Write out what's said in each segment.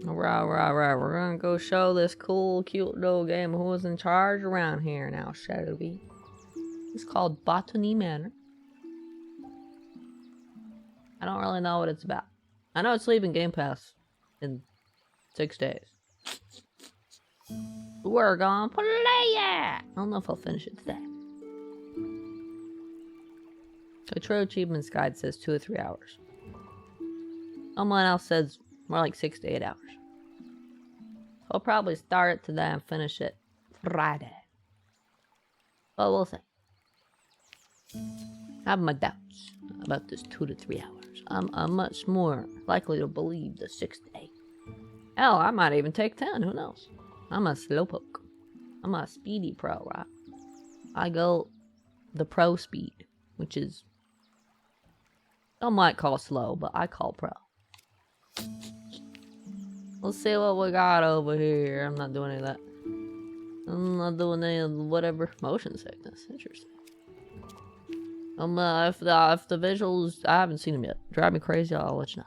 Alright. We're gonna go show this cool, cute little game who's in charge around here now, Shadowbee. It's called Botany Manor. I don't really know what it's about. I know it's leaving Game Pass in 6 days. We're gonna play it! I don't know if I'll finish it today. So True Achievements Guide says 2 or 3 hours. Someone else says more like 6 to 8 hours. So I'll probably start it today and finish it Friday. But we'll see. I have my doubts about this 2 to 3 hours. I'm much more likely to believe the 6 to 8. Hell, I might even take 10, who knows? I'm a slowpoke. I'm a speedy pro, right? I go the pro speed, which is, some might call slow, but I call pro. Let's see what we got over here. I'm not doing any of that. I'm not doing any of whatever. Motion sickness. Interesting. If the visuals, I haven't seen them yet. Drive me crazy, I'll let you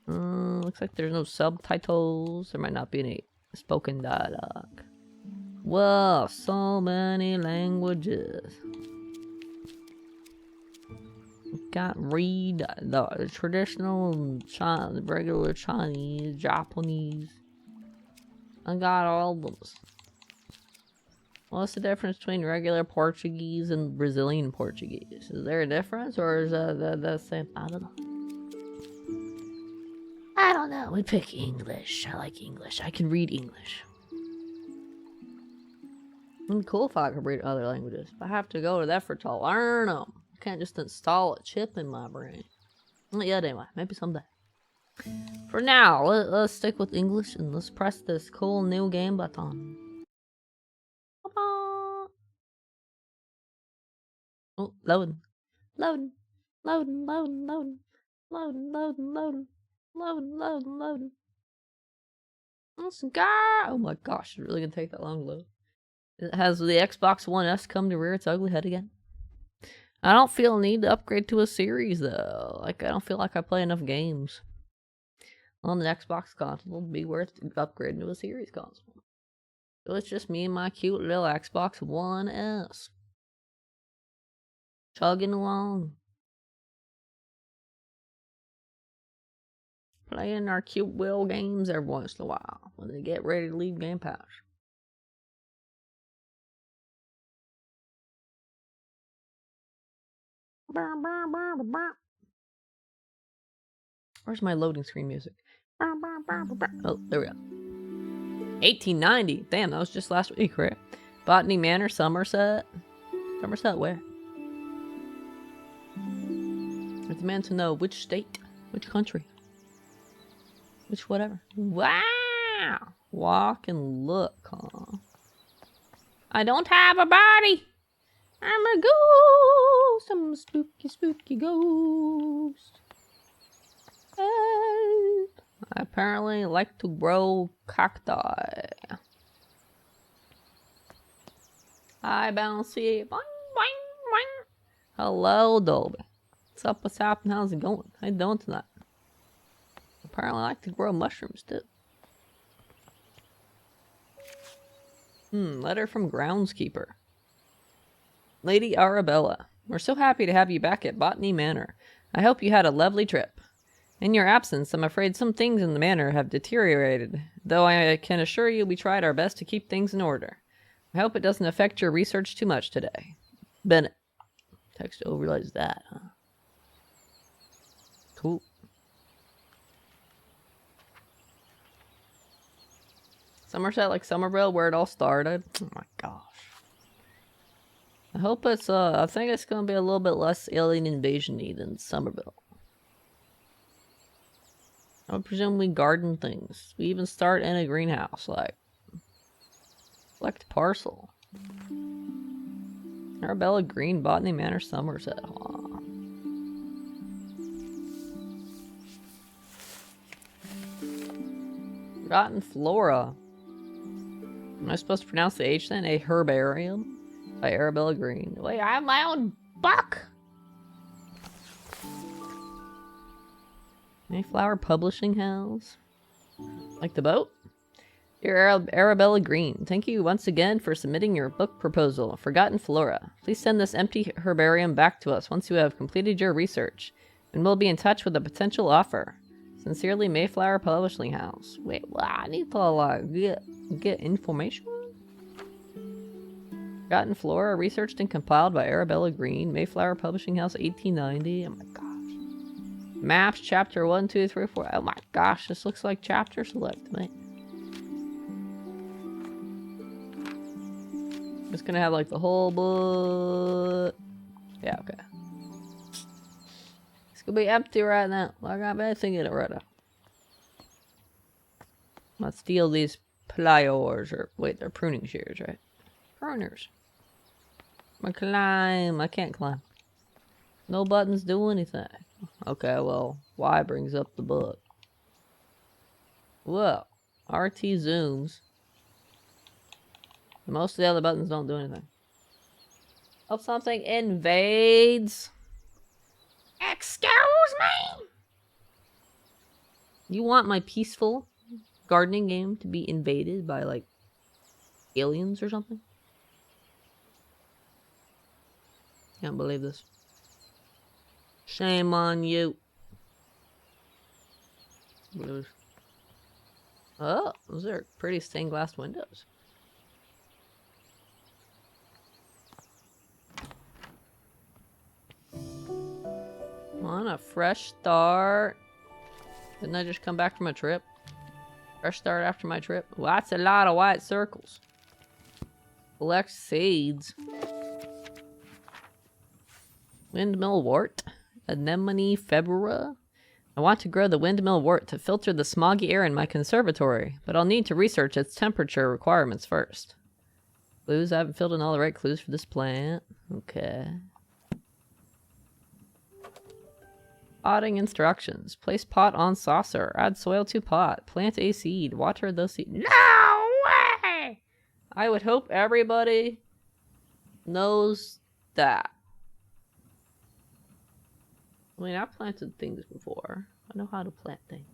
know. Looks like there's no subtitles. There might not be any spoken dialogue. Whoa, so many languages. Can't read the traditional regular Chinese, Japanese. I got all of them. What's the difference between regular Portuguese and Brazilian Portuguese? Is there a difference, or is that the same? I don't know. We'd pick English. I like English. I can read English. It'd be cool if I could read other languages. But I have to go to the effort to learn them. I can't just install a chip in my brain. Not yet, anyway. Maybe someday. For now, let's stick with English and let's press this cool new game button. Oh, loading. Loading. Let's go! Oh my gosh, it's really gonna take that long to load. Has the Xbox One S come to rear its ugly head again? I don't feel a need to upgrade to a series though. Like, I don't feel like I play enough games on the Xbox console to be worth upgrading to a series console. So it's just me and my cute little Xbox One S. Chugging along. Playing our cute little games every once in a while when they get ready to leave Game Pass. Where's my loading screen music? Oh, there we go. 1890. Damn, that was just last week, right? Botany Manor, Somerset. Somerset where? I demand to know which state, which country, which whatever. Wow! Walk and look, huh? I don't have a body! I'm a ghost! I'm a spooky ghost. Help! I apparently like to grow cacti. Hi, Bouncy. Boing, boing, boing. Hello, Dolby. What's happening? How's it going? How you doing tonight? Apparently I like to grow mushrooms, too. Letter from Groundskeeper. Lady Arabella, we're so happy to have you back at Botany Manor. I hope you had a lovely trip. In your absence, I'm afraid some things in the manor have deteriorated, though I can assure you we tried our best to keep things in order. I hope it doesn't affect your research too much today. Bennett. Text overlays that, huh? Cool. Somerset like Somerville, where it all started. Oh my gosh. I hope it's, I think it's gonna be a little bit less alien invasion-y than Somerville. I would presume we garden things. We even start in a greenhouse, like... Select parcel. Arabella Green, Botany Manor, Somerset. Huh? Forgotten Flora. Am I supposed to pronounce the H then? A herbarium? By Arabella Green. Wait, I have my own book! Mayflower Publishing House. Like the boat? Dear Arabella Green, thank you once again for submitting your book proposal, Forgotten Flora. Please send this empty herbarium back to us once you have completed your research, and we'll be in touch with a potential offer. Sincerely, Mayflower Publishing House. Wait, well, I need to like get information? Forgotten Flora, researched and compiled by Arabella Green, Mayflower Publishing House, 1890. Oh my gosh. Maps, chapter 1, 2, 3, 4. Oh my gosh, this looks like chapter select, mate. It's gonna have like the whole book. Yeah, okay. It's gonna be empty right now. Like I bet thinking it right now. Let's steal these pliers, or wait, they're pruning shears, right? Pruners. I climb. I can't climb. No buttons do anything. Okay, well, Y brings up the book. Whoa. RT zooms. Most of the other buttons don't do anything. Hope something invades. Excuse me? You want my peaceful gardening game to be invaded by, like, aliens or something? Can't believe this. Shame on you. Oh, those are pretty stained glass windows. On a fresh start. Didn't I just come back from a trip? Fresh start after my trip. Well, that's a lot of white circles. Collect seeds. Windmill wort. Anemone februa. I want to grow the windmill wort to filter the smoggy air in my conservatory, but I'll need to research its temperature requirements first. Clues? I haven't filled in all the right clues for this plant. Okay. Potting instructions. Place pot on saucer. Add soil to pot. Plant a seed. Water the seed. No way! I would hope everybody knows that. I mean, I've planted things before. I know how to plant things.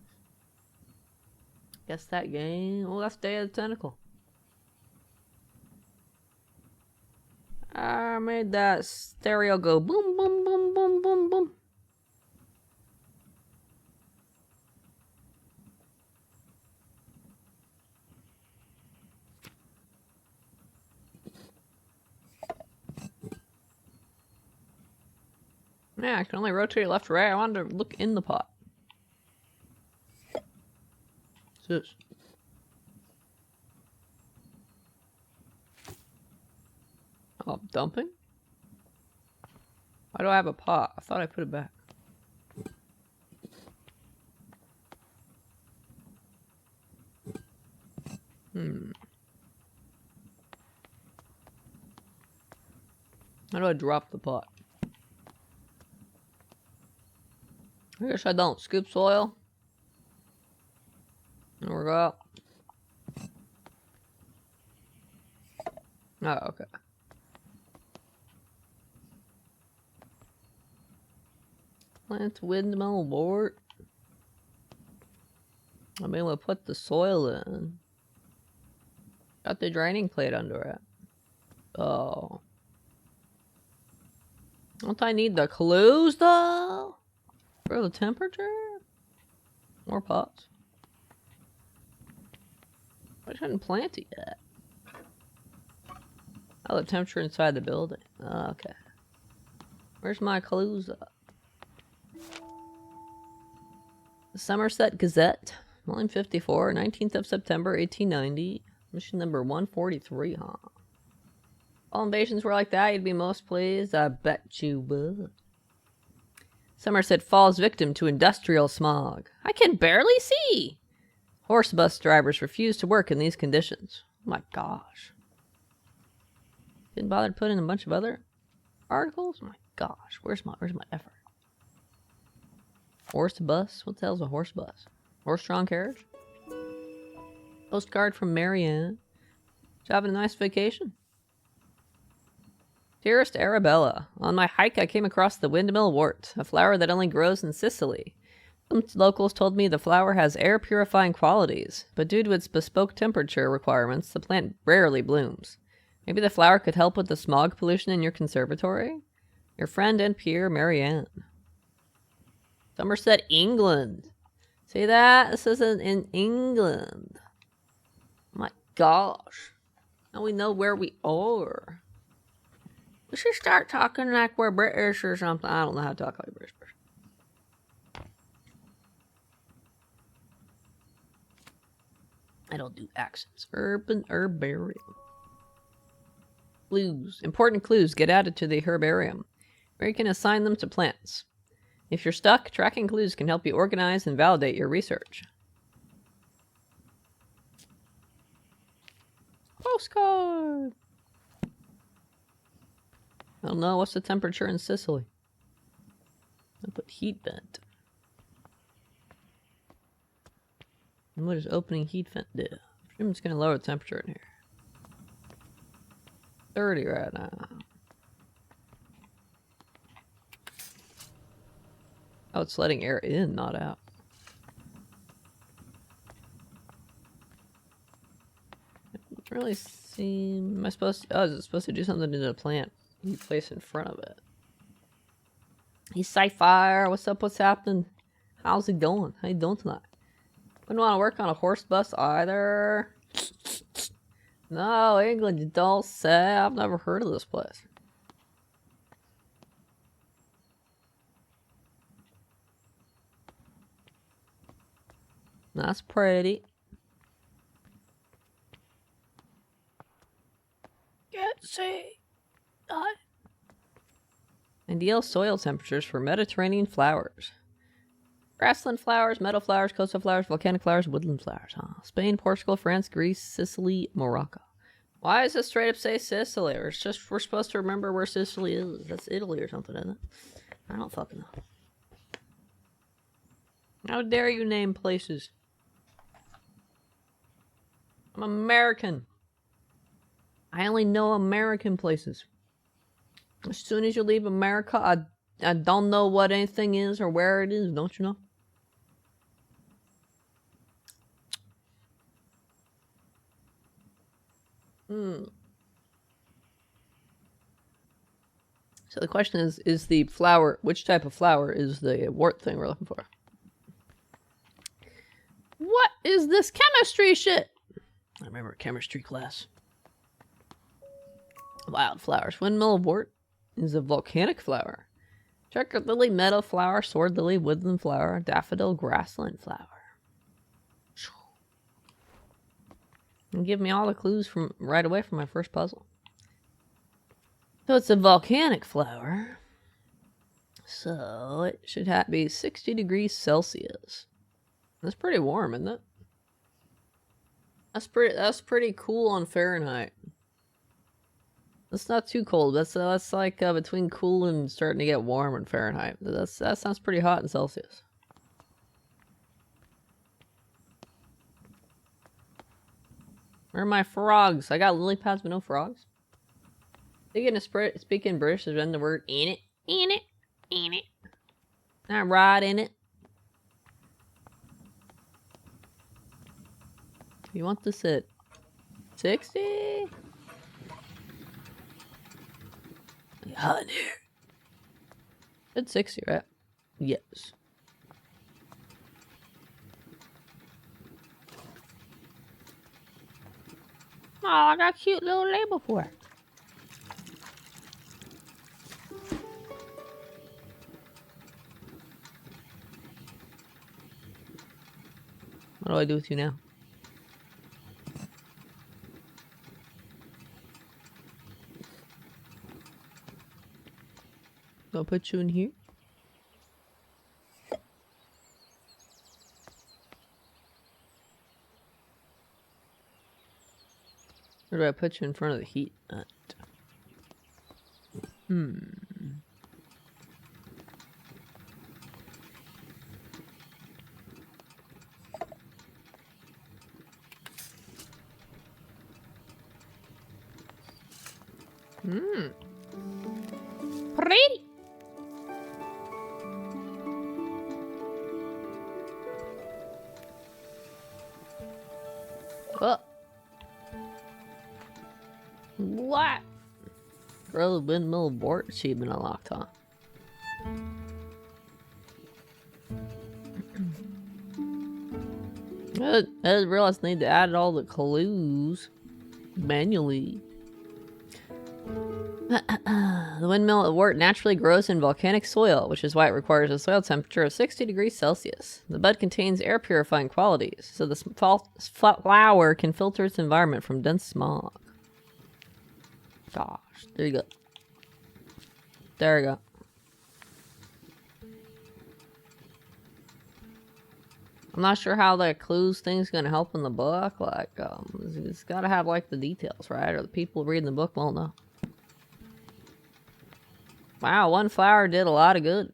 Guess that game. Oh, that's Day of the Tentacle. I made that stereo go boom, boom, boom, boom, boom, boom. Yeah, I can only rotate left or right. I wanted to look in the pot. What's this? Oh, dumping? Why do I have a pot? I thought I put it back. How do I drop the pot? I guess I don't. Scoop soil. There we go. Oh, okay. Plant windmill wort. I mean, we'll put the soil in. Got the draining plate under it. Oh. Don't I need the clues, though? For the temperature? More pots. I shouldn't plant it yet. Oh, the temperature inside the building. Oh, okay. Where's my clues up? The Somerset Gazette, volume 54, 19th of September, 1890. Mission number 143, huh? All invasions were like that, you'd be most pleased. I bet you would. Somerset falls victim to industrial smog. I can barely see. Horse bus drivers refuse to work in these conditions. Oh my gosh. Didn't bother to put in a bunch of other articles? Oh my gosh, where's my effort? Horse bus? What the hell's a horse bus? Horse-drawn carriage? Postcard from Marianne. Did you have a nice vacation? Dearest Arabella, on my hike I came across the windmill wort, a flower that only grows in Sicily. Some locals told me the flower has air purifying qualities, but due to its bespoke temperature requirements, the plant rarely blooms. Maybe the flower could help with the smog pollution in your conservatory? Your friend and peer, Marianne. Somerset, England. See that? This isn't in England. My gosh. Now we know where we are. We should start talking like we're British or something. I don't know how to talk like British. I don't do accents. Urban herbarium. Clues. Important clues get added to the herbarium, where you can assign them to plants. If you're stuck, tracking clues can help you organize and validate your research. Postcard! I don't know. What's the temperature in Sicily? I'll put heat vent. And what does opening heat vent do? I presume it's going to lower the temperature in here. 30 right now. Oh, it's letting air in, not out. Doesn't really seem... Am I supposed to... Oh, is it supposed to do something to the plant you place in front of it? Hey, Sci-Fire, what's up? What's happening? How's it going? How you doing tonight? Wouldn't want to work on a horse bus either. No, England, you don't say. I've never heard of this place. That's pretty. Can't see. Ideal soil temperatures for Mediterranean flowers. Grassland flowers, meadow flowers, coastal flowers, volcanic flowers, woodland flowers. Huh? Spain, Portugal, France, Greece, Sicily, Morocco. Why does it straight up say Sicily? Or it's just we're supposed to remember where Sicily is. That's Italy or something, isn't it? I don't fucking know. How dare you name places? I'm American. I only know American places. As soon as you leave America, I don't know what anything is or where it is, don't you know? So the question is the flower, which type of flower is the wart thing we're looking for? What is this chemistry shit? I remember chemistry class. Wildflowers. Windmill wart is a volcanic flower. Checkered lily, meadow flower, sword lily, woodland flower, daffodil, grassland flower. And give me all the clues from right away from my first puzzle. So it's a volcanic flower. So it should be 60 degrees Celsius. That's pretty warm, isn't it? That's pretty cool on Fahrenheit. That's not too cold. That's like between cool and starting to get warm in Fahrenheit. That sounds pretty hot in Celsius. Where are my frogs? I got lily pads but no frogs. Speaking British is when the word in it. In it. In it. Not right in it. You want this at 60? Hot in here. It's 60, right? Yes. Oh, I got a cute little label for it. What do I do with you now? I'll put you in here. Or do I put you in front of the heat nut? Pretty. Oh. What? Grow the windmill abort achievement unlocked, huh? I didn't realize I need to add all the clues manually. The windmill wort naturally grows in volcanic soil, which is why it requires a soil temperature of 60 degrees Celsius. The bud contains air purifying qualities, so the flower can filter its environment from dense smog. Gosh, there you go. There you go. I'm not sure how that clues thing's gonna help in the book. Like, it's gotta have like the details, right? Or the people reading the book won't know. Wow, one flower did a lot of good.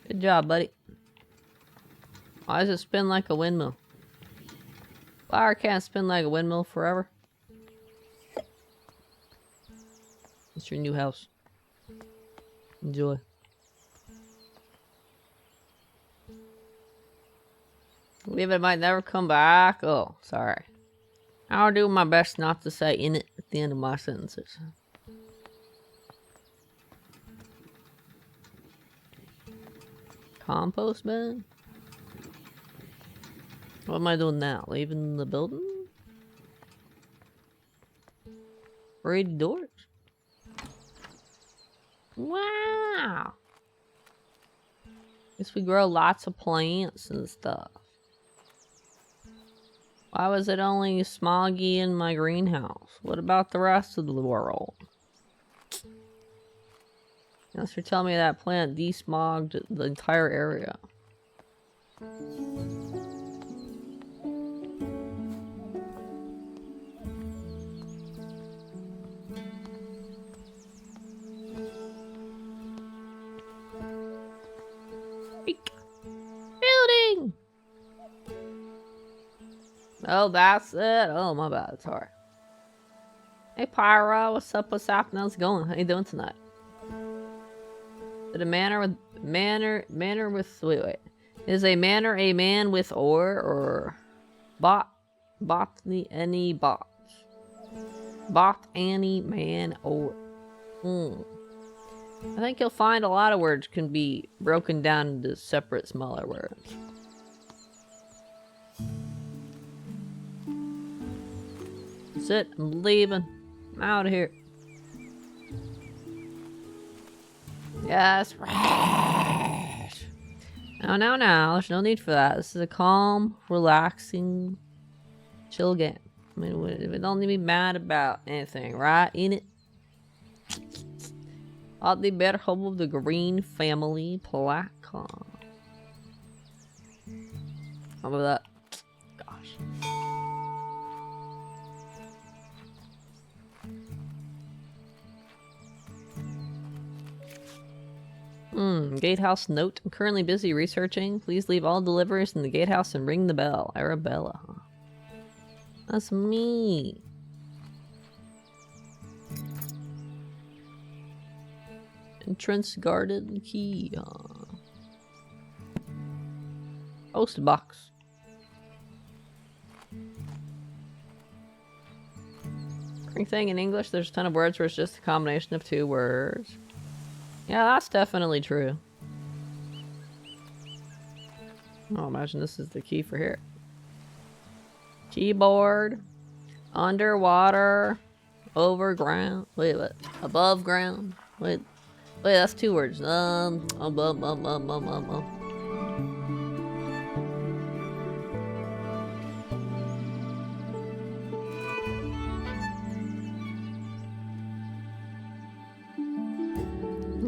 Good job, buddy. Why does it spin like a windmill? Flower can't spin like a windmill forever. It's your new house. Enjoy. Believe it might never come back. Oh, sorry. I'll do my best not to say "in it" at the end of my sentences. Compost bin? What am I doing now? Leaving the building? Read doors? Wow! Guess we grow lots of plants and stuff. Why was it only smoggy in my greenhouse? What about the rest of the world? Unless you're telling me that plant desmogged the entire area. Building! Oh, that's it? Oh, my bad. Sorry. Hey, Pyra. What's up? What's happening? How's it going? How you doing tonight? Did a manor with... Manor with... Wait. Is a manor a man with or botany any bots? Botany man or... I think you'll find a lot of words can be broken down into separate, smaller words. That's it. I'm leaving. I'm out of here. Yes. No. There's no need for that. This is a calm, relaxing, chill game. I mean, we don't need to be mad about anything, right? In it. At the better home of the Green Family Placon. How about that? Gosh. Gatehouse note. I'm currently busy researching. Please leave all deliveries in the gatehouse and ring the bell. Arabella, huh? That's me. Entrance guarded key. Post box. Cring thing in English, there's a ton of words where it's just a combination of two words. Yeah, that's definitely true. Oh, imagine this is the key for here. Keyboard. Underwater. Overground. Wait, what? Above ground. Wait, that's two words.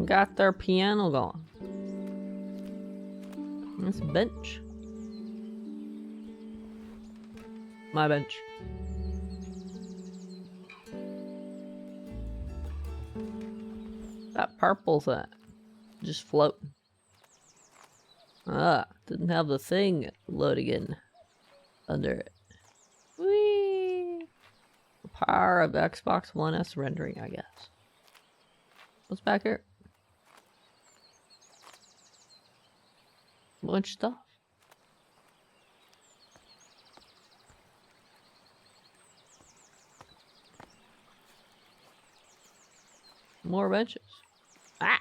Got their piano going. This bench. My bench. That purple thing. Just floating. Didn't have the thing loading in under it. Whee! The power of Xbox One S rendering, I guess. What's back here? Much stuff. More benches. Ah!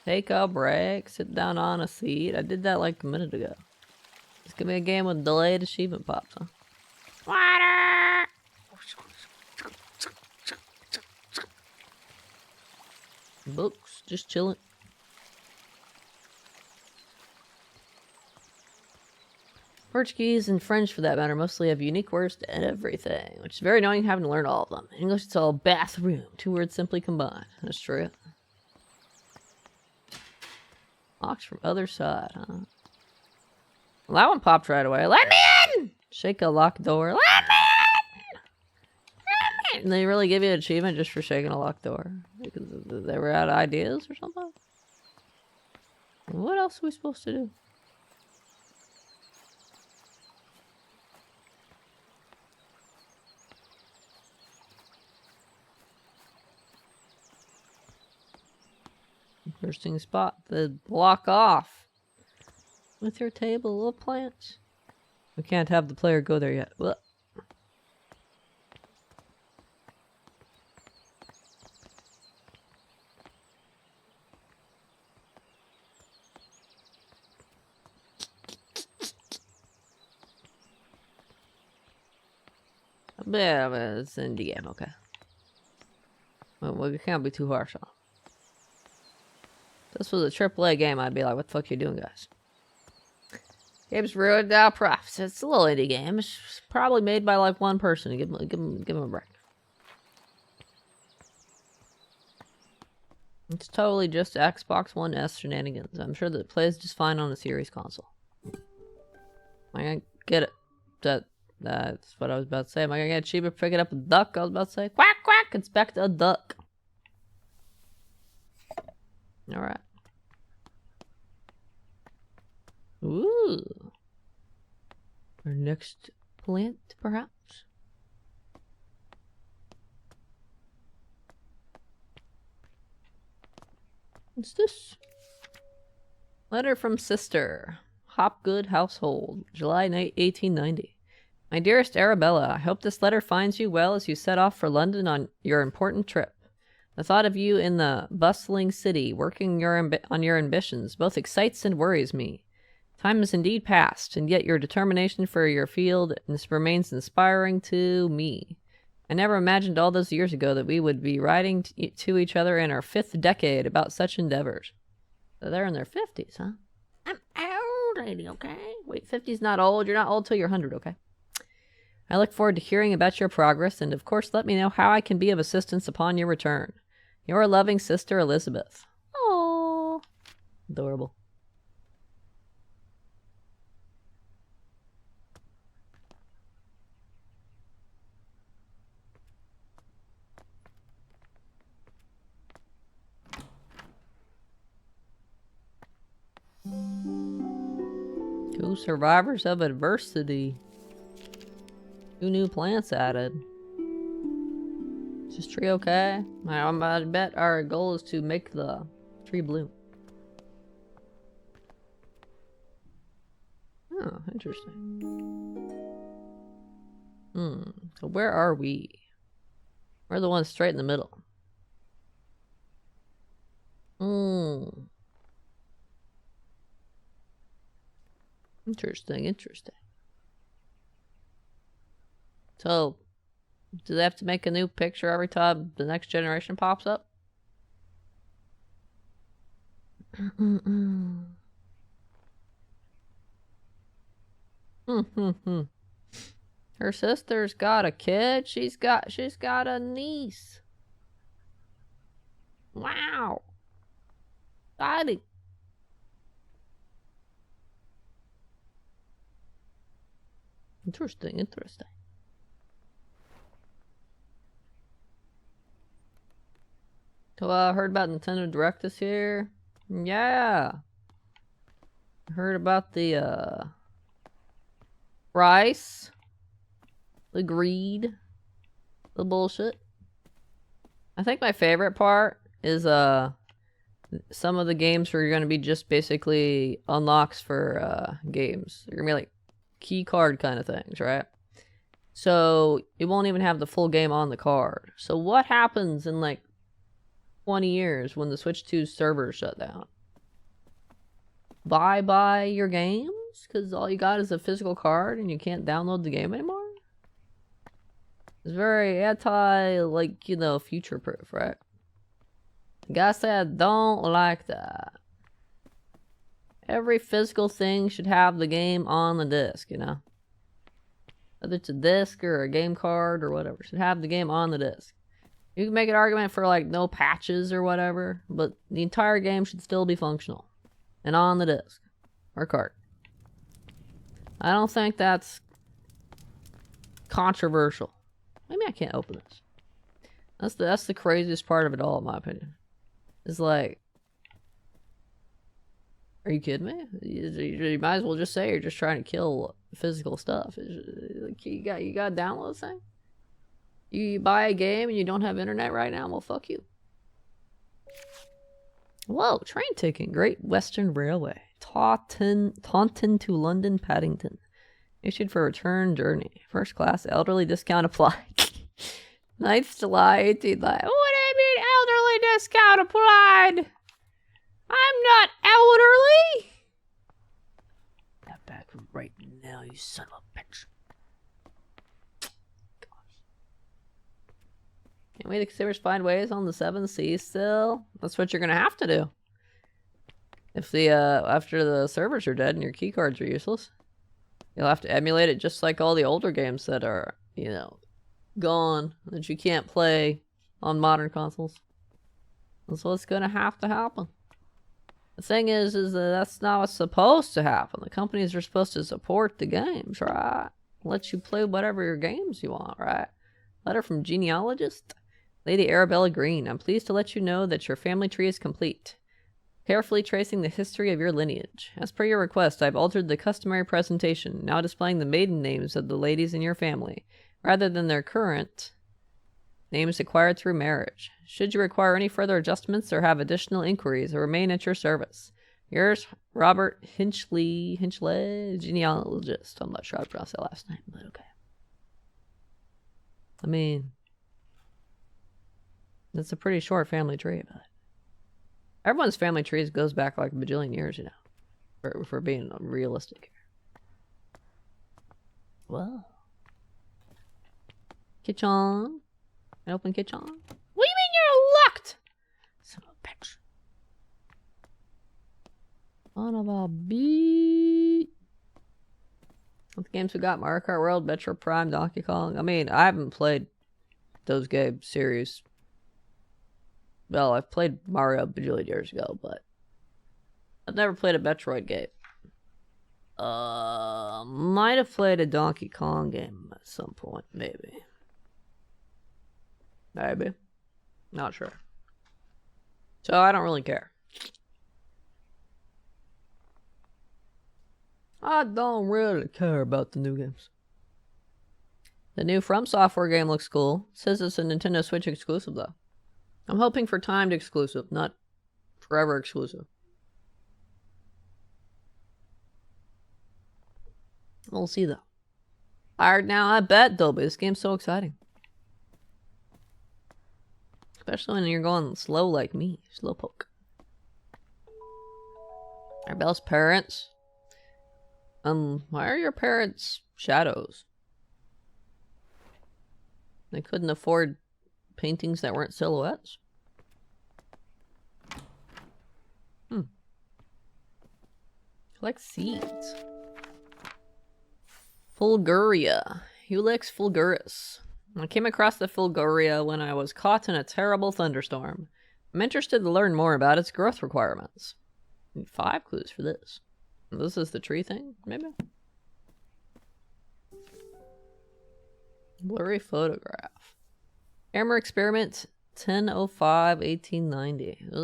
Take a break. Sit down on a seat. I did that like a minute ago. It's gonna be a game with delayed achievement pops, huh? Water! Books. Just chilling. Portuguese and French, for that matter, mostly have unique words to everything, which is very annoying having to learn all of them. In English, it's all bathroom. 2 words simply combined. That's true. Locks from other side, huh? Well, that one popped right away. Let me in! Shake a locked door. Let me in! Let me in! And they really give you an achievement just for shaking a locked door. Because they were out of ideas or something? What else are we supposed to do? Interesting spot to block off with your table of plants. We can't have the player go there yet. Ugh. Yeah, but it's an indie game, okay. Well, we can't be too harsh on it. If this was a AAA game, I'd be like, what the fuck are you doing, guys? Game's ruined our profits. It's a little indie game. It's probably made by like one person. Give him a break. It's totally just Xbox One S shenanigans. I'm sure that it plays just fine on a Series console. I get it. That's what I was about to say. Am I gonna get cheaper picking up a duck? I was about to say. Quack, quack! Inspect a duck. Alright. Ooh. Our next plant, perhaps? What's this? Letter from sister. Hopgood Household. July 1890. My dearest Arabella, I hope this letter finds you well as you set off for London on your important trip. The thought of you in the bustling city, working on your ambitions, both excites and worries me. Time has indeed passed, and yet your determination for your field remains inspiring to me. I never imagined all those years ago that we would be writing to each other in our 5th decade about such endeavors. So they're in their 50s, huh? I'm old, lady, okay? Wait, 50's not old. You're not old till you're 100, okay? I look forward to hearing about your progress, and of course let me know how I can be of assistance upon your return. Your loving sister, Elizabeth. Oh, adorable. Two survivors of adversity. 2 new plants added. Is this tree okay? I bet our goal is to make the tree bloom. Oh, interesting. So where are we? We're the ones straight in the middle. Interesting, interesting. So, do they have to make a new picture every time the next generation pops up? Her sister's got a kid. She's got a niece. Wow. Exciting. Interesting, interesting. So I heard about Nintendo Direct this year. Yeah. I heard about the price, the greed, the bullshit. I think my favorite part is some of the games where you're gonna be just basically unlocks for games. They're gonna be like key card kind of things, right? So it won't even have the full game on the card. So what happens in like 20 years when the Switch 2 servers shut down? Bye-bye your games? Because all you got is a physical card and you can't download the game anymore? It's very anti, like, you know, future-proof, right? I gotta say, I don't like that. Every physical thing should have the game on the disc, you know? Whether it's a disc or a game card or whatever, should have the game on the disc. You can make an argument for, like, no patches or whatever, but the entire game should still be functional. And on the disc. Or card. I don't think that's controversial. Maybe I can't open this. That's the craziest part of it all, in my opinion. It's like, are you kidding me? You might as well just say you're just trying to kill physical stuff. Like, you got to download this thing? You buy a game and you don't have internet right now? Well, fuck you. Whoa, train ticket. Great Western Railway. Taunton to London, Paddington. Issued for return journey. First class, elderly discount applied. 9th July, 18th. What do I mean elderly discount applied? I'm not elderly. That back right now, you son of a bitch. Can't we the consumers find ways on the 7 Seas still? That's what you're gonna have to do. If the after the servers are dead and your keycards are useless, you'll have to emulate it just like all the older games that are, you know, gone, that you can't play on modern consoles. That's what's gonna have to happen. The thing is that that's not what's supposed to happen. The companies are supposed to support the games, right? Let you play whatever your games you want, right? Letter from genealogist. Lady Arabella Green, I'm pleased to let you know that your family tree is complete. Carefully tracing the history of your lineage. As per your request, I've altered the customary presentation, now displaying the maiden names of the ladies in your family, rather than their current names acquired through marriage. Should you require any further adjustments or have additional inquiries, I remain at your service. Yours, Robert Hinchley, genealogist. I'm not sure how to pronounce that last name, but okay. I mean, it's a pretty short family tree, but everyone's family trees goes back like a bajillion years, you know, for being realistic. Whoa. Kitchen. An open kitchen. What do you mean you're locked? Son of a bitch. Son of a beat. What games we got? Mario Kart World, Metro Prime, Donkey Kong. I mean, I haven't played those game series. Well, I've played Mario a bajillion years ago, but I've never played a Metroid game. Might have played a Donkey Kong game at some point, maybe. Maybe. Not sure. So I don't really care. I don't really care about the new games. The new From Software game looks cool. It says it's a Nintendo Switch exclusive though. I'm hoping for timed exclusive, not forever exclusive. We'll see though. Alright, now I bet though, but this game's so exciting. Especially when you're going slow like me. Slowpoke. Arbel's parents. Why are your parents shadows? They couldn't afford paintings that weren't silhouettes? Collect seeds. Fulguria. Ulix fulguris. I came across the Fulguria when I was caught in a terrible thunderstorm. I'm interested to learn more about its growth requirements. Need 5 clues for this. This is the tree thing, maybe? Blurry photograph. Camera experiment 10/05/1890. So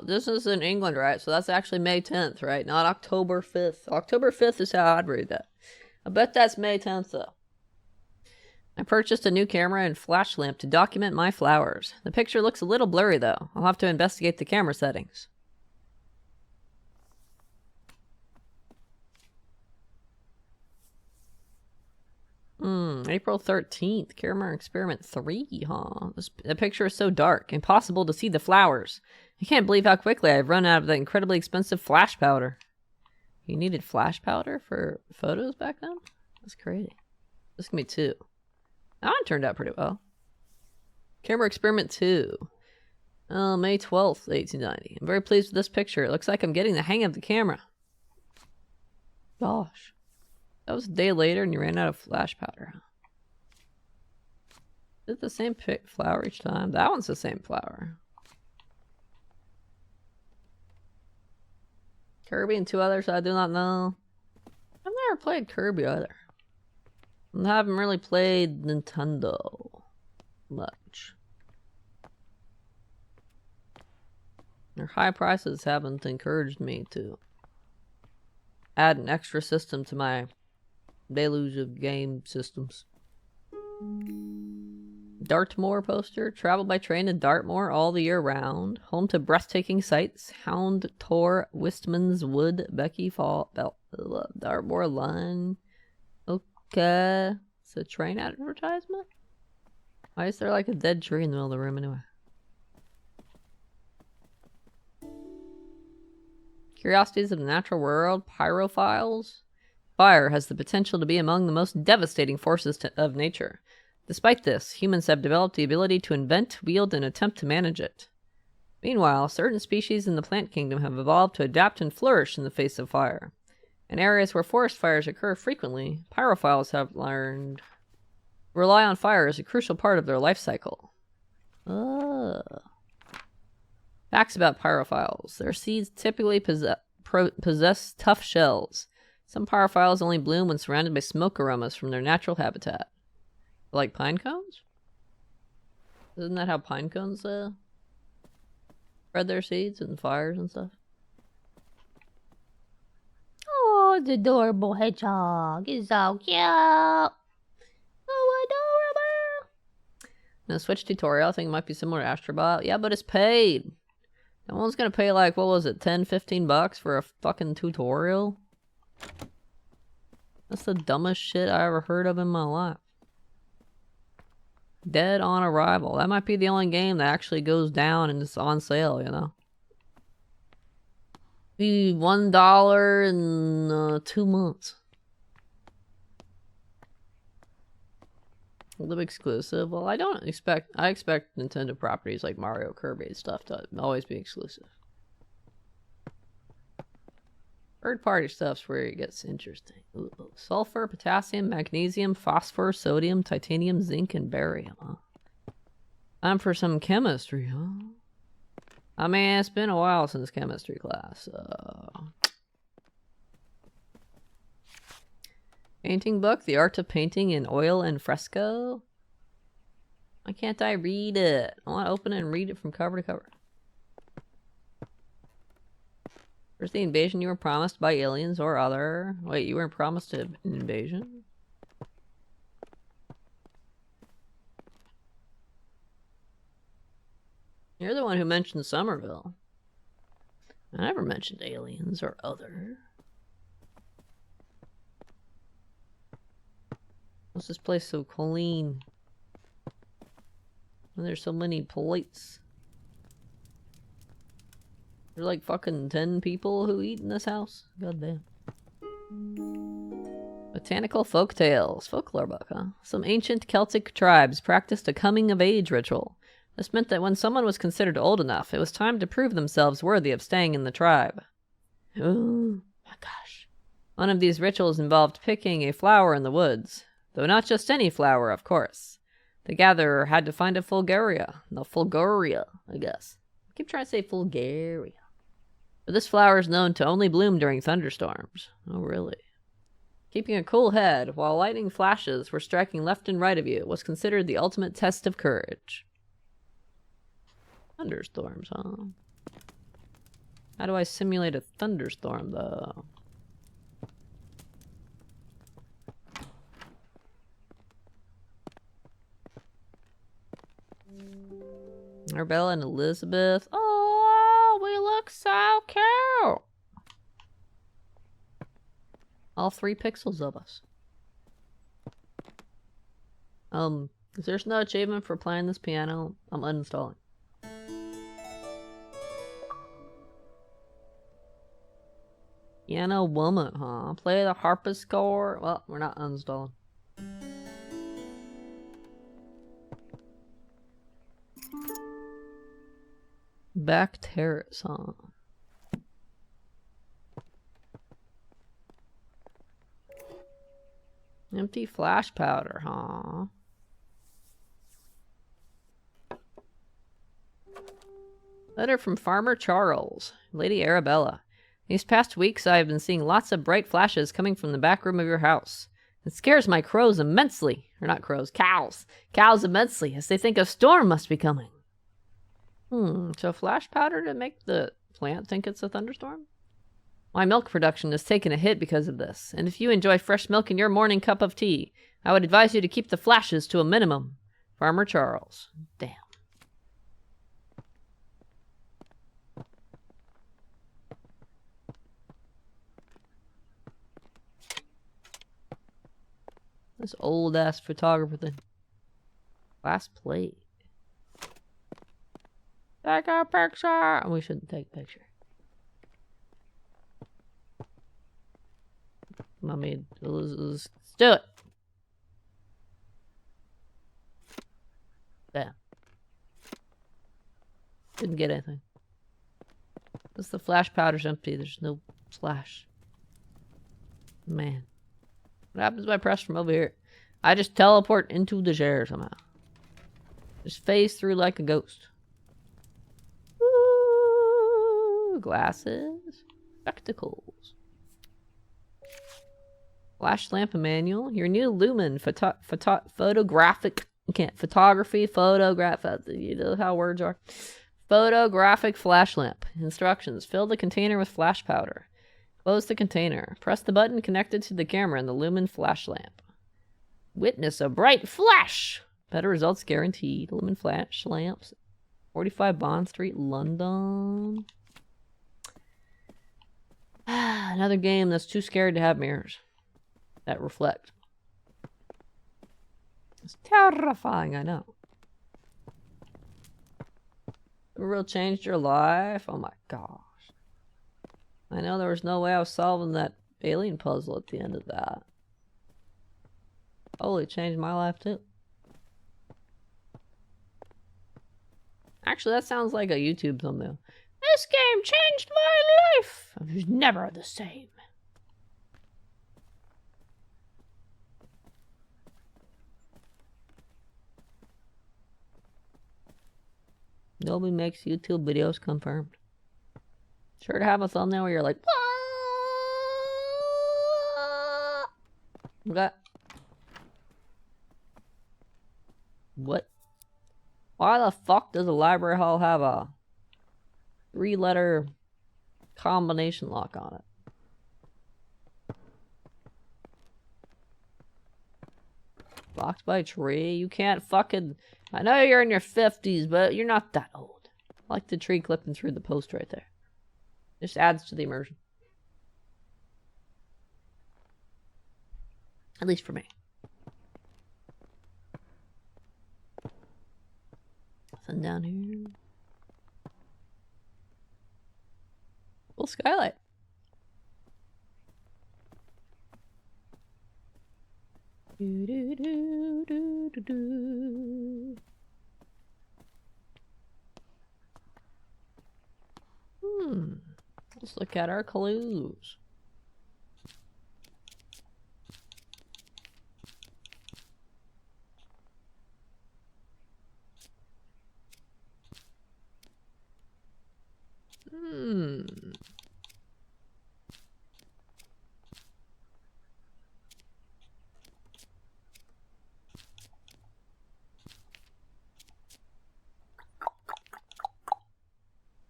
this is in England, right? So that's actually May 10th, right? Not October 5th. October 5th is how I'd read that. I bet that's May 10th though. I purchased a new camera and flash lamp to document my flowers. The picture looks a little blurry though. I'll have to investigate the camera settings. April 13th. Camera Experiment 3, huh? The picture is so dark. Impossible to see the flowers. I can't believe how quickly I've run out of the incredibly expensive flash powder. You needed flash powder for photos back then? That's crazy. This can be 2. That one turned out pretty well. Camera Experiment 2. Oh, May 12th, 1890. I'm very pleased with this picture. It looks like I'm getting the hang of the camera. Gosh. That was a day later and you ran out of flash powder. Is it the same flower each time? That one's the same flower. Kirby and 2 others I do not know. I've never played Kirby either. I haven't really played Nintendo much. Their high prices haven't encouraged me to add an extra system to my deluge of game systems. Dartmoor poster. Travel by train to Dartmoor all the year round. Home to breathtaking sights. Hound Tor, Wistman's Wood, Becky Fall, Dartmoor Line. Okay. It's a train advertisement? Why is there like a dead tree in the middle of the room anyway? Curiosities of the Natural World, Pyrophiles. Fire has the potential to be among the most devastating forces of nature. Despite this, humans have developed the ability to invent, wield, and attempt to manage it. Meanwhile, certain species in the plant kingdom have evolved to adapt and flourish in the face of fire. In areas where forest fires occur frequently, pyrophiles have learned to rely on fire as a crucial part of their life cycle. Facts about pyrophiles. Their seeds typically possess tough shells. Some pyrophiles only bloom when surrounded by smoke aromas from their natural habitat. Like pine cones? Isn't that how pine cones spread their seeds and fires and stuff? Oh, the adorable hedgehog is so cute. Oh, adorable. In a Switch tutorial, I think it might be similar to Astrobot. Yeah, but it's paid. No one's gonna pay like, what was it, 10, 15 bucks for a fucking tutorial? That's the dumbest shit I ever heard of in my life. Dead on Arrival. That might be the only game that actually goes down and it's on sale, you know? Be $1 in 2 months. Live exclusive. Well, I expect Nintendo properties like Mario, Kirby, and stuff to always be exclusive. Third-party stuff's where it gets interesting. Ooh, sulfur, potassium, magnesium, phosphor, sodium, titanium, zinc, and barium. Huh? Time for some chemistry, huh? I mean, it's been a while since chemistry class. Painting book, The Art of Painting in Oil and Fresco. Why can't I read it? I want to open it and read it from cover to cover. Where's the invasion you were promised by aliens or other? Wait, you weren't promised an invasion? You're the one who mentioned Somerville. I never mentioned aliens or other. What's this place so clean? And there's so many plates. There's like fucking 10 people who eat in this house. God damn. Botanical folk tales. Folklore book, huh? Some ancient Celtic tribes practiced a coming-of-age ritual. This meant that when someone was considered old enough, it was time to prove themselves worthy of staying in the tribe. Oh my gosh. One of these rituals involved picking a flower in the woods. Though not just any flower, of course. The gatherer had to find a Fulgaria. No, Fulgaria, I guess. I keep trying to say Fulgaria. But this flower is known to only bloom during thunderstorms. Oh, really? Keeping a cool head while lightning flashes were striking left and right of you was considered the ultimate test of courage. Thunderstorms, huh? How do I simulate a thunderstorm, though? Arbella and Elizabeth. Oh, we look so cute. All 3 pixels of us. If there's no achievement for playing this piano, I'm uninstalling. Piano woman, huh? Play the harpsichord. Well, we're not uninstalling. Back terrace, huh? Empty flash powder, huh? Letter from Farmer Charles. Lady Arabella. These past weeks I have been seeing lots of bright flashes coming from the back room of your house. It scares my crows immensely. Or not crows, cows. Cows immensely, as they think a storm must be coming. So flash powder to make the plant think it's a thunderstorm? My milk production has taken a hit because of this, and if you enjoy fresh milk in your morning cup of tea, I would advise you to keep the flashes to a minimum. Farmer Charles. Damn. This old-ass photographer thing. Glass plate. Take a picture! We shouldn't take a picture. I mean, let's do it. Damn. Didn't get anything. Because the flash powder's empty. There's no flash. Man. What happens if I press from over here? I just teleport into the chair somehow. Just phase through like a ghost. Ooh, glasses. Spectacles. Flash lamp manual. Your new Lumen photographic. Photography, photograph. You know how words are. Photographic flash lamp. Instructions. Fill the container with flash powder. Close the container. Press the button connected to the camera in the Lumen flash lamp. Witness a bright flash! Better results guaranteed. Lumen flash lamps. 45 Bond Street, London. Another game that's too scared to have mirrors that reflect. It's terrifying, I know. It really changed your life? Oh my gosh. I know there was no way I was solving that alien puzzle at the end of that. Holy, changed my life too. Actually, that sounds like a YouTube thumbnail. This game changed my life! It was never the same. Nobody makes YouTube videos confirmed. Sure to have a thumbnail where you're like, what? What? Why the fuck does a library hall have a 3-letter combination lock on it? Blocked by a tree? You can't fucking... I know you're in your 50s, but you're not that old. I like the tree clipping through the post right there. Just adds to the immersion. At least for me. Nothing down here. Full skylight. Do, do, do, do, do, do. Let's look at our clues.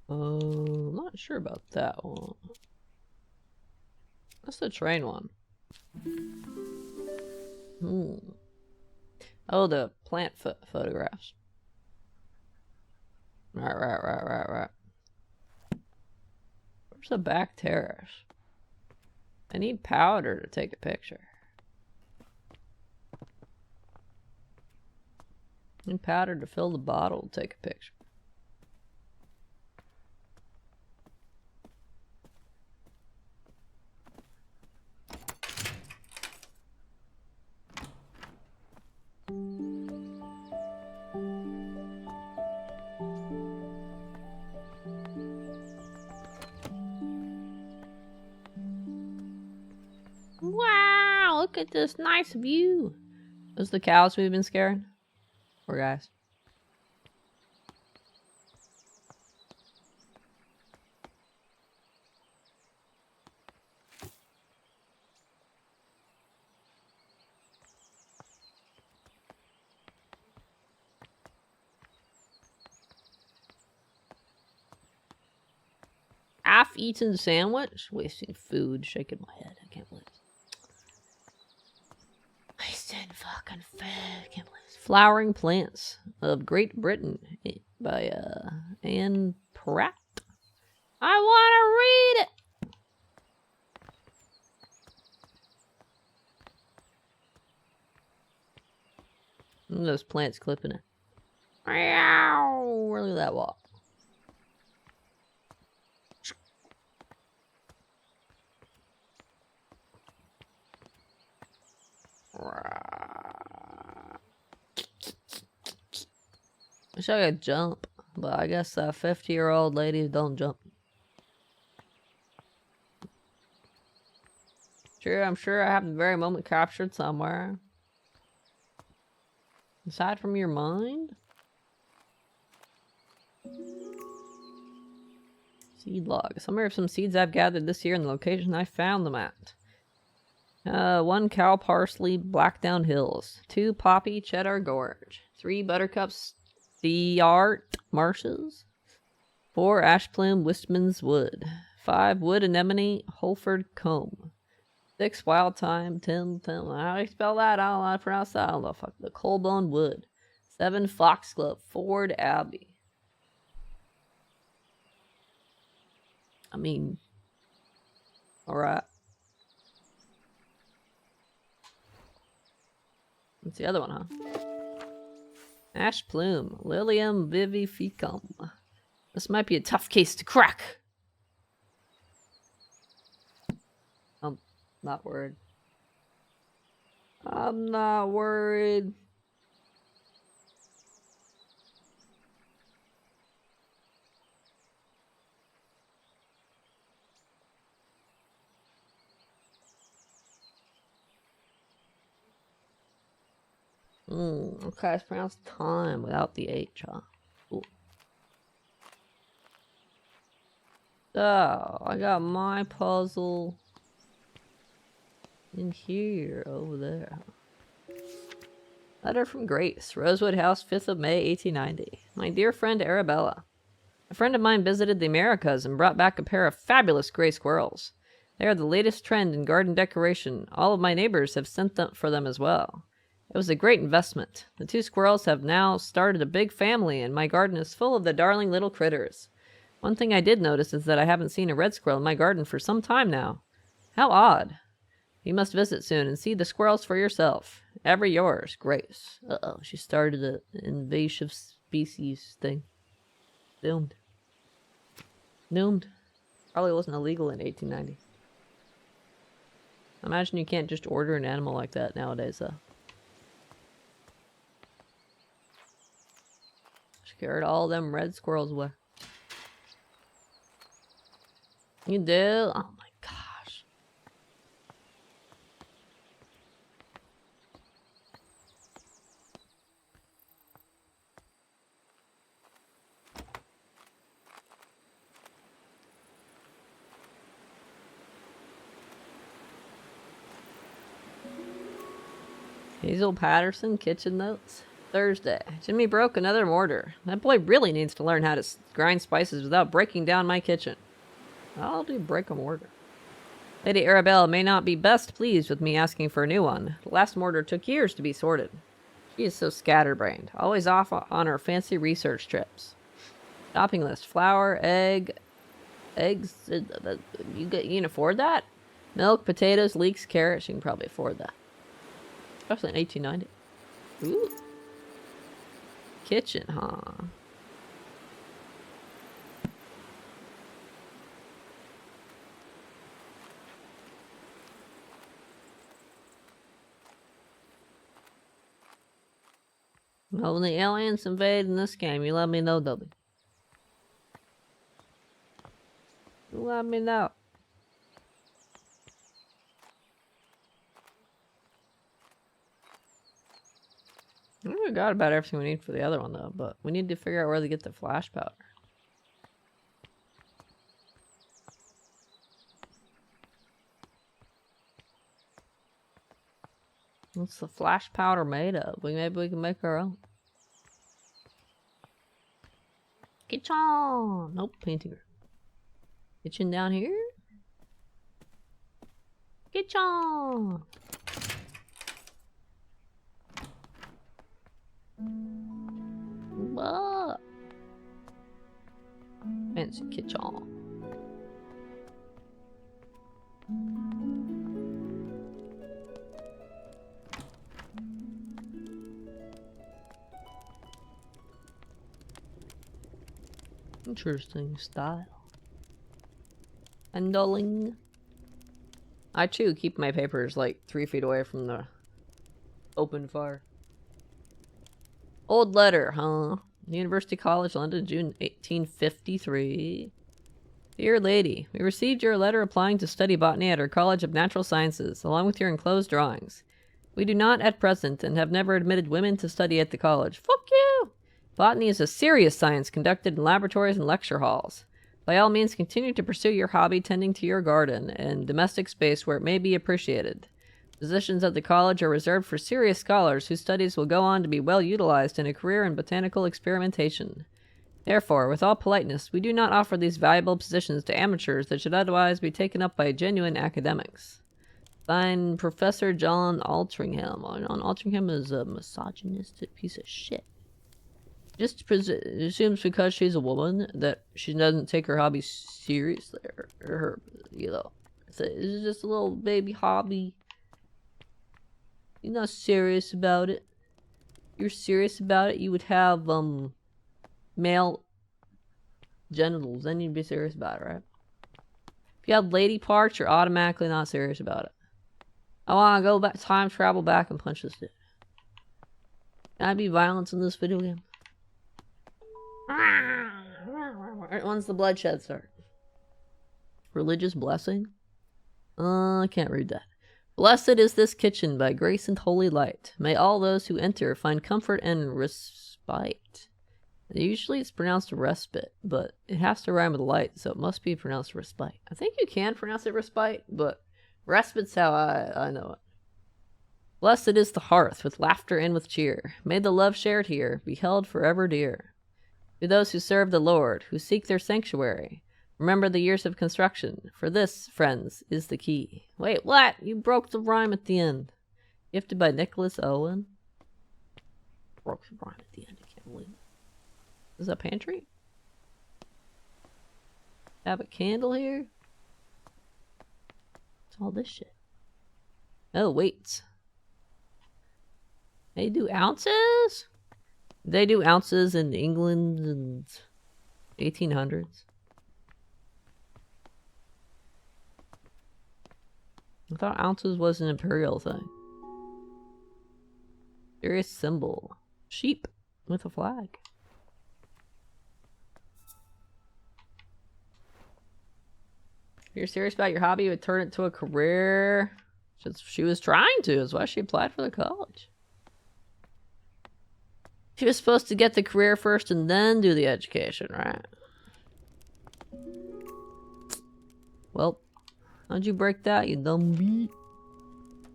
I'm not sure about that one. That's the train one. Oh, the plant photographs. Right. Where's the back terrace? I need powder to take a picture. And powder to fill the bottle. Take a picture. Wow, look at this nice view. Those the cows we've been scaring? Poor guys. Half-eaten sandwich? Wasting food. Shaking my head. I can't believe it. Wasting fucking food. Can't believe it. Flowering Plants of Great Britain by Anne Pratt. I want to read it. Those plants clipping it. Meow. Look at that walk. Wish I could jump, but I guess 50-year-old ladies don't jump. Sure, I'm sure I have the very moment captured somewhere. Aside from your mind? Seed log. Summary of some seeds I've gathered this year and the location I found them at. 1 cow parsley, Blackdown Hills. 2 poppy, Cheddar Gorge. 3 buttercups, Art Marshes. 4 ash plume, Wistman's Wood. 5 wood anemone, Holford Combe. 6 wild thyme, 10, how do you spell that? I don't know how to pronounce that. I don't know. Fuck. The Colbone Wood. 7 foxglove, Ford Abbey. I mean, alright. What's the other one, huh? Ash plume, Lilium vivificum. This might be a tough case to crack. I'm not worried. I'm not worried. Okay, it's pronounced time without the H, huh? Cool. So, I got my puzzle in here, over there. Letter from Grace, Rosewood House, 5th of May, 1890. My dear friend Arabella. A friend of mine visited the Americas and brought back a pair of fabulous gray squirrels. They are the latest trend in garden decoration. All of my neighbors have sent them for them as well. It was a great investment. The 2 squirrels have now started a big family, and my garden is full of the darling little critters. One thing I did notice is that I haven't seen a red squirrel in my garden for some time now. How odd. You must visit soon and see the squirrels for yourself. Ever yours, Grace. Uh-oh, she started an invasive species thing. Doomed. Doomed. Probably wasn't illegal in 1890. Imagine you can't just order an animal like that nowadays, though. Scared all them red squirrels away. You do? Oh my gosh. Hazel Patterson, kitchen notes. Thursday. Jimmy broke another mortar. That boy really needs to learn how to grind spices without breaking down my kitchen. I'll do break a mortar. Lady Arabella may not be best pleased with me asking for a new one. The last mortar took years to be sorted. She is so scatterbrained, always off on her fancy research trips. Shopping list: flour, eggs. You can afford that? Milk, potatoes, leeks, carrots. You can probably afford that, especially in 1890. Ooh. kitchen, huh? Well, when the aliens invade in this game, you let me know, Dobby. You let me know. We got about everything we need for the other one, though, but we need to figure out where to get the flash powder. What's the flash powder made of? Maybe we can make our own. Kitchen! Nope, painting room. Kitchen down here? Kitchen! What? Fancy kitchen. Interesting style. Handling. I too keep my papers like 3 feet away from the open fire. Old letter, huh? University College, London, June 1853. Dear lady, we received your letter applying to study botany at our College of Natural Sciences, along with your enclosed drawings. We do not at present and have never admitted women to study at the college. Fuck you! Botany is a serious science conducted in laboratories and lecture halls. By all means, continue to pursue your hobby tending to your garden and domestic space where it may be appreciated. Positions at the college are reserved for serious scholars whose studies will go on to be well utilized in a career in botanical experimentation. Therefore, with all politeness, we do not offer these valuable positions to amateurs that should otherwise be taken up by genuine academics. Signed, Professor John Altringham. John Altringham is a misogynistic piece of shit. Just assumes because she's a woman that she doesn't take her hobby seriously, or her, you know, it's just a little baby hobby. You're not serious about it. If you're serious about it, you would have male genitals. Then you'd be serious about it, right? If you have lady parts, you're automatically not serious about it. I want to go back, time travel back and punch this dude. Can I be violence in this video game? When's the bloodshed start? Religious blessing? I can't read that. Blessed is this kitchen by grace and holy light. May all those who enter find comfort and respite. Usually it's pronounced respite, but it has to rhyme with light, so it must be pronounced respite. I think you can pronounce it respite, but respite's how I know it. Blessed is the hearth, with laughter and with cheer. May the love shared here be held forever dear. To those who serve the Lord, who seek their sanctuary, remember the years of construction, for this, friends, is the key. Wait, what? You broke the rhyme at the end. Gifted by Nicholas Owen. Broke the rhyme at the end, I can't believe it. Is that a pantry? Have a candle here? What's all this shit? Oh, weights. They do ounces? They do ounces in England in 1800s. I thought ounces was an imperial thing. Serious symbol. Sheep with a flag. If you're serious about your hobby, you would turn it to a career. She was trying to. That's why she applied for the college. She was supposed to get the career first and then do the education, right? Well, how'd you break that, you dumb beat?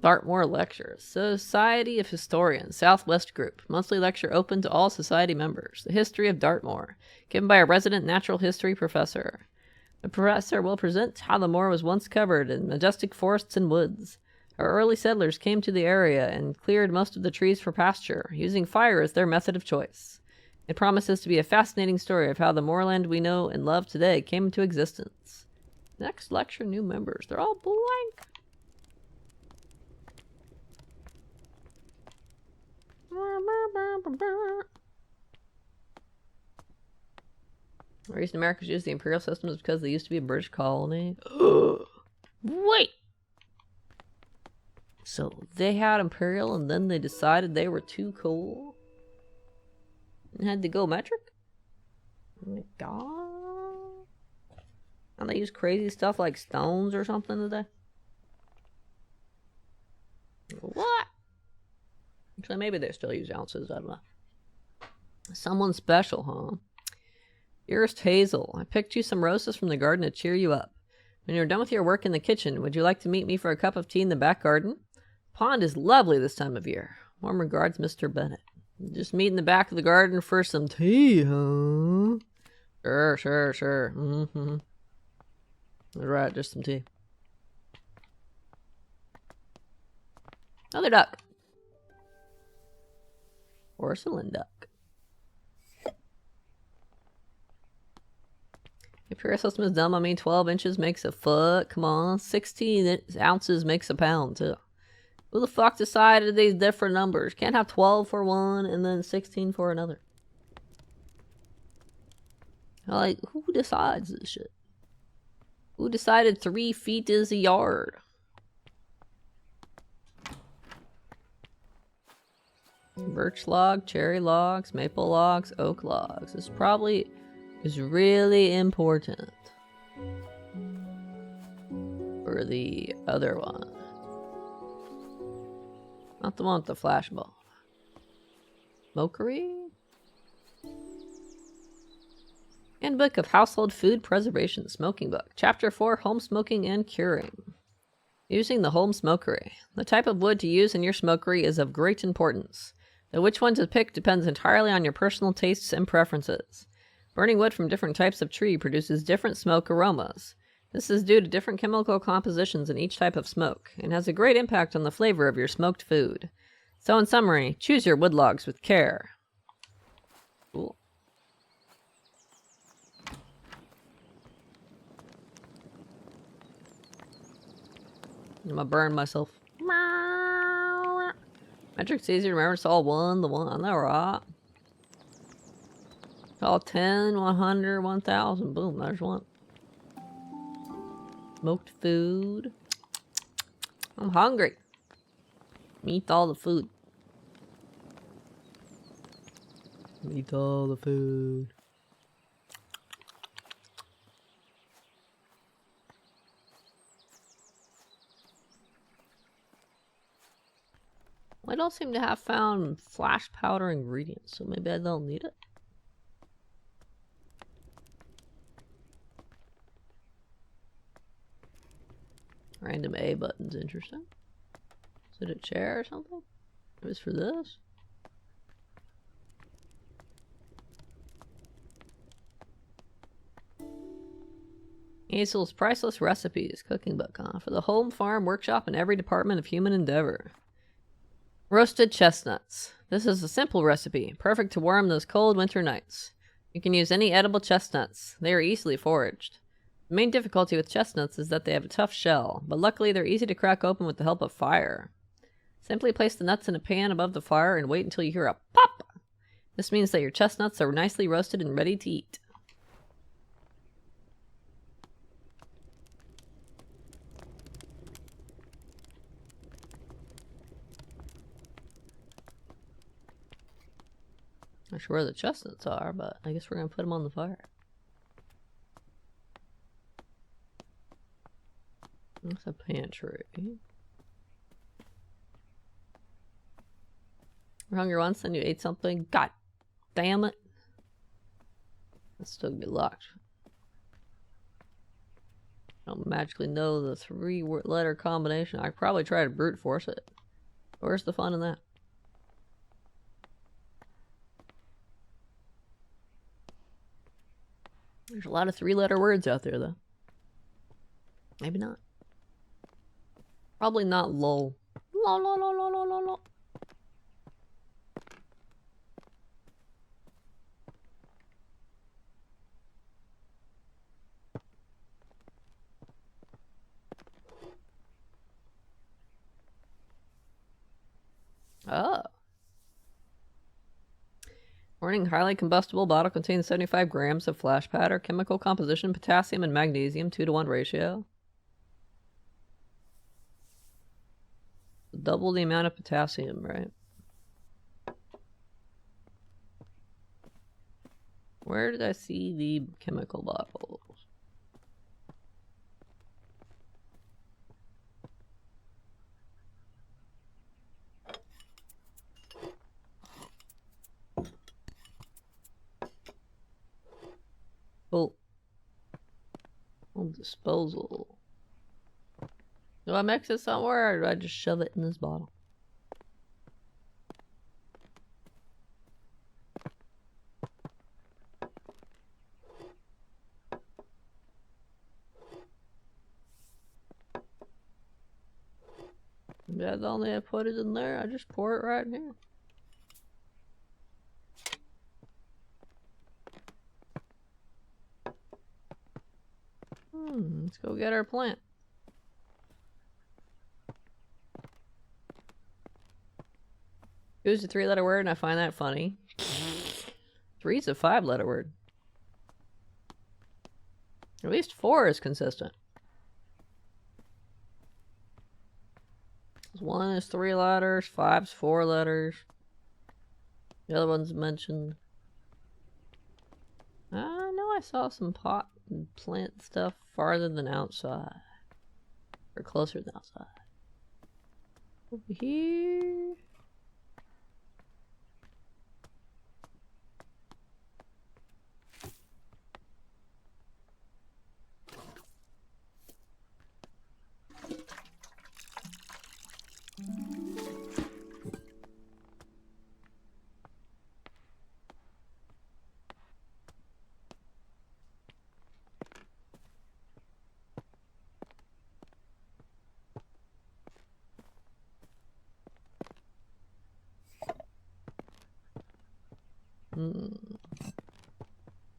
Dartmoor Lectures. Society of Historians, Southwest Group. Monthly lecture open to all society members. The history of Dartmoor. Given by a resident natural history professor. The professor will present how the moor was once covered in majestic forests and woods. Our early settlers came to the area and cleared most of the trees for pasture, using fire as their method of choice. It promises to be a fascinating story of how the moorland we know and love today came into existence. Next lecture, new members. They're all blank. The reason Americans use the imperial system is because they used to be a British colony. Wait! So they had imperial and then they decided they were too cool? And had to go metric? Oh my god. And they use crazy stuff like stones or something today? What? Actually, maybe they still use ounces, I don't know. Someone special, huh? Dearest Hazel, I picked you some roses from the garden to cheer you up. When you're done with your work in the kitchen, would you like to meet me for a cup of tea in the back garden? The pond is lovely this time of year. Warm regards, Mr. Bennett. Just meet in the back of the garden for some tea, huh? Sure. Mm-hmm. Alright, just some tea. Another duck. Porcelain duck. If your system is dumb, I mean 12 inches makes a foot. Come on. 16 ounces makes a pound, too. Who the fuck decided these different numbers? Can't have 12 for one and then 16 for another. Like, who decides this shit? Who decided 3 feet is a yard? Birch log, cherry logs, maple logs, oak logs. This probably is really important for the other one. Not the one with the flashbulb. Smokery? Handbook of Household Food Preservation Smoking Book. Chapter 4, Home Smoking and Curing. Using the home smokery. The type of wood to use in your smokery is of great importance. Though which one to pick depends entirely on your personal tastes and preferences. Burning wood from different types of tree produces different smoke aromas. This is due to different chemical compositions in each type of smoke, and has a great impact on the flavor of your smoked food. So in summary, choose your wood logs with care. Cool. I'm gonna burn myself. Metric's easy to remember, it's all one, the one, I know, right? It's all 10, 100, 1000, boom, there's one. Smoked food. I'm hungry. Eat all the food. Eat all the food. I don't seem to have found flash powder ingredients, so maybe I don't need it. Random A button's interesting. Is it a chair or something? It was for this? Hazel's Priceless Recipes cooking book, huh? For the home, farm, workshop, and every department of human endeavor. Roasted chestnuts. This is a simple recipe, perfect to warm those cold winter nights. You can use any edible chestnuts. They are easily foraged. The main difficulty with chestnuts is that they have a tough shell, but luckily they're easy to crack open with the help of fire. Simply place the nuts in a pan above the fire and wait until you hear a pop! This means that your chestnuts are nicely roasted and ready to eat. Not sure where the chestnuts are, but I guess we're gonna put them on the fire. That's a pantry. You're hungry once, then you ate something. God damn it. That's still gonna be locked. I don't magically know the 3-letter combination. I could probably try to brute force it. Where's the fun in that? There's a lot of 3-letter words out there, though. Maybe not. Probably not lol. Lol, lol, lol, lol, lol, lol. Oh. Warning, highly combustible bottle contains 75 grams of flash powder. Chemical composition, potassium and magnesium, 2-to-1 ratio. Double the amount of potassium, right? Where did I see the chemical bottles? Oh. Disposal. Do I mix it somewhere or do I just shove it in this bottle? Maybe I don't need to put it in there. I just pour it right here. Let's go get our plant. Two's a 3-letter word and I find that funny. 3's a 5-letter word. At least 4 is consistent. 1 is 3 letters, 5's 4 letters. The other one's mentioned. I know I saw some pot and plant stuff farther than outside. Or closer than outside. Over here.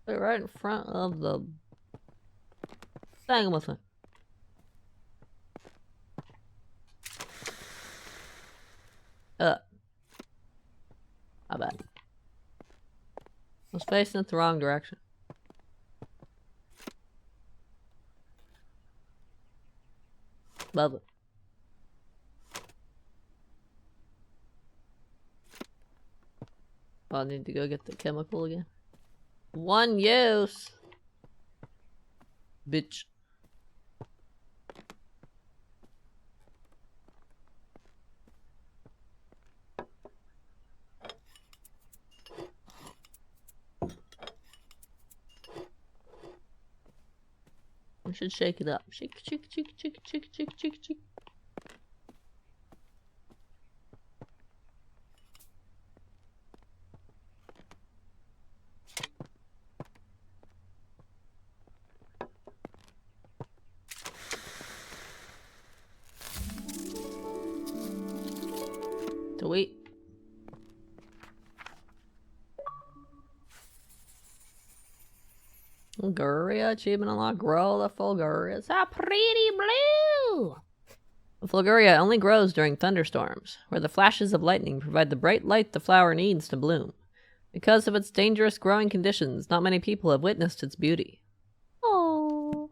They're right in front of the thing. My bad. I was facing it the wrong direction. Lovely. Oh, I need to go get the chemical again. One use. Bitch. We should shake it up. Shake, shake, shake, shake, shake, shake, shake, shake. Sweet. Fulguria achievement unlocked. Grow the Fulguria. It's a pretty blue. The Fulguria only grows during thunderstorms, where the flashes of lightning provide the bright light the flower needs to bloom. Because of its dangerous growing conditions, not many people have witnessed its beauty. Oh.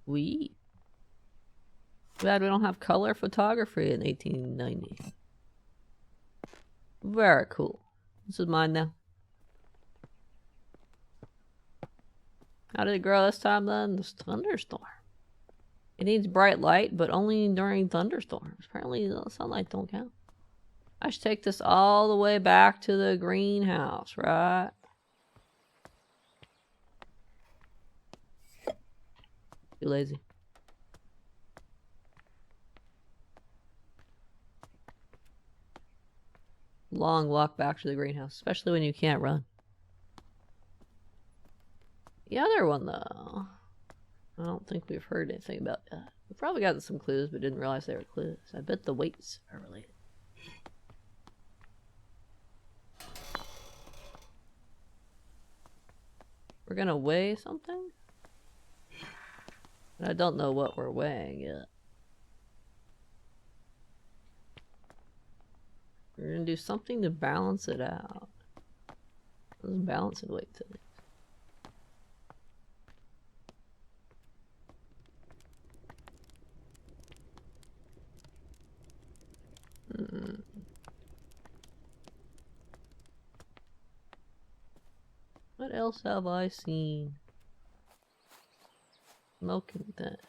Sweet. Glad we don't have color photography in 1890. Very cool. This is mine now. How did it grow this time then? This thunderstorm. It needs bright light, but only during thunderstorms. Apparently the sunlight don't count. I should take this all the way back to the greenhouse, right? Too lazy. Long walk back to the greenhouse, especially when you can't run. The other one, though, I don't think we've heard anything about that. We probably got some clues, but didn't realize they were clues. I bet the weights are related. We're gonna weigh something? But I don't know what we're weighing yet. We're gonna do something to balance it out. Let's balance it like today. What else have I seen? Smoking that.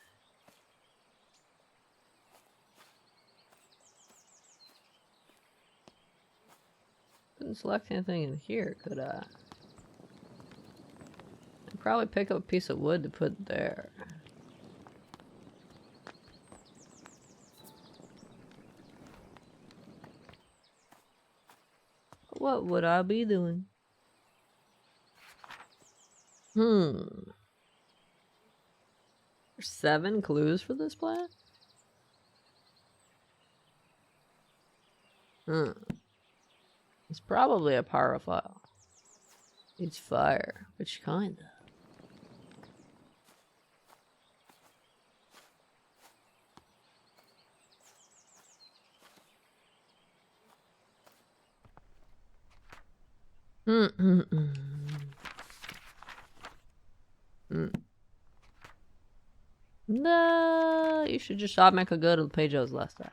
Couldn't select anything in here, could I? I'd probably pick up a piece of wood to put there. What would I be doing? There's 7 clues for this plant? It's probably a pyrophile. It's fire. Which kind though? No, you should just automatically go to the page I was last at.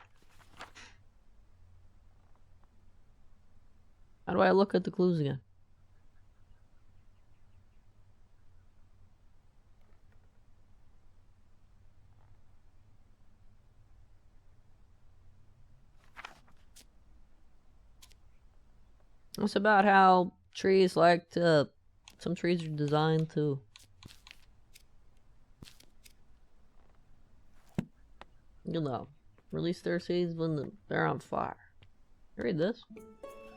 How do I look at the clues again? It's about how trees like to... Some trees are designed to... You know, release their seeds when they're on fire. You read this?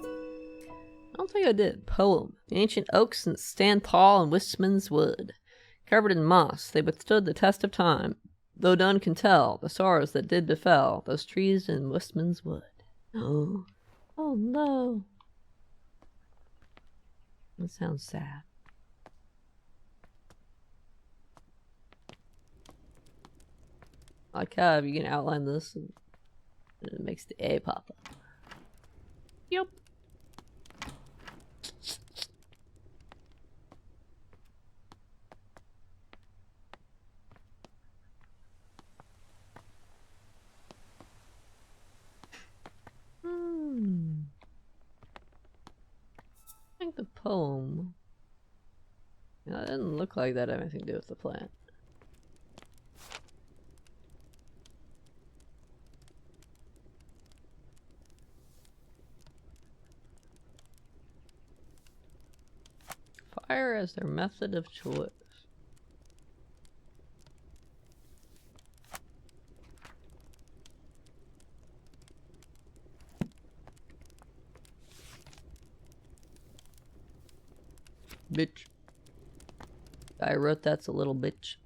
I don't think I did. Poem. The ancient oaks stand tall in Wistman's wood. Covered in moss, they withstood the test of time. Though none can tell the sorrows that did befell those trees in Wistman's wood. Oh, oh no. That sounds sad. I like how you can outline this and it makes the A pop up. Yep. I think the poem... Yeah, it didn't look like that had anything to do with the plant. Fire as their method of choice. Bitch. I wrote that's a little bitch.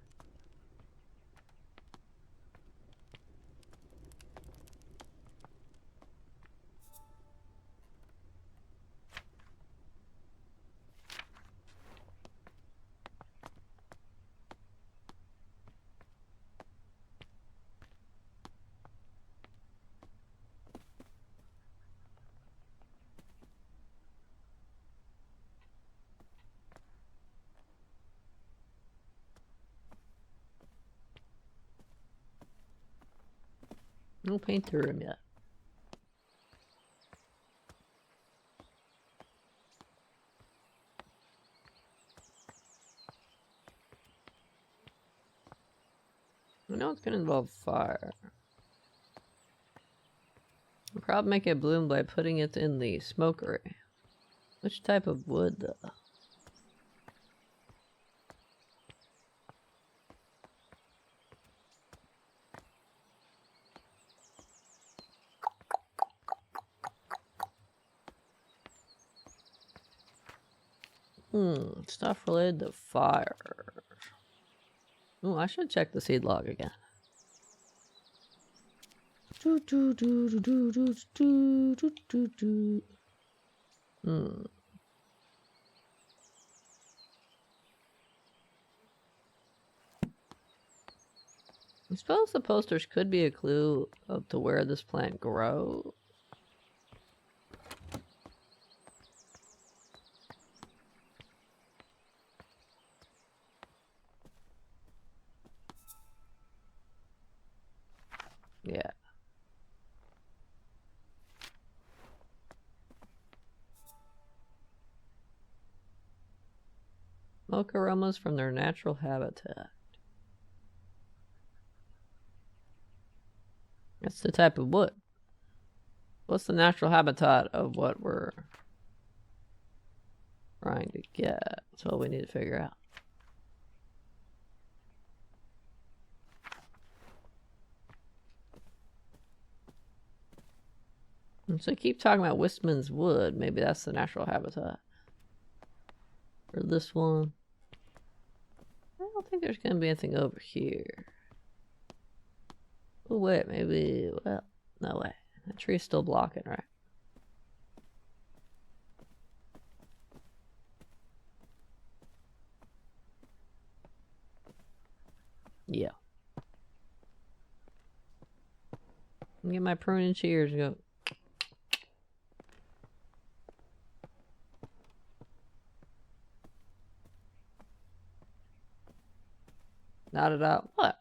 No paint the room yet. I know it's gonna involve fire. I'll probably make it bloom by putting it in the smokery. Which type of wood though? Stuff related to fire. Oh, I should check the seed log again. I suppose the posters could be a clue of to where this plant grows. Yeah. Smoke aromas from their natural habitat. That's the type of wood. What's the natural habitat of what we're trying to get? That's what we need to figure out. And so keep talking about Wistman's wood. Maybe that's the natural habitat. For this one. I don't think there's gonna be anything over here. Oh wait, maybe, well, no way. That tree's still blocking, right? Yeah. Get my pruning shears and go. Not at all. What?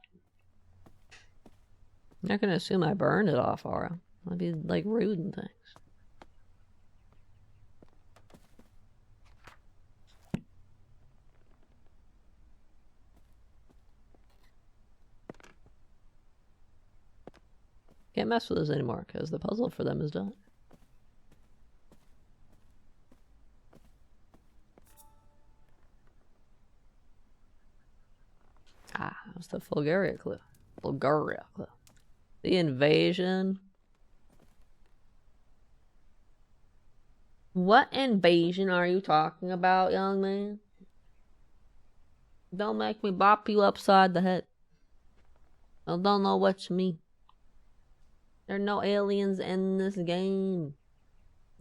I'm not gonna assume I burned it off, Aura. I'd be like rude and things. Can't mess with this anymore because the puzzle for them is done. Ah, that's the Bulgaria clue. Bulgaria clue. The invasion. What invasion are you talking about, young man? Don't make me bop you upside the head. I don't know what you mean. There are no aliens in this game.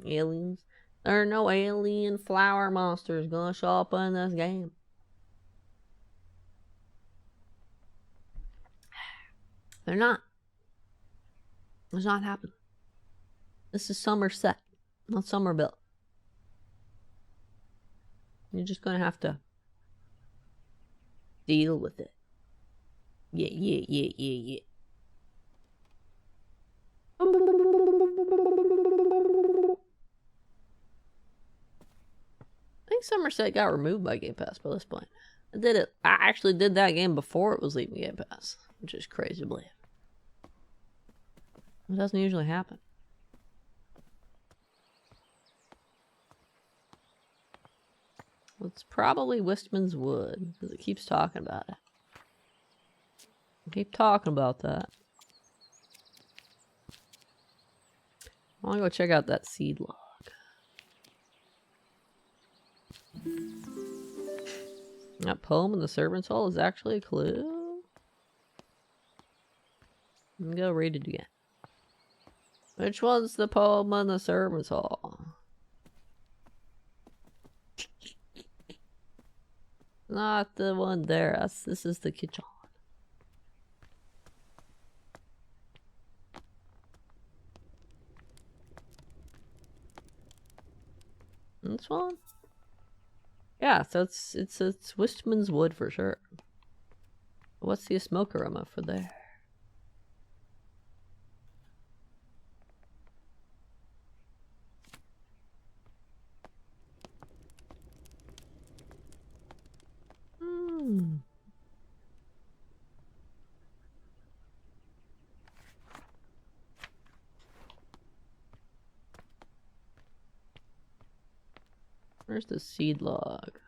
Aliens? There are no alien flower monsters gonna show up in this game. They're not. It's not happening. This is Somerset, not Somerville. You're just gonna have to deal with it. Yeah. I think Somerset got removed by Game Pass by this point. I actually did that game before it was leaving Game Pass, which is crazy to believe. It doesn't usually happen. It's probably Wistman's wood, because it keeps talking about it. Keep talking about that. I want to go check out that seed log. That poem in the servant's hall is actually a clue. Let me go read it again. Which one's the poem in the servant's hall? Not the one there. This is the kitchen. This one? Yeah, so it's Wistman's wood for sure. What's the smoke aroma for there? Where's the seed log?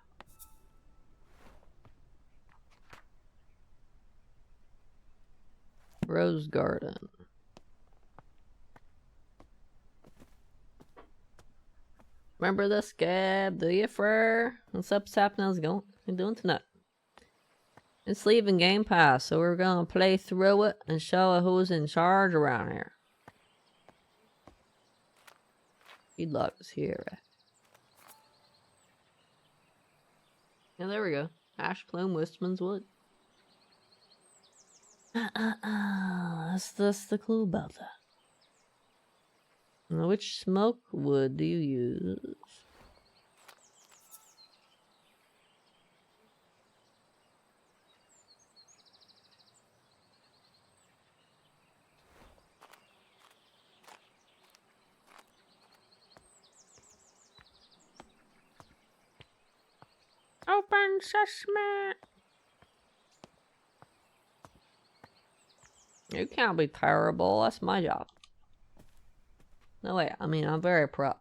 Rose garden. Remember this, Gab? Do you, Frere? What's up, Sap? How's it going? What you doing tonight? It's leaving Game Pass, so we're gonna play through it and show who's in charge around here. Seed log is here. Yeah, there we go. Ash plume, Wistman's wood. That's the clue about that. Now, which smoke wood do you use? Open sesame. You can't be terrible. That's my job. No way. I mean, I'm very pro.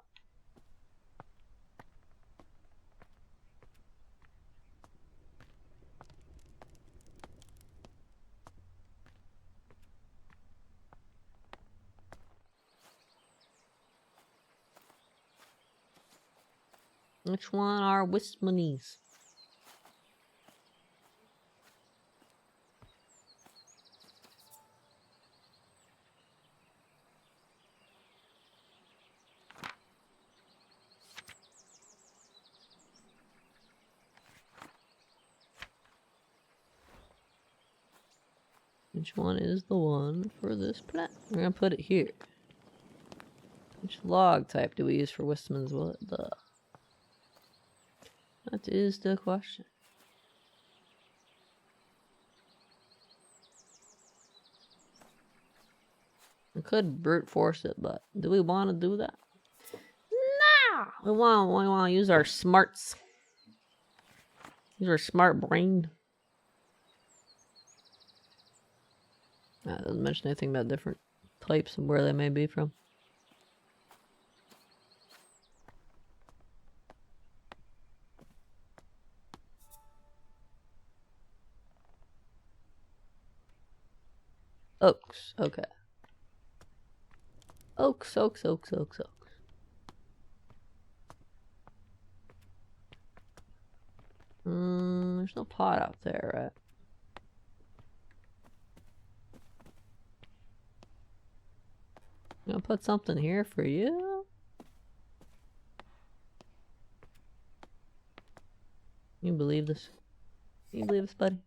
Which one are Wismanies? Which one is the one for this plant? We're gonna put it here. Which log type do we use for Wistman's? What the? That is the question. We could brute force it, but do we want to do that? Nah! We want to use our smarts. Use our smart brain. That doesn't mention anything about different types and where they may be from. Oaks, okay. Oaks. There's no pot out there, right? I'm gonna put something here for you. Can you believe this? Can you believe this, buddy?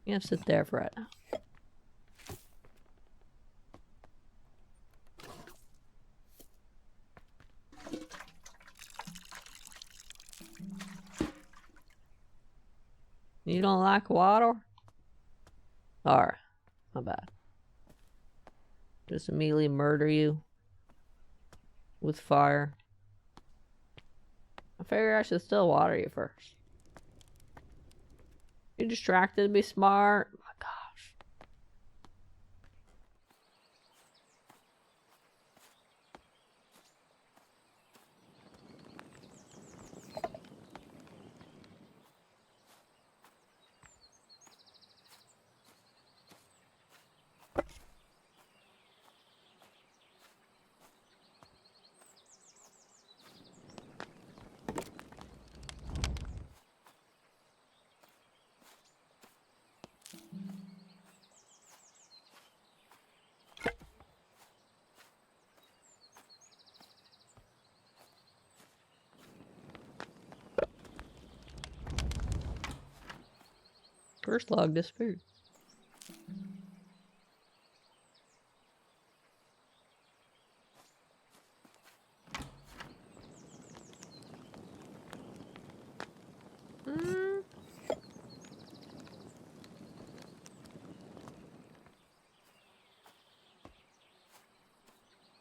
You have to sit there for right now. You don't like water? Alright, my bad. Just immediately murder you with fire. I figure I should still water you first. You're distracted, be smart. Oh my gosh. First log disappeared.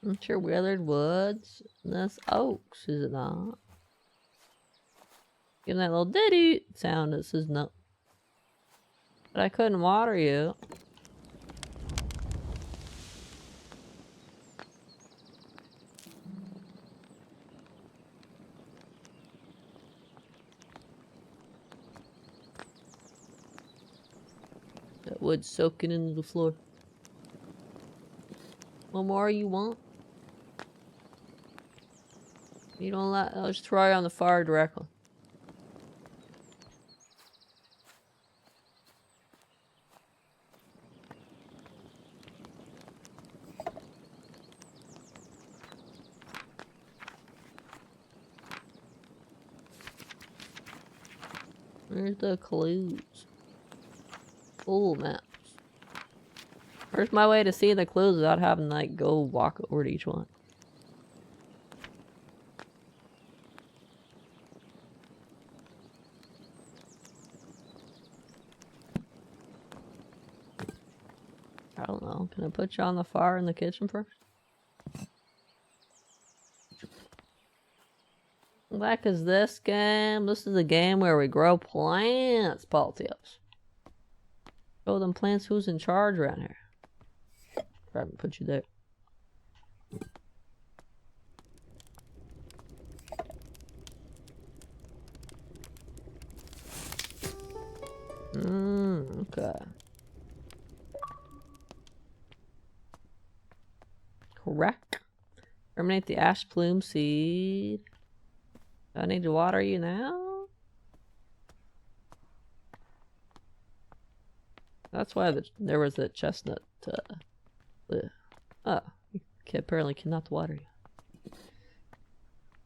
I'm sure weathered woods. That's oaks, is it not? Give that little diddy sound that says no. But I couldn't water you. That wood's soaking into the floor. What more you want? You don't let. I'll just throw you on the fire directly. Where's the clues? Ooh, maps. Where's my way to see the clues without having to like go walk over to each one? I don't know. Can I put you on the fire in the kitchen first? the heck is this game? This is a game where we grow plants, politics. Show them plants who's in charge around here. Try to put you there. Okay. Correct. Terminate the ash plume seed. Do I need to water you now? That's why there was a chestnut. Oh, you apparently cannot water you.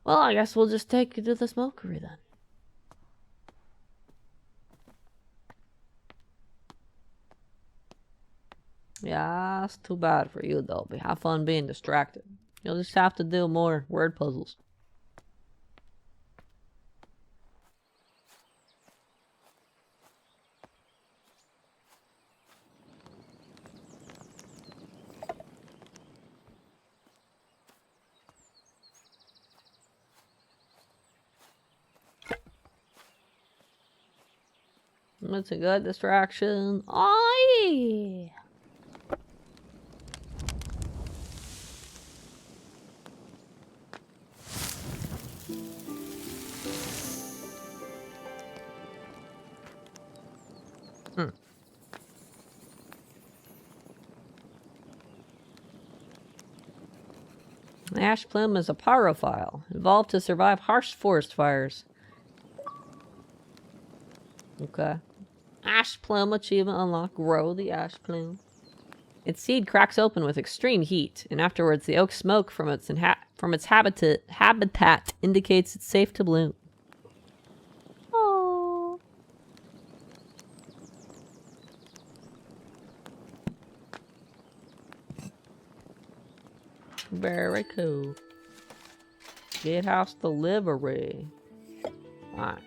Well, I guess we'll just take you to the smokery then. Yeah, it's too bad for you, Dolby. Have fun being distracted. You'll just have to do more word puzzles. It's a good distraction. Oh, yeah. The ash plume is a pyrophile, evolved to survive harsh forest fires. Okay. Ash plume achievement unlocked. Grow the ash plume. Its seed cracks open with extreme heat, and afterwards the oak smoke from its habitat indicates it's safe to bloom. Oh. Very cool. Gatehouse delivery. Alright.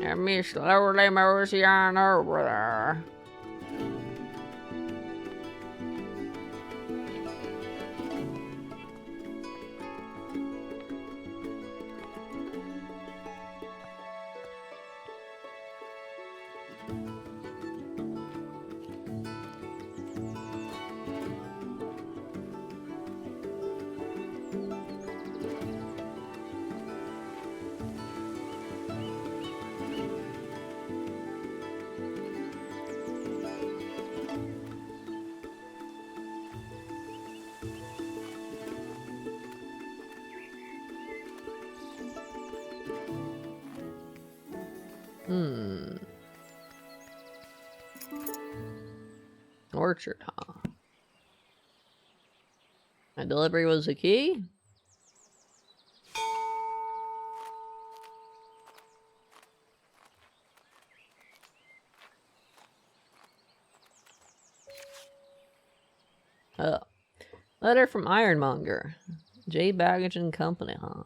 And me slowly mosey on over there. Orchard, huh? My delivery was the key? Oh. Letter from Ironmonger. J. Baggage and Company, huh?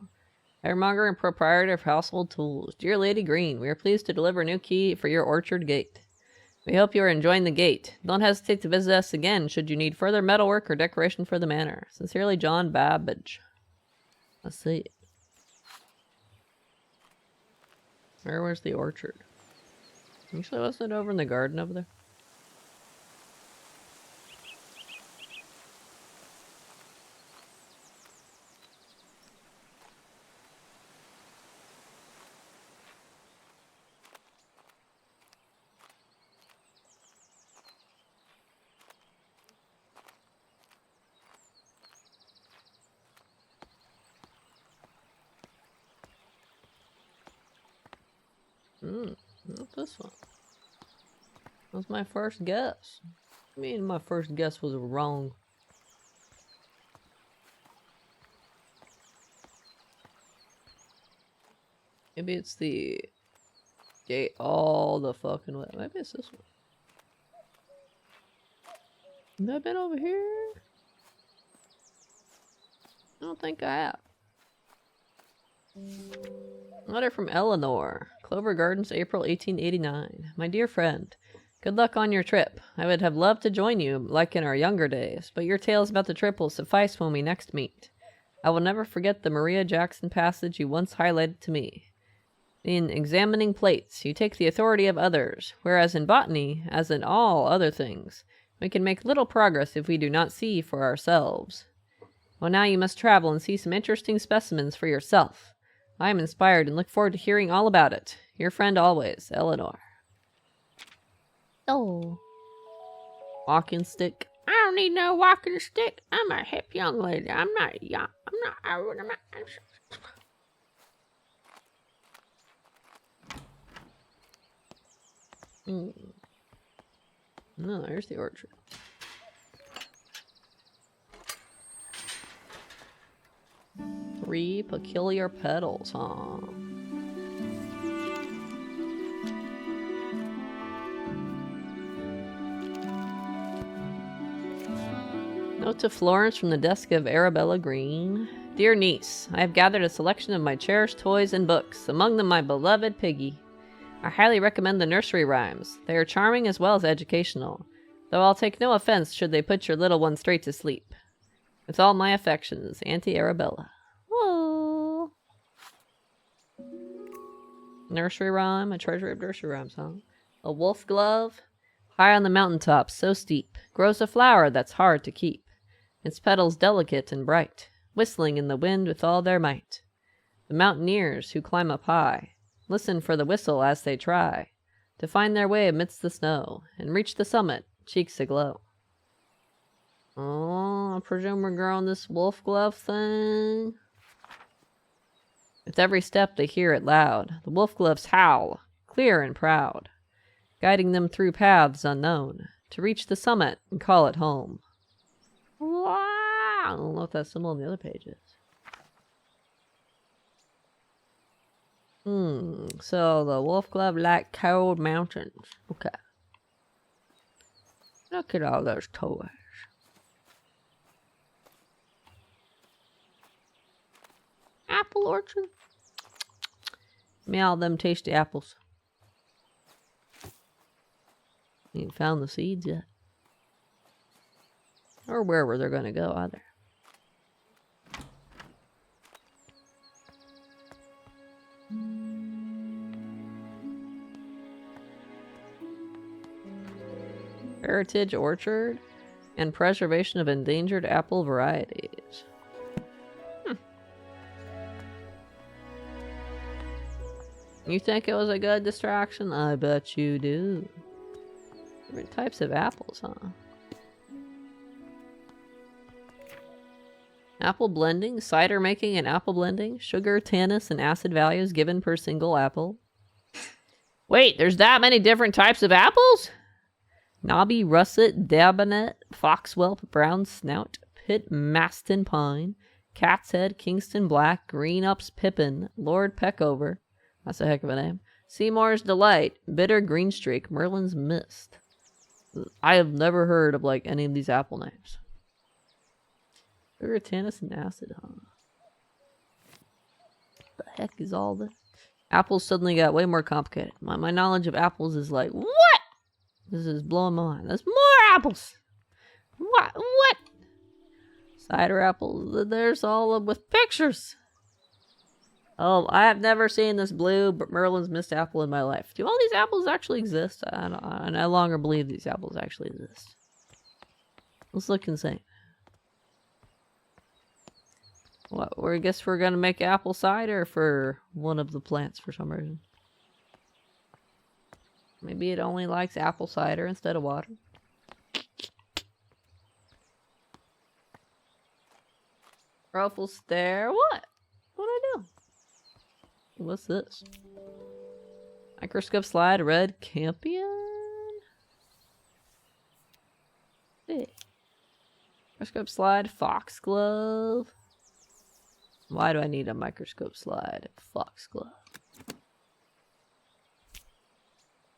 Ironmonger and proprietor of household tools. Dear Lady Green, we are pleased to deliver a new key for your orchard gate. We hope you are enjoying the gate. Don't hesitate to visit us again should you need further metalwork or decoration for the manor. Sincerely, John Babbage. Let's see. Where was the orchard? Actually, wasn't it over in the garden over there? Not this one. That was my first guess. I mean, my first guess was wrong. Maybe it's the gate all the fucking way. Maybe it's this one. Have I been over here? I don't think I have. Letter from Eleanor. Clover Gardens, April 1889. My dear friend, Good luck on your trip. I would have loved to join you, like in our younger days, but your tales about the trip will suffice when we next meet. I will never forget the Maria Jackson passage you once highlighted to me. In examining plates, you take the authority of others, whereas in botany, as in all other things, we can make little progress if we do not see for ourselves. Well, now you must travel and see some interesting specimens for yourself. I am inspired and look forward to hearing all about it. Your friend always, Eleanor. Oh. Walking stick. I don't need no walking stick. I'm a hip young lady. I'm not young. I'm not. No, there's the orchard. Three peculiar petals, huh? Note to Florence from the desk of Arabella Green. Dear niece, I have gathered a selection of my cherished toys and books, among them my beloved Piggy. I highly recommend the nursery rhymes. They are charming as well as educational, though I'll take no offense should they put your little one straight to sleep. With all my affections, Auntie Arabella. Whoa. Nursery rhyme, a treasury of nursery rhymes, huh? A wolf glove. High on the mountaintop, so steep, grows a flower that's hard to keep. Its petals delicate and bright, whistling in the wind with all their might. The mountaineers who climb up high listen for the whistle as they try to find their way amidst the snow and reach the summit, cheeks aglow. Oh, I presume we're growing this wolf glove thing. With every step they hear it loud. The wolf gloves howl, clear and proud, guiding them through paths unknown to reach the summit and call it home. Wow! I don't know if that's symbol on the other pages. So the wolf glove like cold mountains. Okay. Look at all those toys. Apple orchard. Meow them tasty apples. Ain't found the seeds yet. Or wherever they're gonna go either. Heritage orchard and preservation of endangered apple varieties. You think it was a good distraction? I bet you do. Different types of apples, huh? Apple blending, cider making and apple blending, sugar, tannins, and acid values given per single apple. Wait, there's that many different types of apples? Knobby, russet, dabinet, foxwhelp, brown snout, pit maston pine, cat's head, Kingston black, green ups pippin, Lord Peckover. That's a heck of a name. Seymour's Delight, Bitter Green Streak, Merlin's Mist. I have never heard of like any of these apple names. Sugar, tannins, and acid, huh? The heck is all this? Apples suddenly got way more complicated. My knowledge of apples is like, what? This is blowing my mind. There's more apples! What? Cider apples. There's all of them with pictures. Oh, I have never seen this blue Merlin's Mist apple in my life. Do all these apples actually exist? I no longer believe these apples actually exist. Let's look insane. What? I guess we're gonna make apple cider for one of the plants for some reason. Maybe it only likes apple cider instead of water. Ruffle stare. What? What'd I do? What's this? Microscope slide, red campion? Hey. Microscope slide, foxglove. Why do I need a microscope slide? Foxglove.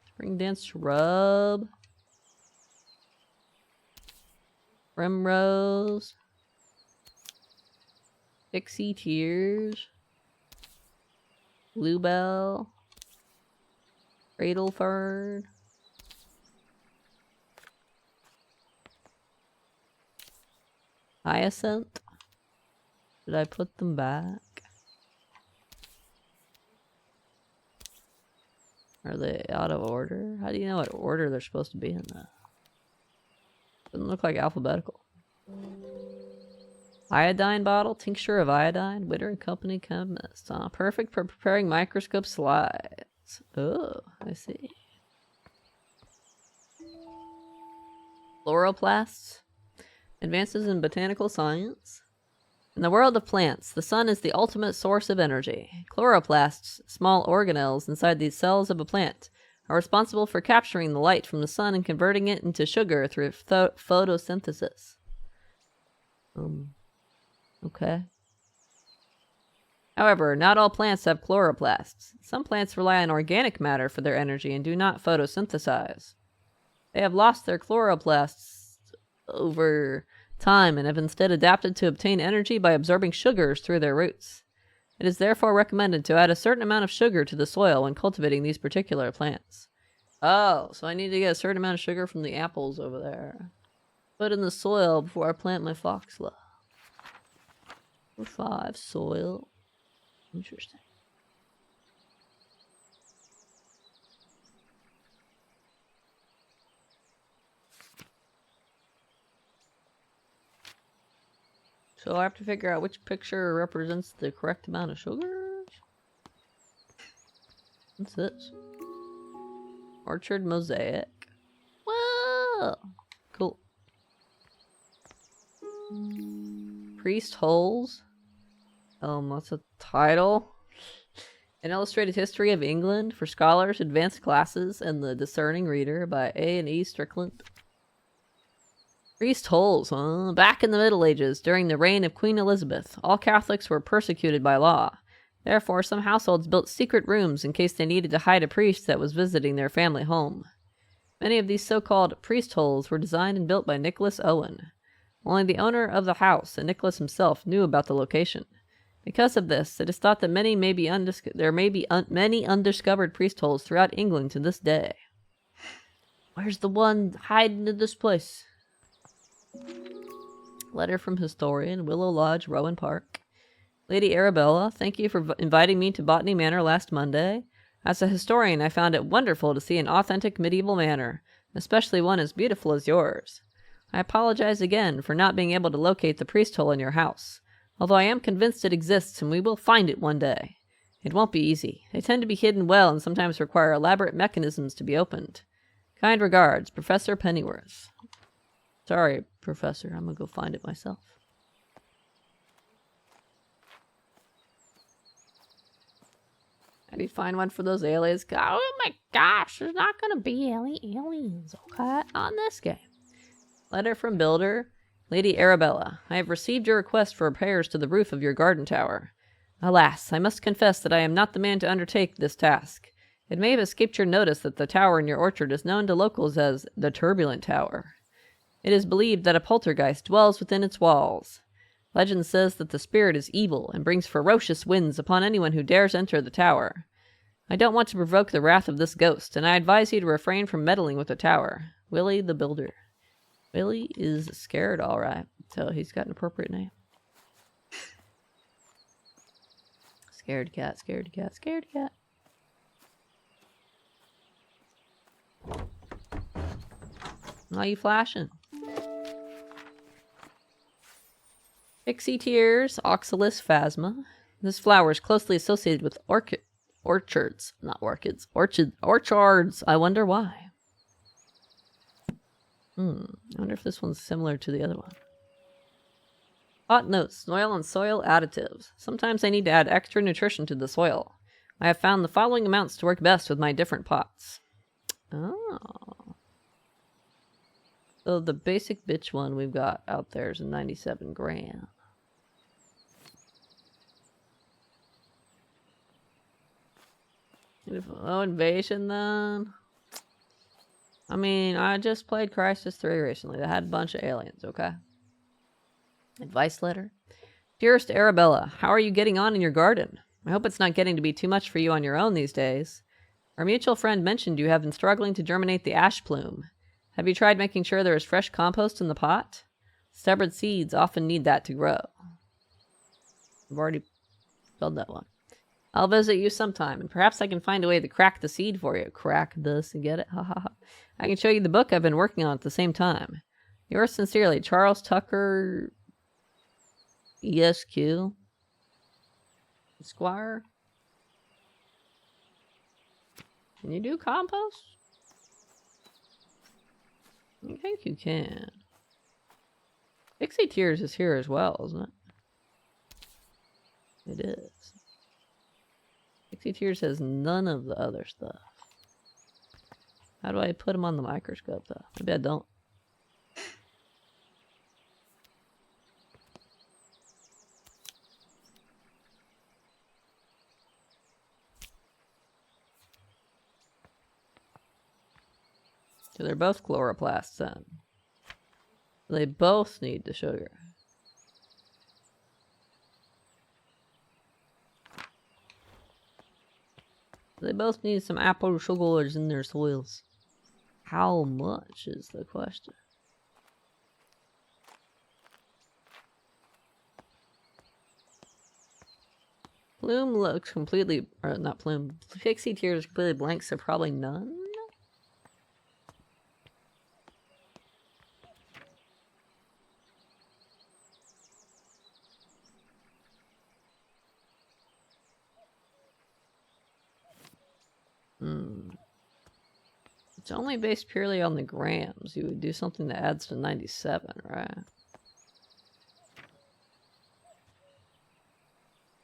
Spring dance shrub. Primrose. Pixie tears. Bluebell. Cradle fern. Hyacinth? Did I put them back? Are they out of order? How do you know what order they're supposed to be in that? Doesn't look like alphabetical. Iodine bottle, tincture of iodine, Witter and Company chemist. Perfect for preparing microscope slides. Oh, I see. Chloroplasts. Advances in botanical science. In the world of plants, the sun is the ultimate source of energy. Chloroplasts, small organelles inside the cells of a plant, are responsible for capturing the light from the sun and converting it into sugar through photosynthesis. Okay. However, not all plants have chloroplasts. Some plants rely on organic matter for their energy and do not photosynthesize. They have lost their chloroplasts over time and have instead adapted to obtain energy by absorbing sugars through their roots. It is therefore recommended to add a certain amount of sugar to the soil when cultivating these particular plants. Oh, so I need to get a certain amount of sugar from the apples over there. Put in the soil before I plant my foxglove. Number 5, soil. Interesting. So I have to figure out which picture represents the correct amount of sugar. What's this? Orchard mosaic. Whoa! Cool. Priest holes. What's a title? An Illustrated History of England for Scholars, Advanced Classes, and the Discerning Reader by A&E Strickland. Priest holes, huh? Back in the Middle Ages, during the reign of Queen Elizabeth, all Catholics were persecuted by law. Therefore, some households built secret rooms in case they needed to hide a priest that was visiting their family home. Many of these so-called priest holes were designed and built by Nicholas Owen. Only the owner of the house and Nicholas himself knew about the location. Because of this, it is thought that many undiscovered priest holes throughout England to this day. Where's the one hiding in this place? Letter from historian, Willow Lodge, Rowan Park. Lady Arabella, thank you for inviting me to Botany Manor last Monday. As a historian, I found it wonderful to see an authentic medieval manor, especially one as beautiful as yours. I apologize again for not being able to locate the priest hole in your house, although I am convinced it exists and we will find it one day. It won't be easy. They tend to be hidden well and sometimes require elaborate mechanisms to be opened. Kind regards, Professor Pennyworth. Sorry, Professor. I'm gonna go find it myself. How do you find one for those aliens? Oh my gosh, there's not gonna be aliens, okay, on this game. Letter from Builder. Lady Arabella, I have received your request for repairs to the roof of your garden tower. Alas, I must confess that I am not the man to undertake this task. It may have escaped your notice that the tower in your orchard is known to locals as the Turbulent Tower. It is believed that a poltergeist dwells within its walls. Legend says that the spirit is evil and brings ferocious winds upon anyone who dares enter the tower. I don't want to provoke the wrath of this ghost, and I advise you to refrain from meddling with the tower. Willie the Builder. Willie is scared, alright, so he's got an appropriate name. Scared cat, scared cat, scared cat. Why are you flashing? Pixie Tears, Oxalis phasma. This flower is closely associated with orchards. Orchards. I wonder why. I wonder if this one's similar to the other one. Hot notes, soil and soil additives. Sometimes I need to add extra nutrition to the soil. I have found the following amounts to work best with my different pots. Oh. So the basic bitch one we've got out there is a 97 gram. Oh, Invasion then? I mean, I just played Crysis 3 recently. That had a bunch of aliens, okay? Advice letter. Dearest Arabella, how are you getting on in your garden? I hope it's not getting to be too much for you on your own these days. Our mutual friend mentioned you have been struggling to germinate the ash plume. Have you tried making sure there is fresh compost in the pot? Stubborn seeds often need that to grow. I've already spelled that one. I'll visit you sometime, and perhaps I can find a way to crack the seed for you. Crack this and get it? Ha ha ha. I can show you the book I've been working on at the same time. Yours sincerely, Charles Tucker... ESQ? Esquire? Can you do compost? I think you can. Pixie Tears is here as well, isn't it? It is. Pixie Tears has none of the other stuff. How do I put them on the microscope, though? Maybe I don't. So they're both chloroplasts then. They both need the sugar. They both need some apple sugars in their soils. How much is the question? Plume looks completely, or not Plume. Pixie Tears is completely blank, so probably none. It's only based purely on the grams. You would do something that adds to 97, right?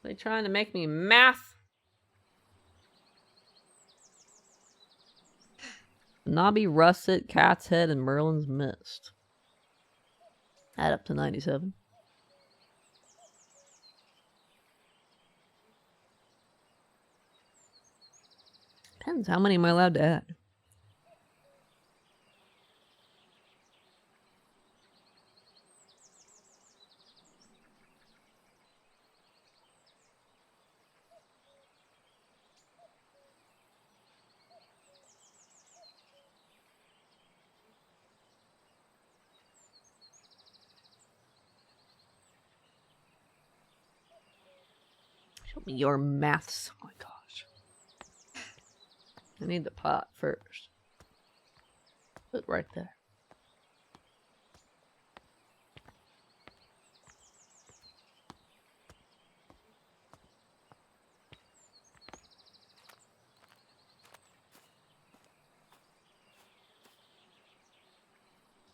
They trying to make me math? Knobby Russet, Cat's Head, and Merlin's Mist. Add up to 97. Depends. How many am I allowed to add? Show me your maths. Oh my gosh. I need the pot first. Put it right there.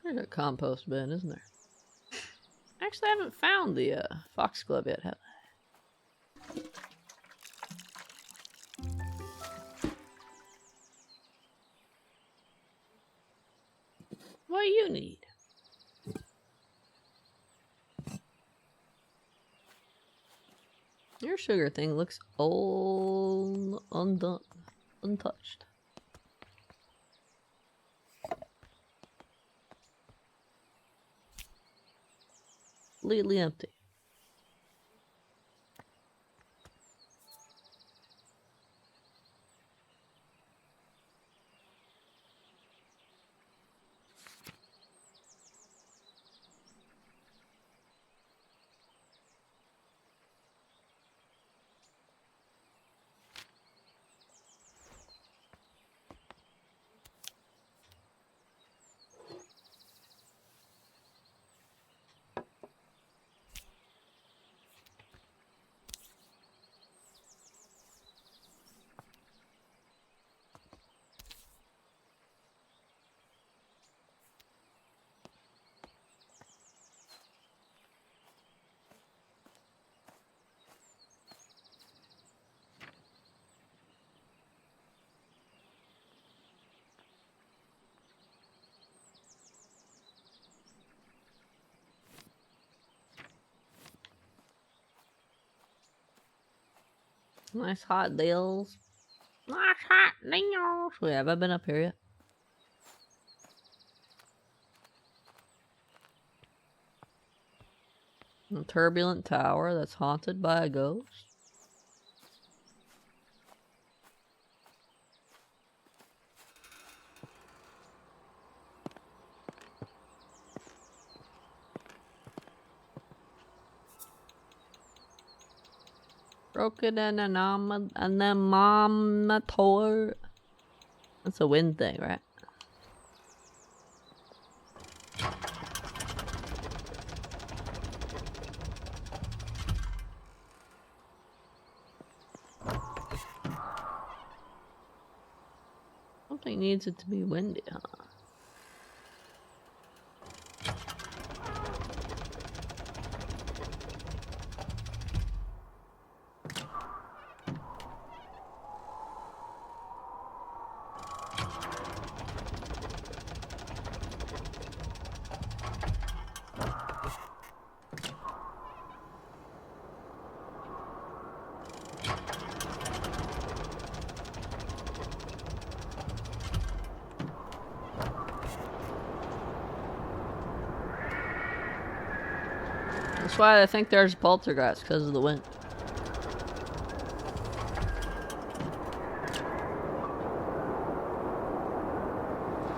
There's a compost bin, isn't there? Actually, I haven't found the foxglove yet, have I? What do you need? Your sugar thing looks all undone, untouched. Completely empty. Nice hot deals. Nice hot deals. Wait, have I been up here yet? A turbulent tower that's haunted by a ghost. Broken and an motor. That's a wind thing, right? Something needs it to be windy, huh? That's why I think there's poltergeist, because of the wind.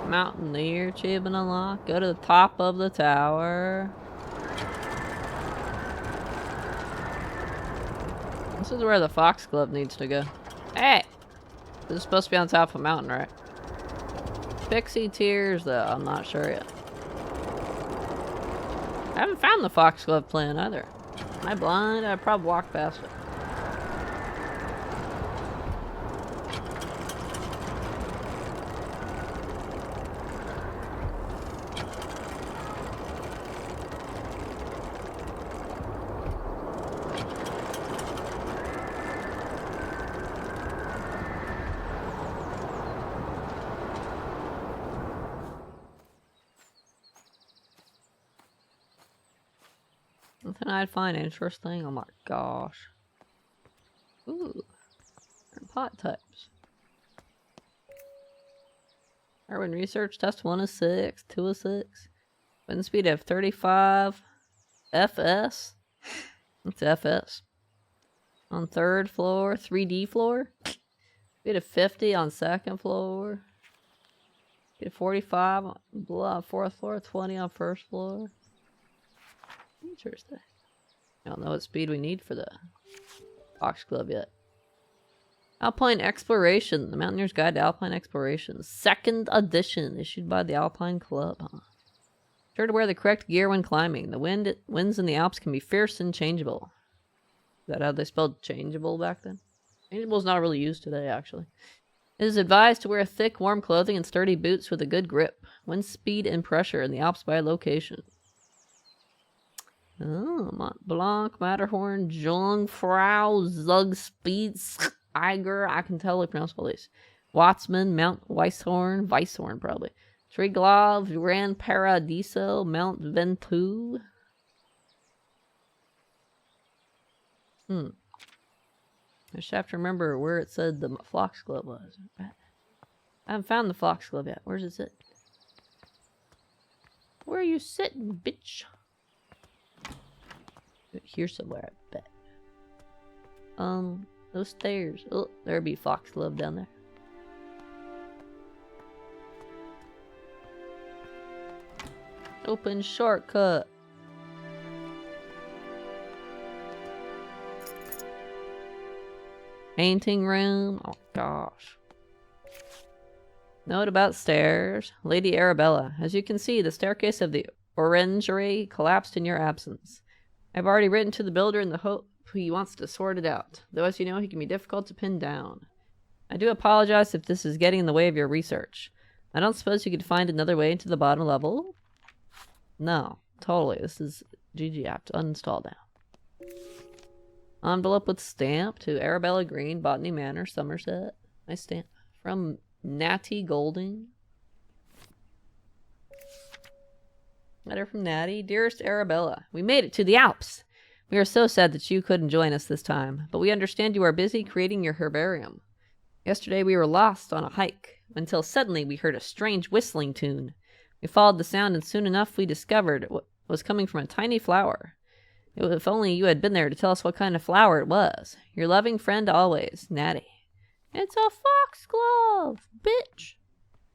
Mountaineer, Chib and unlock. Go to the top of the tower. This is where the Foxglove needs to go. Hey! This is supposed to be on top of a mountain, right? Pixie Tears, though. I'm not sure yet. I haven't found the Foxglove plant either. Am I blind? I probably walked past it. Nothing I'd find interesting. Oh my gosh. Ooh. Pot types. Darwin research test 1 of 6, 2 of 6. Wind speed of 35. FS. It's FS. On 3rd floor. 3D floor. Speed of 50 on 2nd floor. Speed of 45 on 4th floor. 20 on 1st floor. Interesting. I don't know what speed we need for the Foxglove yet. Alpine Exploration. The Mountaineer's Guide to Alpine Exploration. 2nd edition. Issued by the Alpine Club. Huh? Sure to wear the correct gear when climbing. The winds in the Alps can be fierce and changeable. Is that how they spelled changeable back then? Changeable is not really used today, actually. It is advised to wear thick, warm clothing and sturdy boots with a good grip. Wind speed and pressure in the Alps by location. Oh, Mont Blanc, Matterhorn, Jungfrau, Zugspitz, Eiger. I can totally pronounce all these. Watzmann, Mount Weisshorn probably. Triglav, Gran Paradiso, Mount Ventoux. I just have to remember where it said the Foxglove was. I haven't found the Foxglove yet. Where's it sit? Where are you sitting, bitch? Here somewhere, I bet. Those stairs. Oh, there'd be Foxglove down there. Open shortcut. Painting room. Oh gosh. Note about stairs. Lady Arabella. As you can see, the staircase of the orangery collapsed in your absence. I've already written to the builder in the hope he wants to sort it out, though as you know, he can be difficult to pin down. I do apologize if this is getting in the way of your research. I don't suppose you could find another way into the bottom level? No, totally. This is GG. I have to uninstall now. Envelope with stamp to Arabella Green, Botany Manor, Somerset. Nice stamp. From Natty Golding. Letter from Natty. Dearest Arabella, we made it to the Alps. We are so sad that you couldn't join us this time, but we understand you are busy creating your herbarium. Yesterday we were lost on a hike, until suddenly we heard a strange whistling tune. We followed the sound, and soon enough we discovered it was coming from a tiny flower. If only you had been there to tell us what kind of flower it was. Your loving friend always, Natty. It's a foxglove, bitch.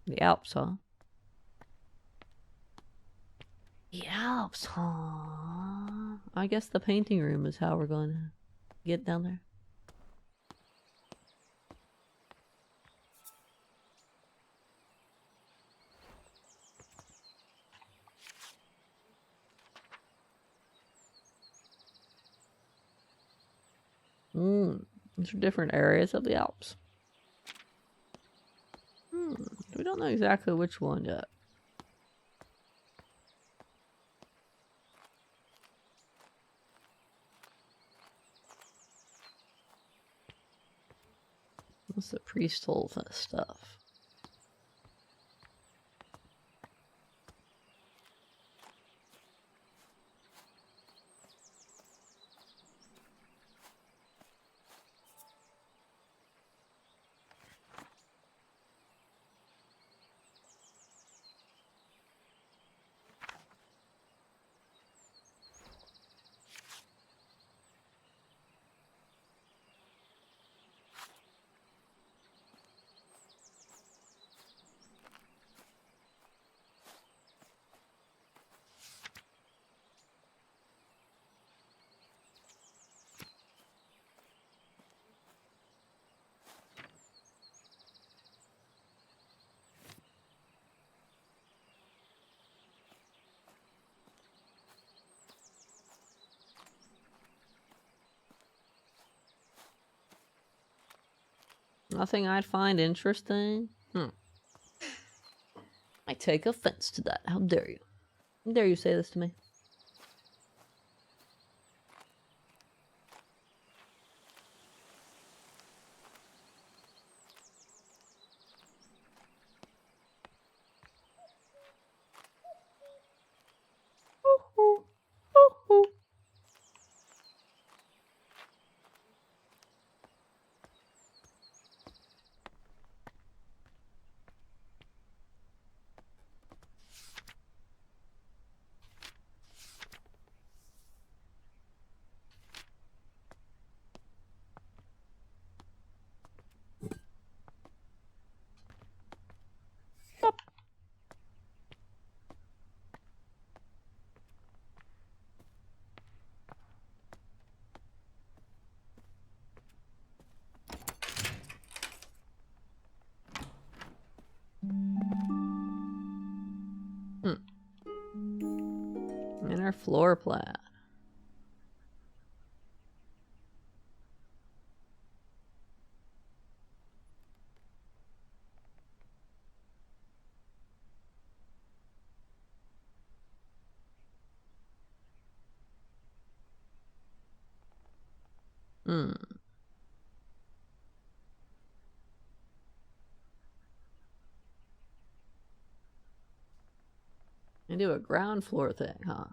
The Alps, huh? The Alps, huh? I guess the painting room is how we're going to get down there. These are different areas of the Alps. We don't know exactly which one yet. What's the priest hole stuff? Nothing I'd find interesting? I take offense to that. How dare you? How dare you say this to me? Inner floor plan. I do a ground floor thing, huh?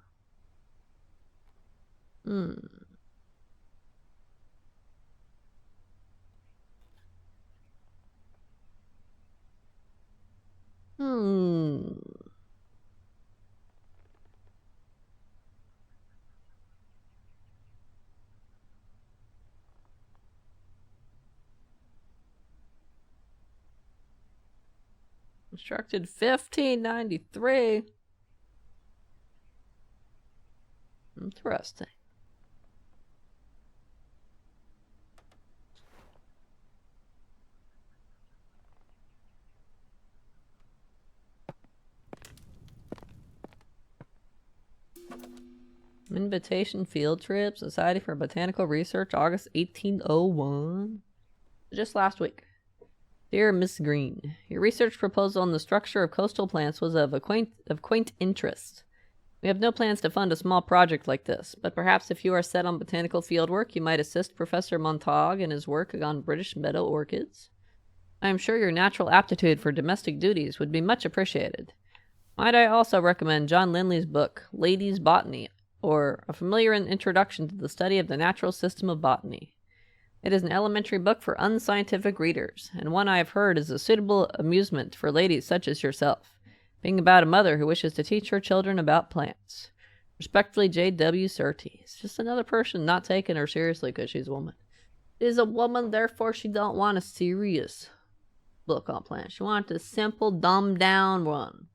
Constructed 1593. Interesting. Invitation field trip, Society for Botanical Research, August 1801. Just last week. Dear Miss Green, your research proposal on the structure of coastal plants was of quaint interest. We have no plans to fund a small project like this, but perhaps if you are set on botanical fieldwork, you might assist Professor Montague in his work on British meadow orchids. I am sure your natural aptitude for domestic duties would be much appreciated. Might I also recommend John Lindley's book, Ladies' Botany, or A Familiar Introduction to the Study of the Natural System of Botany. It is an elementary book for unscientific readers, and one I have heard is a suitable amusement for ladies such as yourself, being about a mother who wishes to teach her children about plants. Respectfully, J.W. Surtees. Just another person not taking her seriously because she's a woman. She's a woman, therefore she don't want a serious book on plants. She wants a simple, dumbed-down one.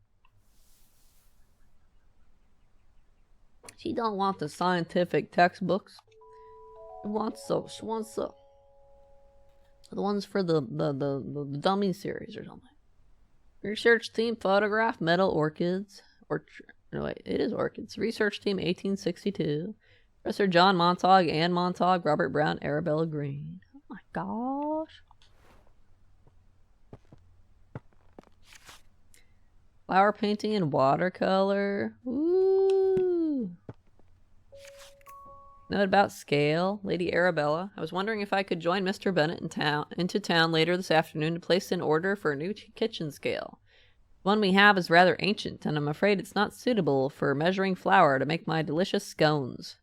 She don't want the scientific textbooks. She wants the ones for the dummy series or something. Research team photograph metal orchids. No wait, it is orchids. Research team 1862. Professor John Montague, Anne Montague, Robert Brown, Arabella Green. Oh my gosh. Flower painting in watercolor. Ooh. Note about scale. Lady Arabella. I was wondering if I could join Mr. Bennet into town later this afternoon to place an order for a new kitchen scale. The one we have is rather ancient, and I'm afraid it's not suitable for measuring flour to make my delicious scones.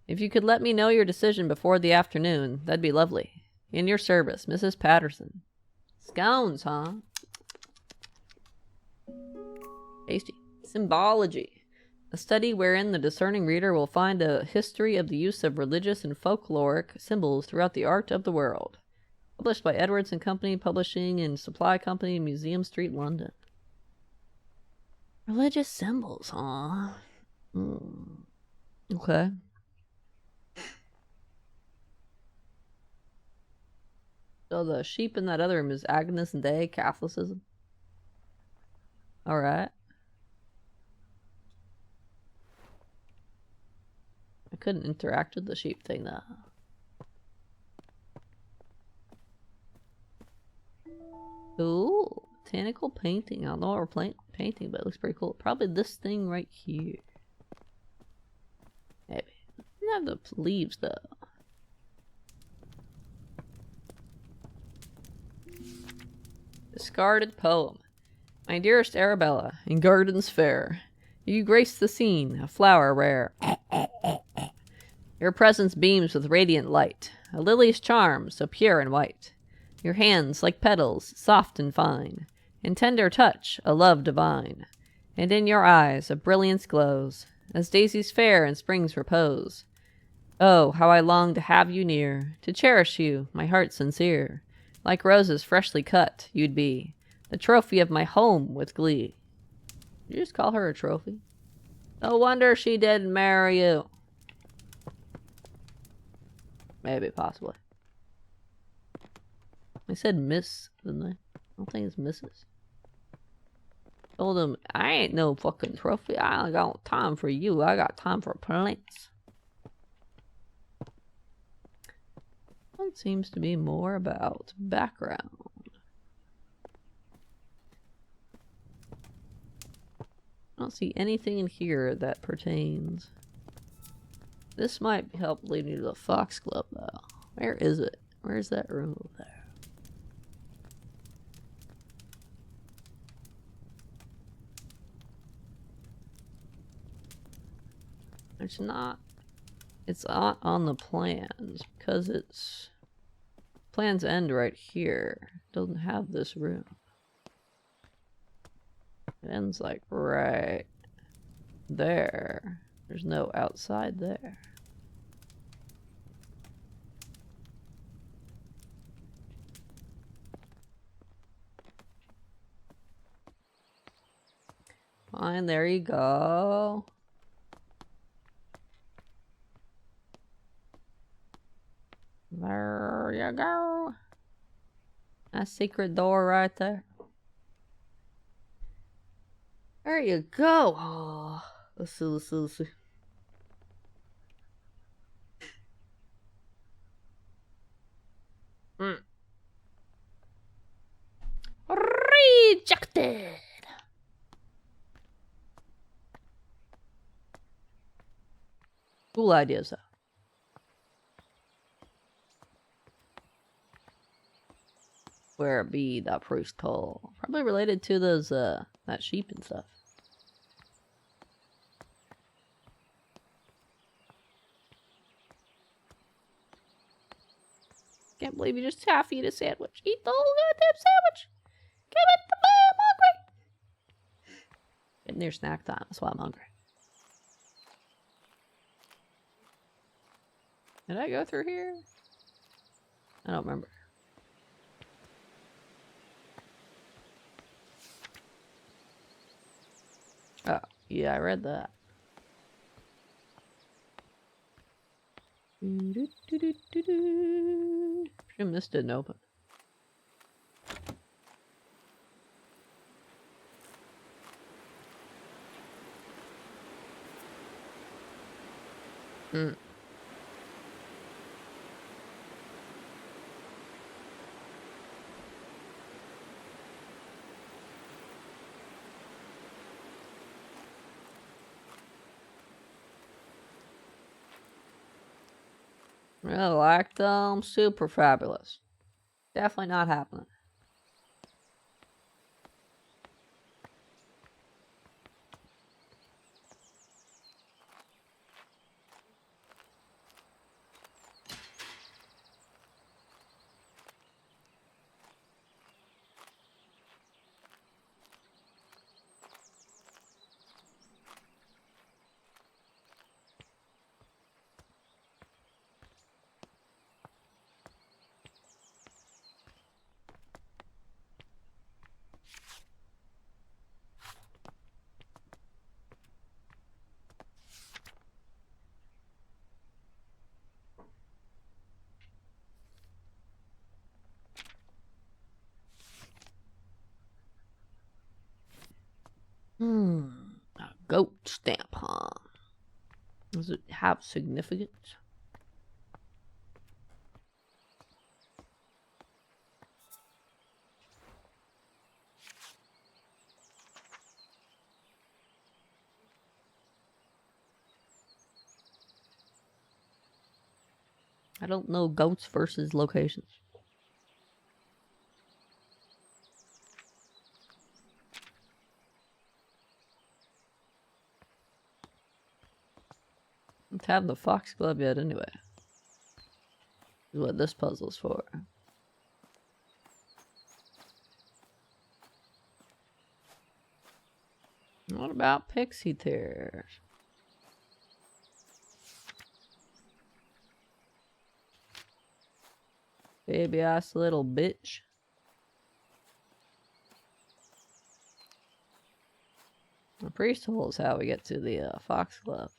If you could let me know your decision before the afternoon, that'd be lovely. In your service, Mrs. Patterson. Scones, huh? Tasty. Symbology. A study wherein the discerning reader will find a history of the use of religious and folkloric symbols throughout the art of the world. Published by Edwards and Company, Publishing and Supply Company, Museum Street, London. Religious symbols, huh? Okay. So the sheep in that other room is Agnus Dei, Catholicism. Alright. I couldn't interact with the sheep thing though. Ooh, botanical painting. I don't know what we're painting, but it looks pretty cool. Probably this thing right here. Maybe. Doesn't have the leaves though. Discarded poem. My dearest Arabella, in gardens fair, you grace the scene, a flower rare. Your presence beams with radiant light, a lily's charm so pure and white. Your hands like petals, soft and fine, in tender touch, a love divine. And in your eyes a brilliance glows, as daisies fair in spring's repose. Oh, how I long to have you near, to cherish you, my heart sincere. Like roses freshly cut, you'd be the trophy of my home with glee. Did you just call her a trophy? No wonder she didn't marry you. Maybe, possibly. They said miss, didn't they? I don't think it's misses. Told him, I ain't no fucking trophy. I ain't got time for you. I got time for plants. One seems to be more about background. I don't see anything in here that pertains. This might help lead me to the Foxglove, though. Where is it? Where's that room over there? It's not. It's not on the plans because it's. Plans end right here. It doesn't have this room. It ends like right there. There's no outside there. Fine, there you go. There you go. A secret door right there. There you go. Oh, let's see. Rejected. Cool ideas, though. Where be the priest hole? Probably related to those, that sheep and stuff. Can't believe you just half eat a sandwich. Eat the whole goddamn sandwich. Give it to me, I'm hungry. Getting near snack time, that's why I'm hungry. Did I go through here? I don't remember. Oh, yeah, I read that. Presume this didn't open. Really like them. Super fabulous. Definitely not happening. A goat stamp, huh? Does it have significance? I don't know goats versus locations. Let's have the foxglove yet anyway. Is what this puzzle's for. What about pixie tears? Baby ass little bitch. The priest hole is how we get to the foxglove.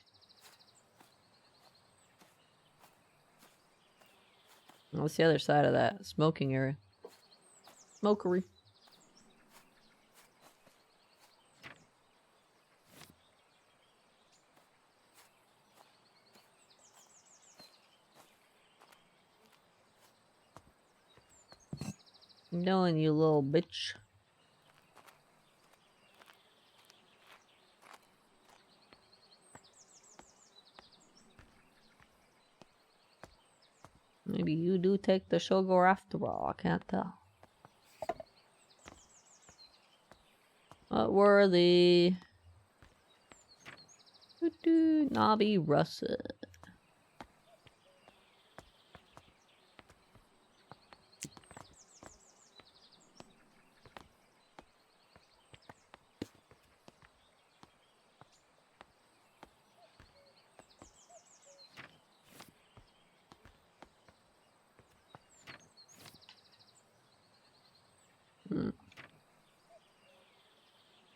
What's the other side of that? Smoking area. Smokery. Knowing you little bitch. Maybe you do take the sugar after all, I can't tell. What were the... Knobby russet.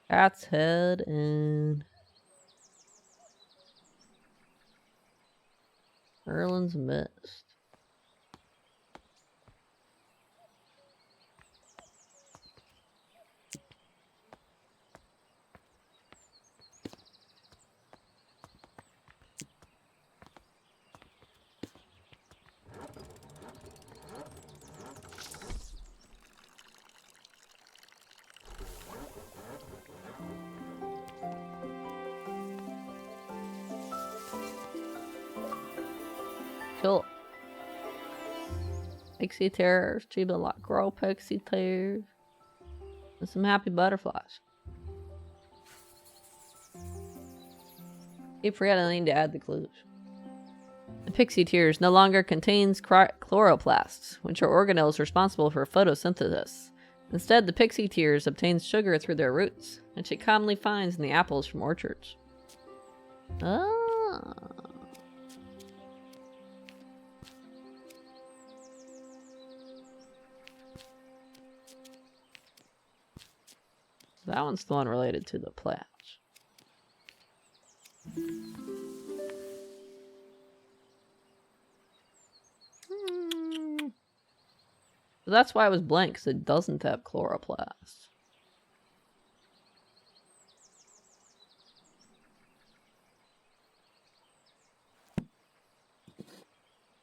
Cat's head and... Erlin's mist. Cool. Pixie tears, Chiba like grow pixie tears. And some happy butterflies. Keep forgetting I need to add the clues. The pixie tears no longer contains chloroplasts, which are organelles responsible for photosynthesis. Instead, the pixie tears obtains sugar through their roots, which it commonly finds in the apples from orchards. Ah. That one's the one related to the plants. So that's why it was blank, because it doesn't have chloroplasts.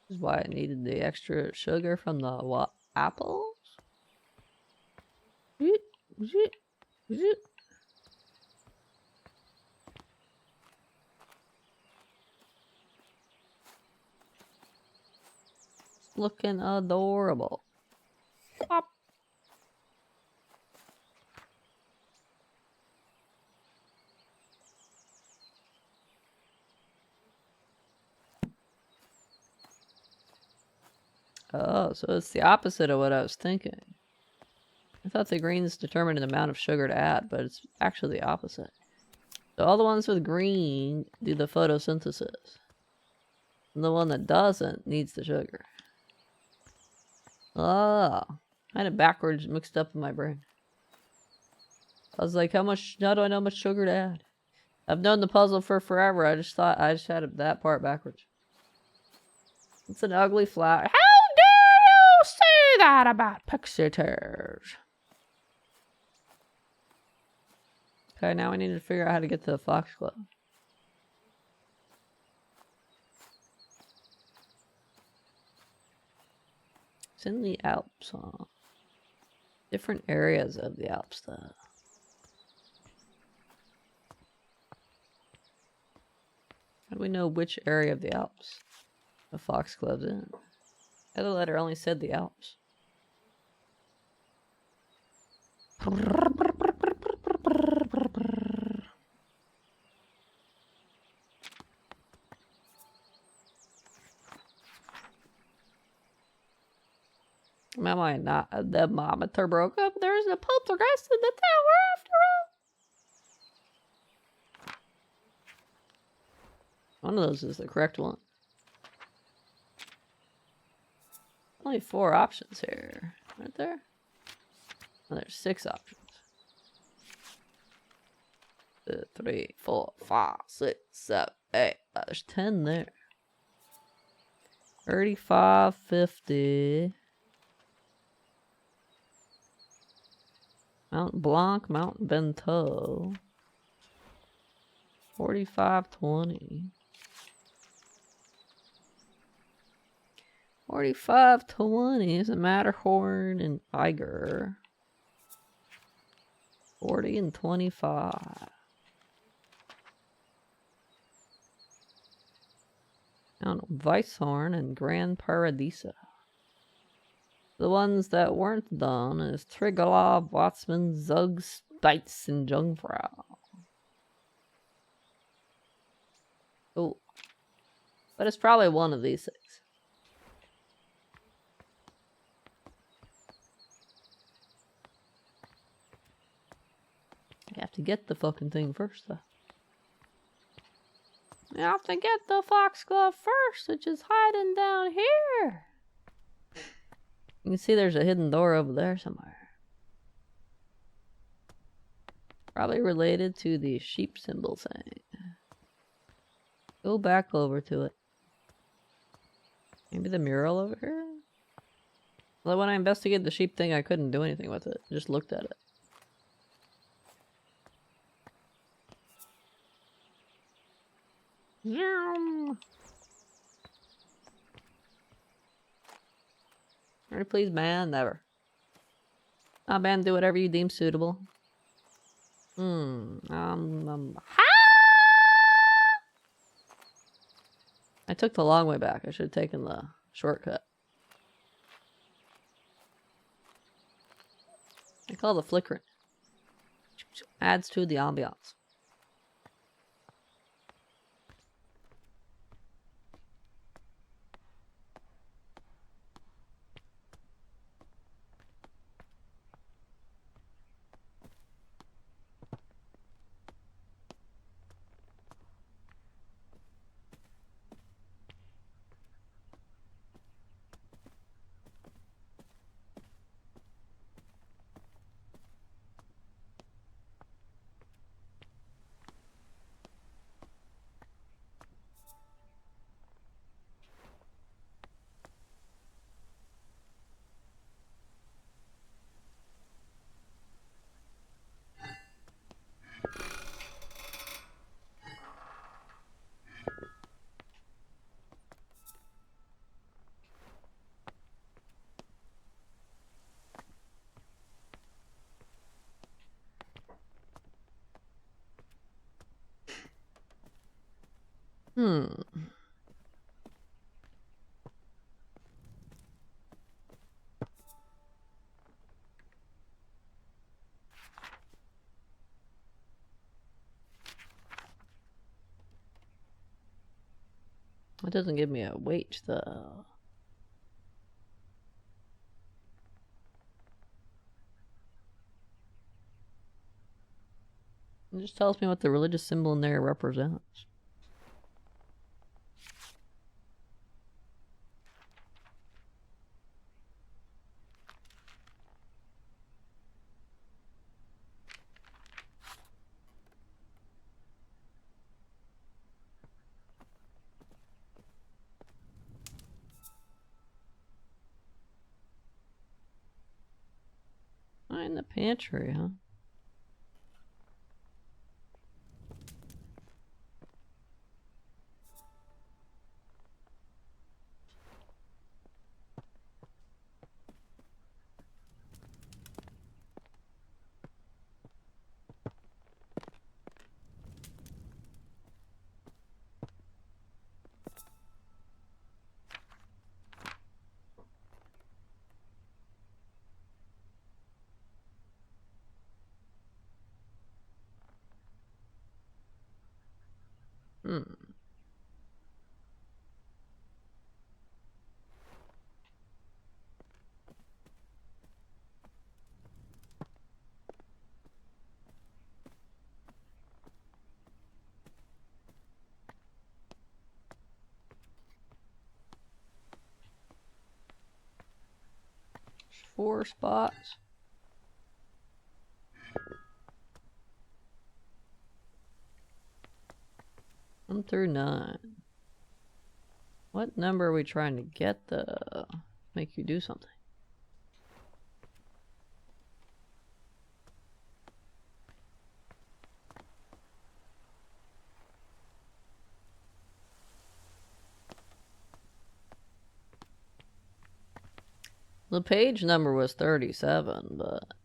This is why I needed the extra sugar from the apples. looking adorable. Pop. Oh, so it's the opposite of what I was thinking. I thought the greens determined the amount of sugar to add, but it's actually the opposite. So all the ones with green do the photosynthesis. And the one that doesn't needs the sugar. Oh, I had it backwards mixed up in my brain. I was like, how do I know how much sugar to add? I've known the puzzle for forever. I just had that part backwards. It's an ugly flower. How dare you say that about pixie tears? Okay, now I need to figure out how to get to the foxglove. It's in the Alps, huh? Different areas of the Alps, though. How do we know which area of the Alps the foxglove's in? The other letter only said the Alps. The thermometer broke up. There's a poltergeist in the tower after all. One of those is the correct one. Only 4 options here, aren't there? Oh, there's 6 options. 2, 3, 4, 5, 6, 7, 8. Oh, there's 10 there. 35, 50. Mount Blanc, Mount Bento. 45, 20. 45, 20 is a Matterhorn and Eiger. 40 and 25. Mount Weisshorn and Grand Paradisa. The ones that weren't done is Triglav, Watsman, Zug, Spitz, and Jungfrau. Oh. But it's probably one of these 6. You have to get the fucking thing first, though. You have to get the foxglove first, which is hiding down here. You can see there's a hidden door over there somewhere. Probably related to the sheep symbol thing. Go back over to it. Maybe the mural over here? Well, when I investigated the sheep thing, I couldn't do anything with it. I just looked at it. Yum. Very pleased, man. Never. Man, do whatever you deem suitable. I took the long way back. I should have taken the shortcut. I call it the flickering. Adds to the ambiance. It doesn't give me a weight though. It just tells me what the religious symbol in there represents. In the pantry, huh? Hmm. There's 4 spots. 1 through 9. What number are we trying to get to make you do something? The page number was 37, but I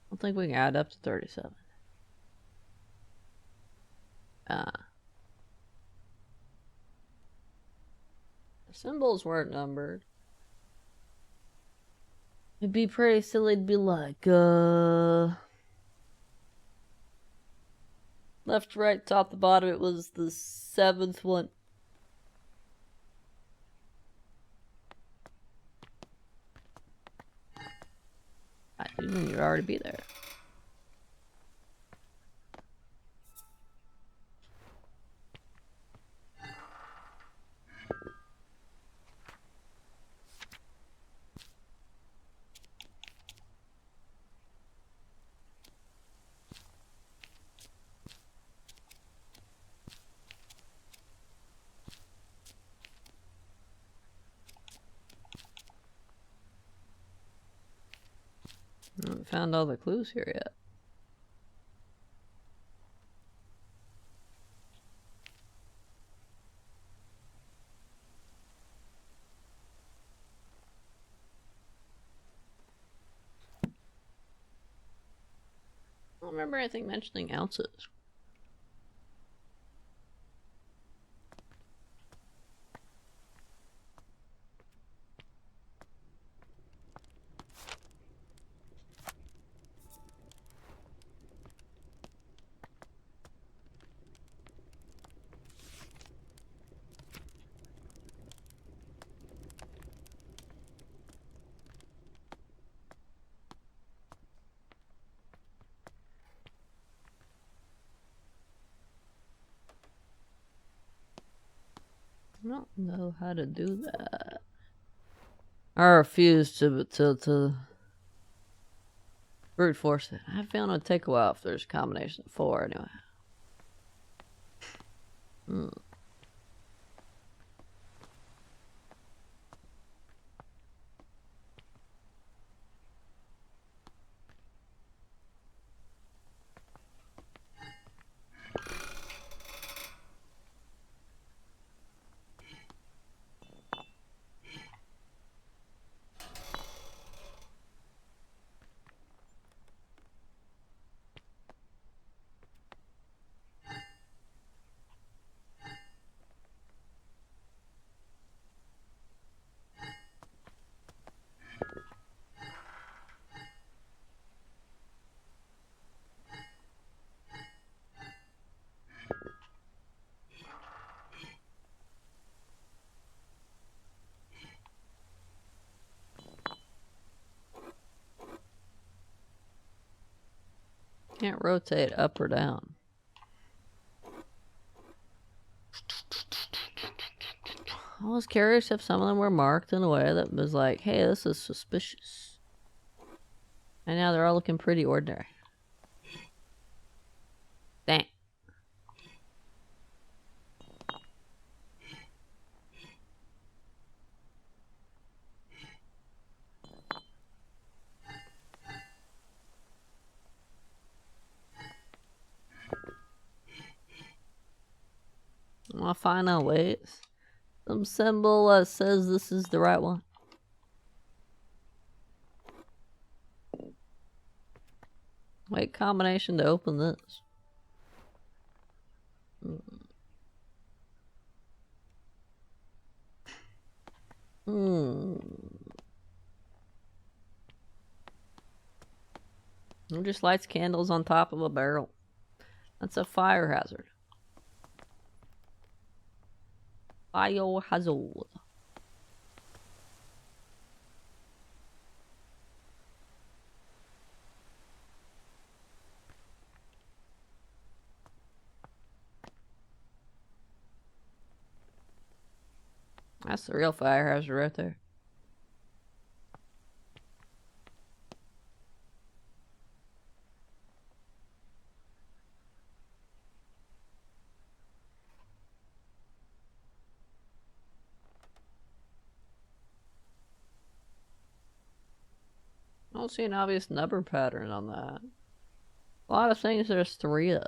don't think we can add up to 37. Ah. The symbols weren't numbered. It'd be pretty silly to be like, left, right, top, the bottom, it was the 7th one. I didn't you'd already be there. I haven't found all the clues here yet. I don't remember anything mentioning ounces. I don't know how to do that. I refuse to brute force it. I found it would take a while if there's a combination of 4 anyway. Can't rotate up or down. I was curious if some of them were marked in a way that was like, hey, this is suspicious. And now they're all looking pretty ordinary. Dang. I want to find out ways. Some symbol says this is the right one. Wait, combination to open this. Who just lights candles on top of a barrel? That's a fire hazard. Biohazard. That's the real fire hazard right there. I don't see an obvious number pattern on that. A lot of things there's 3 of.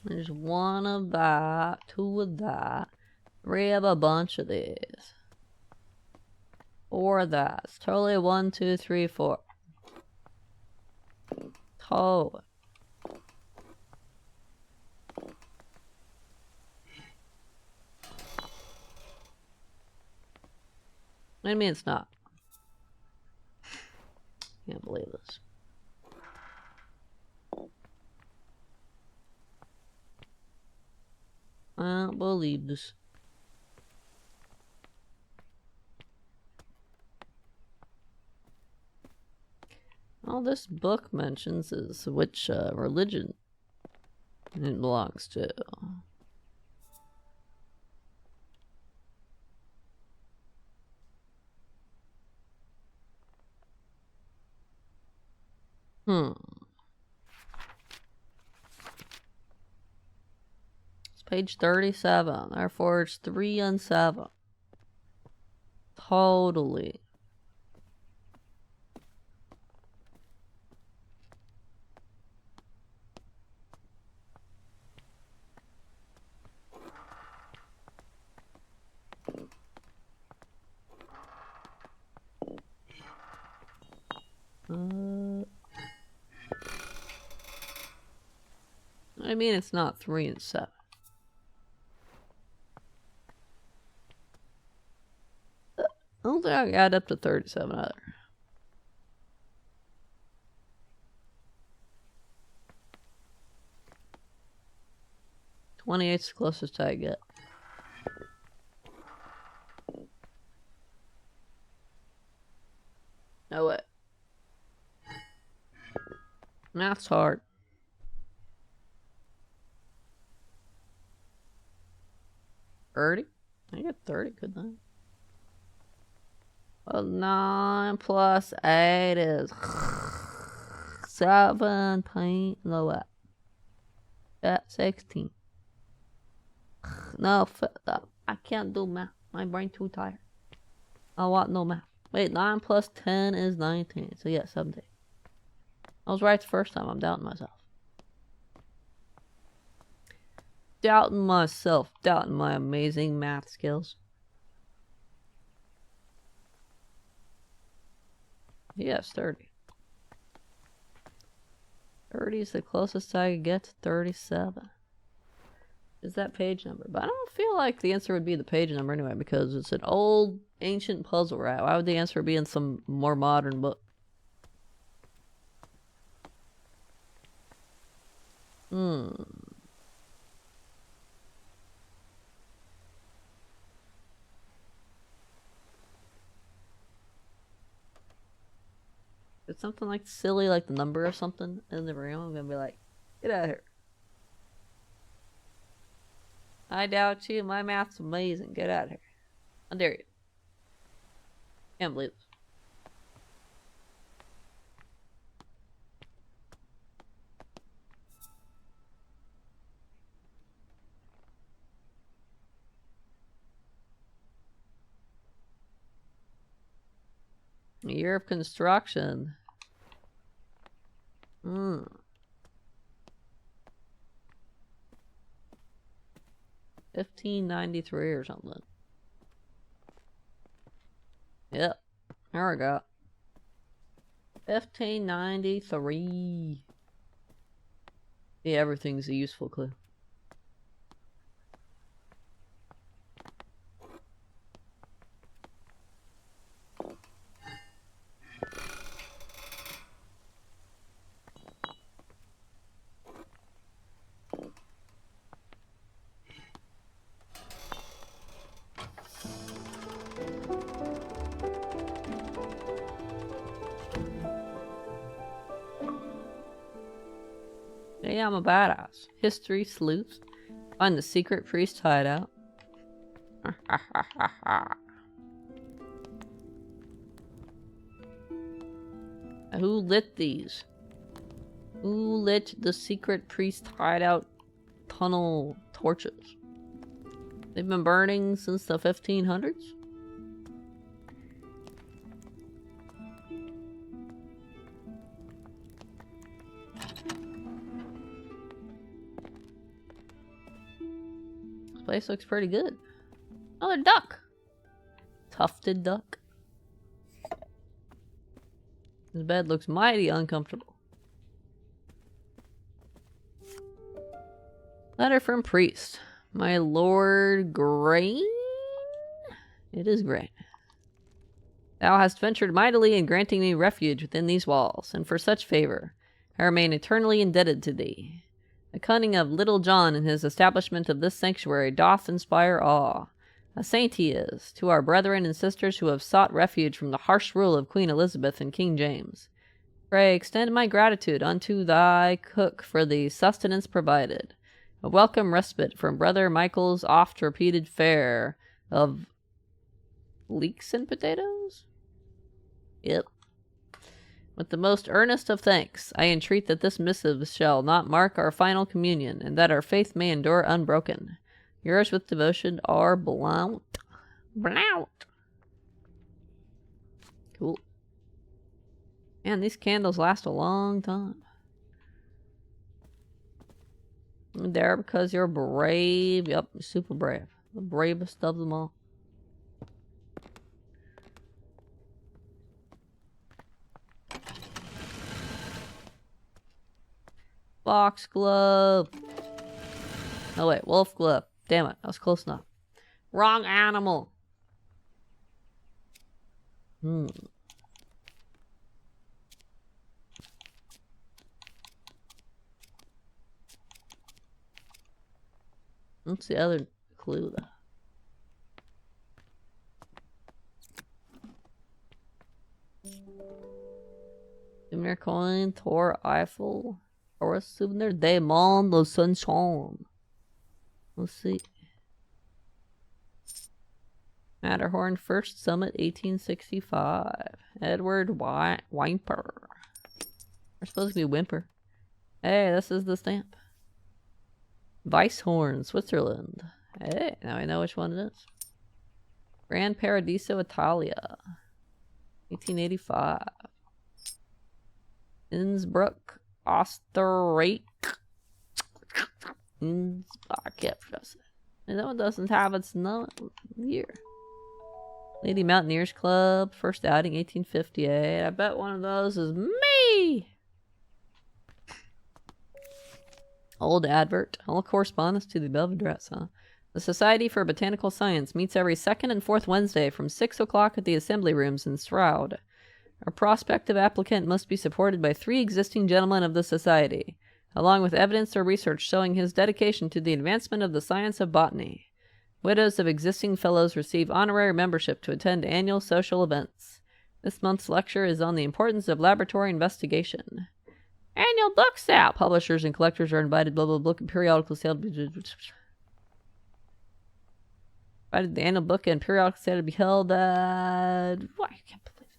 There's 1 of that, 2 of that, 3 of a bunch of these, 4 of that. It's totally 1, 2, 3, 4. Totally. What do you mean it's not? Can't believe this. I don't believe this. All this book mentions is which religion it belongs to. It's page 37. Therefore, it's 3 and 7. Totally. I mean, it's not 3 and 7. I don't think I got up to 37 either. 28's the closest I get. No way. Math's hard. 30? I get 30, couldn't I? Well, 9 plus 8 is 17. No, what? That's 16. No, I can't do math. My brain too tired. I want no math. Wait, 9 plus 10 is 19. So yeah, 17. I was right the first time. I'm doubting myself. Doubting myself. Doubting my amazing math skills. Yes, 30. 30 is the closest I could get to 37. Is that page number? But I don't feel like the answer would be the page number anyway, because it's an old, ancient puzzle, right? Why would the answer be in some more modern book? It's something like silly, like the number or something in the room. I'm gonna be like, get out of here. I doubt you. My math's amazing. Get out of here. How dare you? Can't believe this. Year of construction. 1593 or something. Yep. There we go. 1593. Yeah, everything's a useful clue. Yeah, I'm a badass. History sleuth. Find the secret priest hideout. Who lit these? Who lit the secret priest hideout tunnel torches? They've been burning since the 1500s? This place looks pretty good. Another duck! Tufted duck. This bed looks mighty uncomfortable. Letter from priest. My lord Grain? It is Grain. Thou hast ventured mightily in granting me refuge within these walls, and for such favor I remain eternally indebted to thee. The cunning of Little John in his establishment of this sanctuary doth inspire awe. A saint he is, to our brethren and sisters who have sought refuge from the harsh rule of Queen Elizabeth and King James. Pray extend my gratitude unto thy cook for the sustenance provided. A welcome respite from Brother Michael's oft-repeated fare of leeks and potatoes? Yep. With the most earnest of thanks, I entreat that this missive shall not mark our final communion, and that our faith may endure unbroken. Yours with devotion, R. Blount. Blount. Cool. Man, these candles last a long time. You're there because you're brave. Yep, you're super brave. The bravest of them all. Foxglove. Oh wait, wolf glove. Damn it, that was close enough. Wrong animal. What's the other clue though? Souvenir coin, Tour Eiffel, or a souvenir Diamond de Sunshine. Let's see. Matterhorn first summit 1865. Edward Whymper. We're supposed to be Whimper. Hey, this is the stamp. Weisshorn, Switzerland. Hey, now I know which one it is. Grand Paradiso, Italia. 1885. Innsbruck, Österreich. I can't pronounce it. And that one doesn't have its year. Lady Mountaineers Club, first outing 1858. I bet one of those is me! Old advert. All correspondence to the above address, huh? The Society for Botanical Science meets every second and fourth Wednesday from 6 o'clock at the Assembly Rooms in Stroud. A prospective applicant must be supported by 3 existing gentlemen of the Society, along with evidence or research showing his dedication to the advancement of the science of botany. Widows of existing fellows receive honorary membership to attend annual social events. This month's lecture is on the importance of laboratory investigation. Annual book sale. Publishers and collectors are invited. Blah blah blah. Periodical sale. Invited the annual book and periodical sale to be held at. Why I can't believe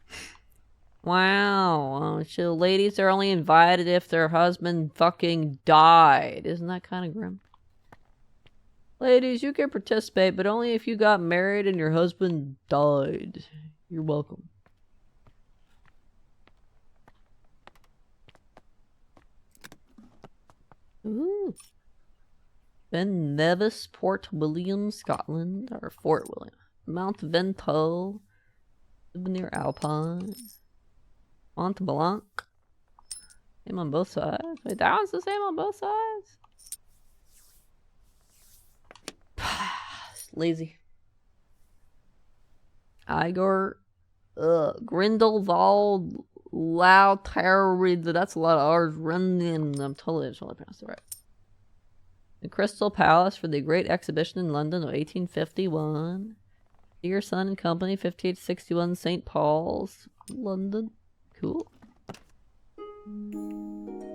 it. Wow. So ladies are only invited if their husband fucking died. Isn't that kind of grim? Ladies, you can participate, but only if you got married and your husband died. You're welcome. Ooh. Ben Nevis, Port William, Scotland, or Fort William. Mount Ventoux, Souvenir Alpine. Mont Blanc. Same on both sides. Wait, that one's the same on both sides? Lazy. Igor Grindelwald Lauterid. That's a lot of R's. Running. I'm totally pronounced it right. The Crystal Palace for the Great Exhibition in London of 1851. Dear Son and Company, 5861 St. Paul's, London. Cool.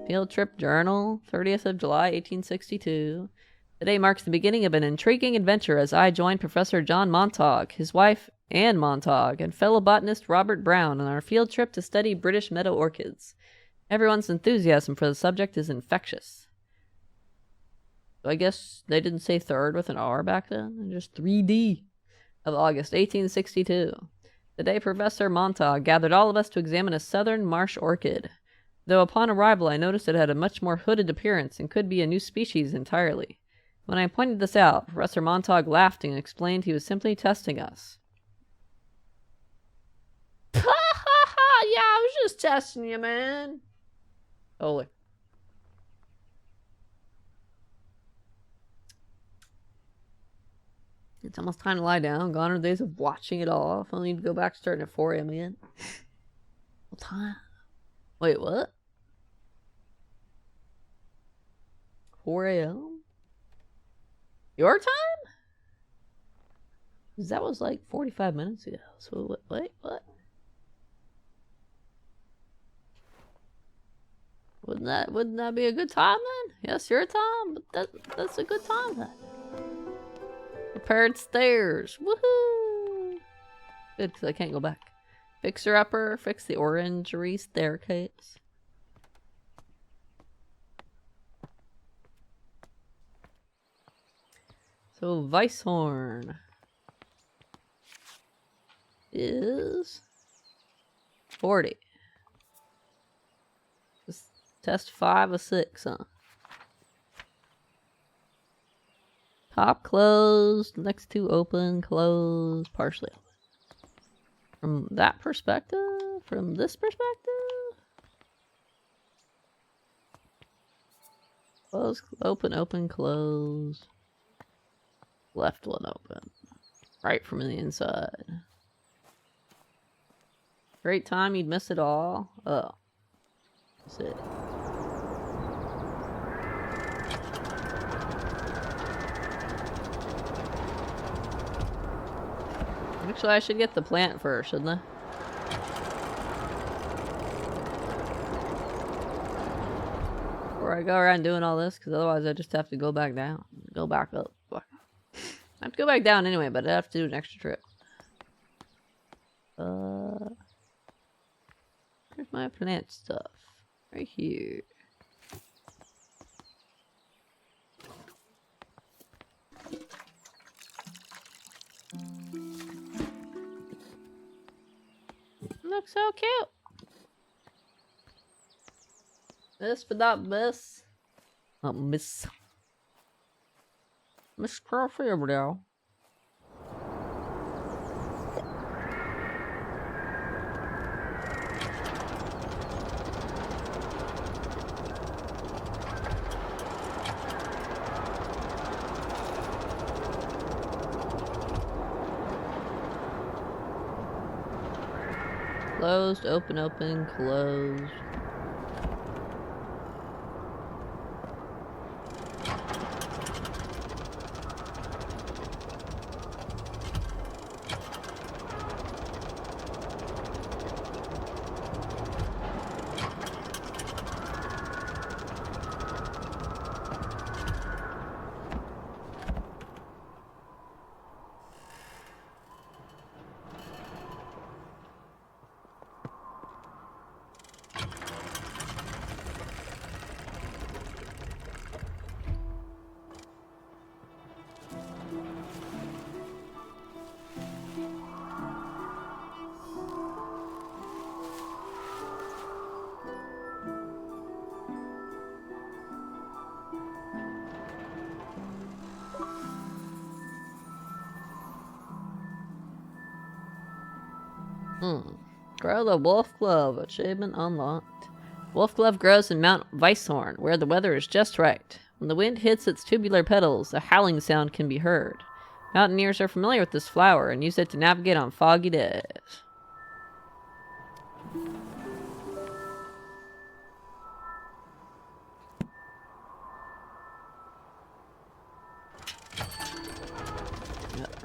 Field Trip Journal, 30th of July, 1862. Today marks the beginning of an intriguing adventure as I join Professor John Montague, his wife Anne Montague, and fellow botanist Robert Brown on our field trip to study British meadow orchids. Everyone's enthusiasm for the subject is infectious. So I guess they didn't say third with an R back then, just 3D of August 1862. Today Professor Montague gathered all of us to examine a southern marsh orchid. Though upon arrival I noticed it had a much more hooded appearance and could be a new species entirely. When I pointed this out, Professor Montague laughed and explained he was simply testing us. Ha ha ha! Yeah, I was just testing you, man. Holy. It's almost time to lie down. Gone are the days of watching it all off. I'll need to go back starting at 4 a.m. again. What time? Wait, what? 4 a.m.? Your time? Because that was like 45 minutes ago. So, wait, what? Wouldn't that be a good time then? Yes, your time, but that's a good time then. Repaired stairs. Woohoo! Good, because I can't go back. Fixer-upper, fix the orangery staircase. So Weisshorn is 40. Just test 5 of 6, huh? Top closed, next 2 open, closed, partially open. From that perspective? From this perspective? Close, open, open, close. Left one open. Right from the inside. Great time, you'd miss it all. Oh. That's it. Actually, I should get the plant first, shouldn't I? Before I go around doing all this, because otherwise I just have to go back down. Go back up. I have to go back down anyway, but I have to do an extra trip. Where's my plant stuff? Right here. Looks so cute. This but not miss. Not miss. Miss Crawford over there. Closed, open, open, closed. Grow the Wolf Glove. Achievement unlocked. Wolf Glove grows in Mount Weisshorn, where the weather is just right. When the wind hits its tubular petals, a howling sound can be heard. Mountaineers are familiar with this flower and use it to navigate on foggy days.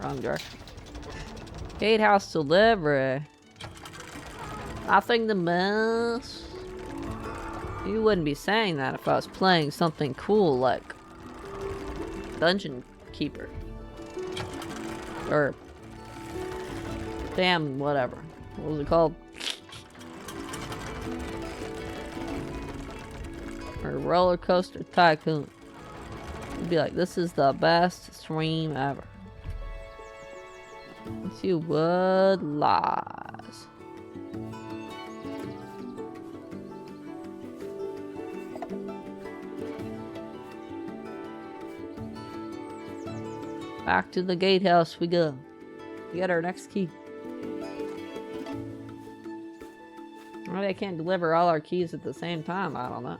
Wrong direction. Gatehouse delivery. I think the best. You wouldn't be saying that if I was playing something cool like Dungeon Keeper. Or damn whatever. What was it called? Or Roller Coaster Tycoon. You'd be like, this is the best stream ever. If you would lies. Back to the gatehouse we go. We got our next key. Maybe I can't deliver all our keys at the same time. I don't know.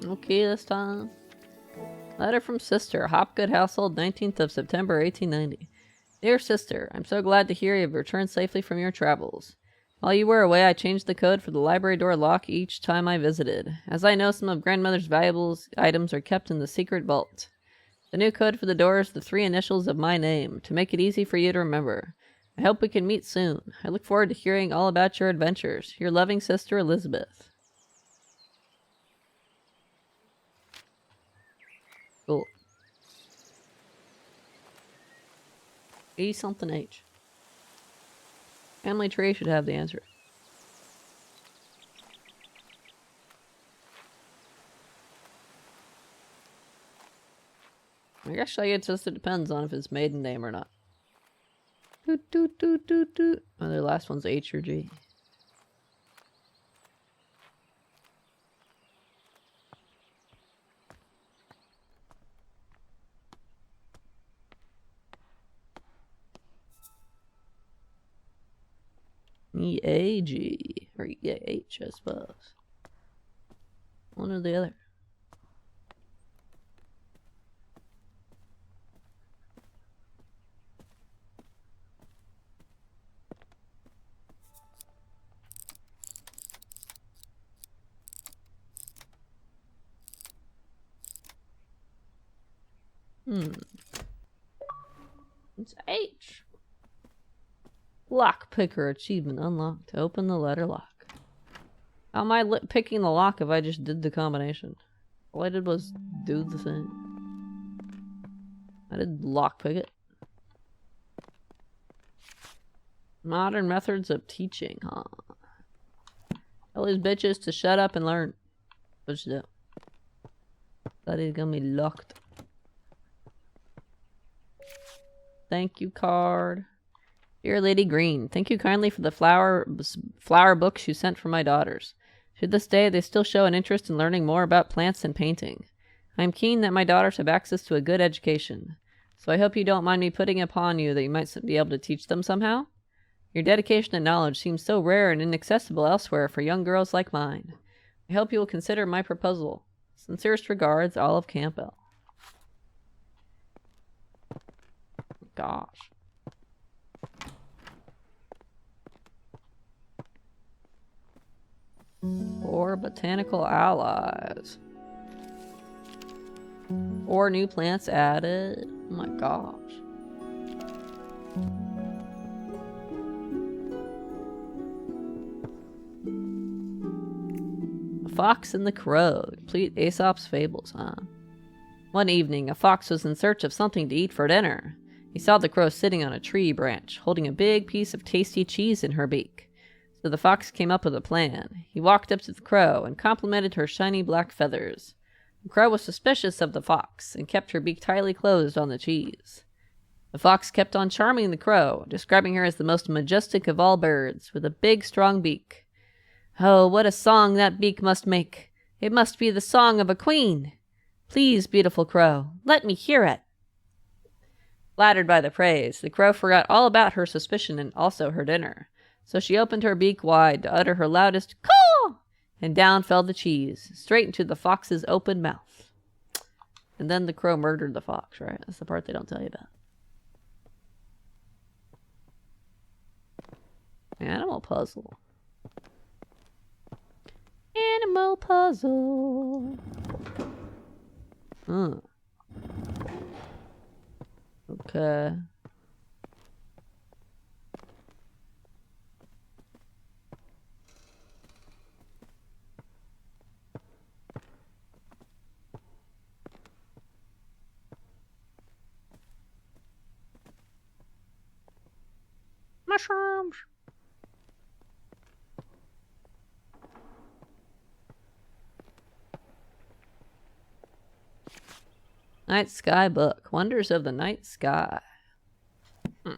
Okay, this time. Letter from Sister, Hopgood Household, 19th of September, 1890. Dear Sister, I'm so glad to hear you have returned safely from your travels. While you were away, I changed the code for the library door lock each time I visited. As I know, some of Grandmother's valuable items are kept in the secret vault. The new code for the door is the 3 initials of my name, to make it easy for you to remember. I hope we can meet soon. I look forward to hearing all about your adventures. Your loving sister, Elizabeth. Cool. E something H. Family tree should have the answer. I guess it just depends on if it's maiden name or not. Doot doot doot doot doot. Oh, the last one's H or G. E-A-G. Or E-A-H, I suppose. One or the other. It's H. Lock picker achievement unlocked. Open the letter lock. How am I picking the lock if I just did the combination? All I did was do the thing. I did lock pick it. Modern methods of teaching, huh? Tell these bitches to shut up and learn. What you do? Study's gonna be locked. Thank you card. Dear Lady Green, thank you kindly for the flower books you sent for my daughters. To this day, they still show an interest in learning more about plants and painting. I am keen that my daughters have access to a good education, so I hope you don't mind me putting upon you that you might be able to teach them somehow. Your dedication and knowledge seems so rare and inaccessible elsewhere for young girls like mine. I hope you will consider my proposal. Sincerest regards, Olive Campbell. Gosh. Or botanical allies. Or new plants added. Oh my gosh. A Fox and the Crow. Complete Aesop's fables, huh? One evening, a fox was in search of something to eat for dinner. He saw the crow sitting on a tree branch, holding a big piece of tasty cheese in her beak. So the fox came up with a plan. He walked up to the crow and complimented her shiny black feathers. The crow was suspicious of the fox and kept her beak tightly closed on the cheese. The fox kept on charming the crow, describing her as the most majestic of all birds, with a big, strong beak. Oh, what a song that beak must make! It must be the song of a queen! Please, beautiful crow, let me hear it! Flattered by the praise, the crow forgot all about her suspicion and also her dinner. So she opened her beak wide to utter her loudest caw, and down fell the cheese, straight into the fox's open mouth. And then the crow murdered the fox, right? That's the part they don't tell you about. Animal puzzle. Animal puzzle. Okay. Mushrooms. Night Sky book. Wonders of the Night Sky. They're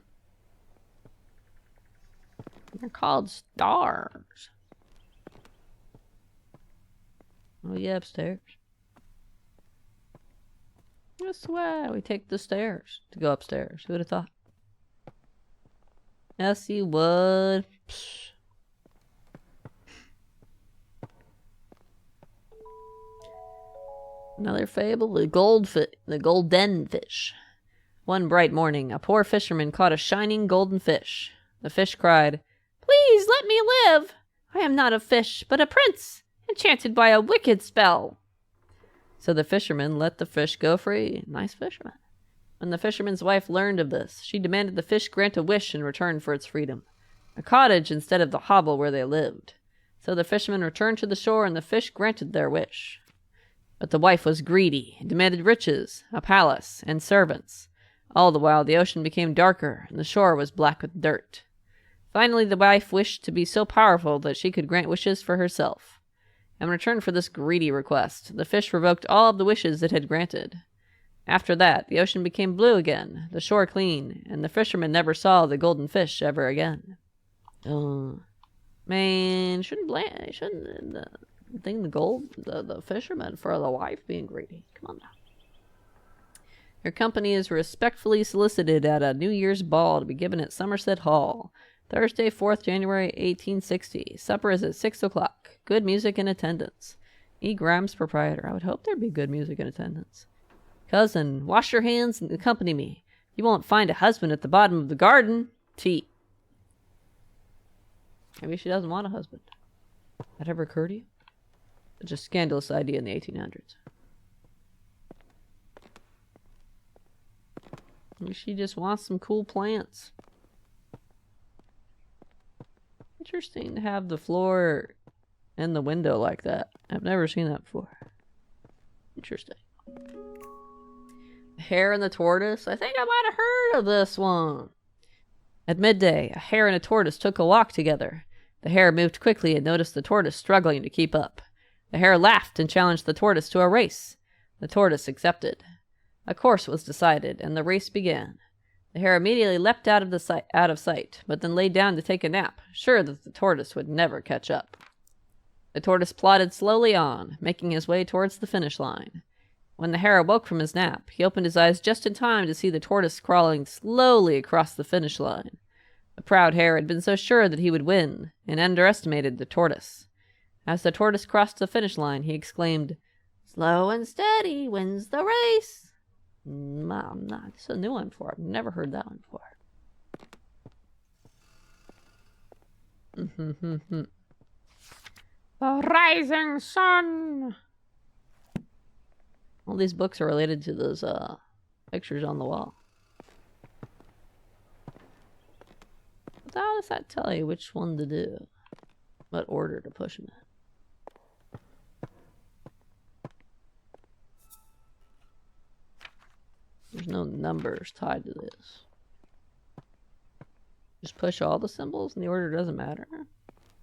called stars. Oh yeah, upstairs. That's why we take the stairs to go upstairs. Who would have thought? Yes, you would. Psh. Another fable, the golden fish. One bright morning, a poor fisherman caught a shining golden fish. The fish cried, "Please let me live! I am not a fish, but a prince, enchanted by a wicked spell." So the fisherman let the fish go free. Nice fisherman. When the fisherman's wife learned of this, she demanded the fish grant a wish in return for its freedom. A cottage instead of the hovel where they lived. So the fisherman returned to the shore and the fish granted their wish. But the wife was greedy and demanded riches, a palace, and servants. All the while the ocean became darker and the shore was black with dirt. Finally the wife wished to be so powerful that she could grant wishes for herself. In return for this greedy request, the fish revoked all of the wishes it had granted. After that, the ocean became blue again, the shore clean, and the fisherman never saw the golden fish ever again. Man, shouldn't the fisherman for the wife being greedy. Come on now. Your company is respectfully solicited at a New Year's ball to be given at Somerset Hall, Thursday, 4th January, 1860. Supper is at 6 o'clock. Good music and attendance. E. Grimes, proprietor. I would hope there'd be good music in attendance. Cousin, wash your hands and accompany me. You won't find a husband at the bottom of the garden. T. Maybe she doesn't want a husband. That ever occur to you? Such a scandalous idea in the 1800s. Maybe she just wants some cool plants. Interesting to have the floor and the window like that. I've never seen that before. Interesting. The hare and the tortoise. I think I might have heard of this one. At midday, a hare and a tortoise took a walk together. The hare moved quickly and noticed the tortoise struggling to keep up. The hare laughed and challenged the tortoise to a race. The tortoise accepted. A course was decided, and the race began. The hare immediately leapt out of sight, but then lay down to take a nap, sure that the tortoise would never catch up. The tortoise plodded slowly on, making his way towards the finish line. When the hare awoke from his nap, he opened his eyes just in time to see the tortoise crawling slowly across the finish line. The proud hare had been so sure that he would win, and underestimated the tortoise. As the tortoise crossed the finish line, he exclaimed, "Slow and steady wins the race." Mom, this is a new one for. I've never heard that one before. The rising sun. All these books are related to those pictures on the wall. But how does that tell you which one to do? What order to push them in? There's no numbers tied to this. Just push all the symbols and the order doesn't matter.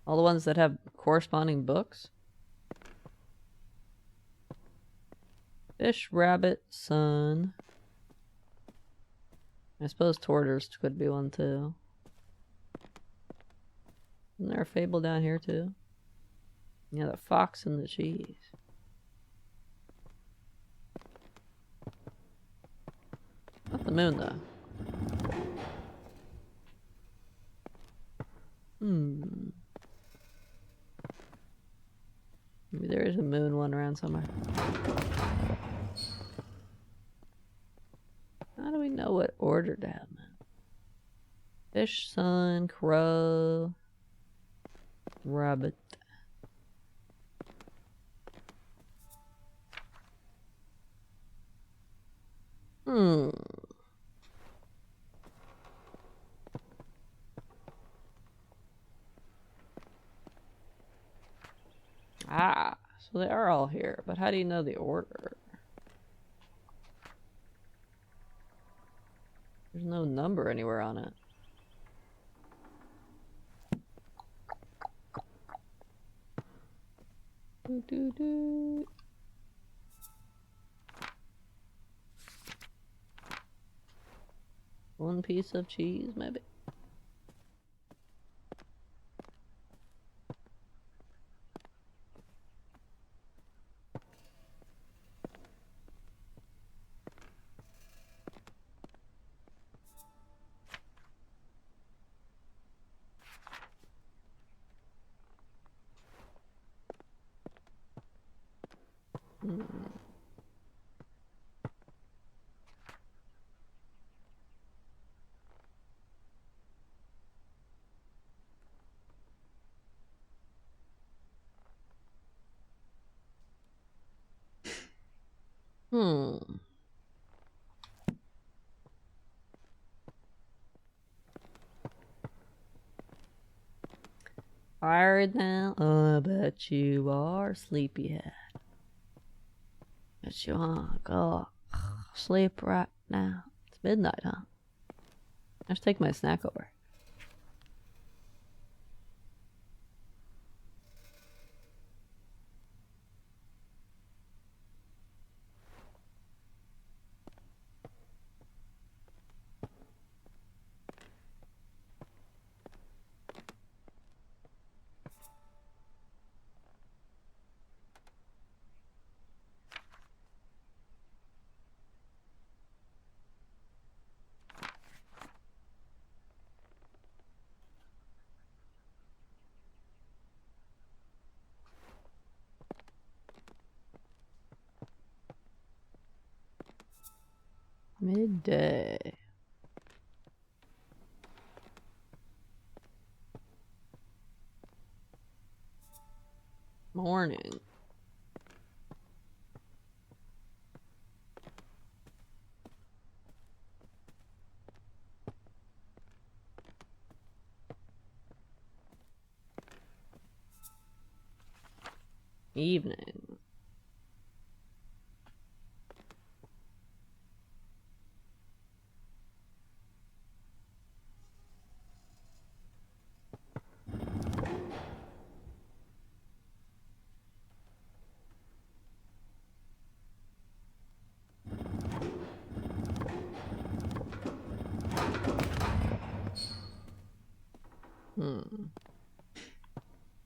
All the ones that have corresponding books. Fish, rabbit, sun. I suppose tortoise could be one too. Isn't there a fable down here too? Yeah, the fox and the cheese. Not the moon, though. Maybe there is a moon one around somewhere. How do we know what order to have them in? Fish, sun, crow, rabbit. Ah, so they are all here, but how do you know the order? There's no number anywhere on it. Do. One piece of cheese, maybe? Tired now? I bet you are, sleepyhead. Bet you wanna go sleep right now. It's midnight, huh? I should take my snack over. Midday. Morning. Evening.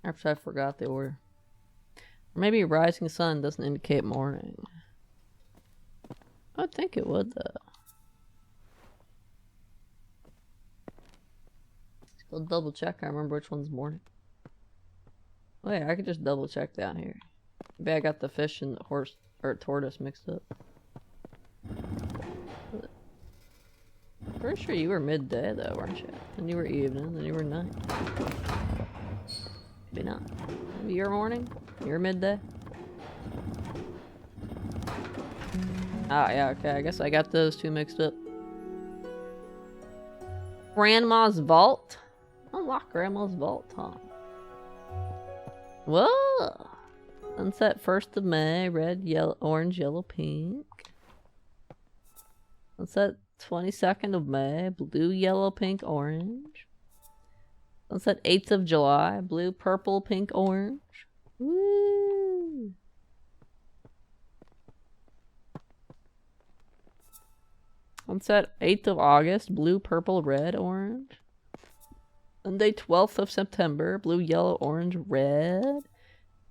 Perhaps I forgot the order. Or maybe rising sun doesn't indicate morning. I would think it would, though. Let's go double check. I remember which one's morning. Wait, I could just double check down here. Maybe I got the fish and the horse or tortoise mixed up. Pretty sure you were midday though, weren't you? Then you were evening, then you were night. Maybe not. Maybe you're morning? You're midday? Ah, yeah, okay. I guess I got those two mixed up. Grandma's vault? Unlock Grandma's vault, huh? Whoa! Sunset 1st of May, red, yellow, orange, yellow, pink. Sunset 22nd of May, blue, yellow, pink, orange. Sunset 8th of July, blue, purple, pink, orange. Woo! Sunset 8th of August, blue, purple, red, orange. Sunday 12th of September, blue, yellow, orange, red.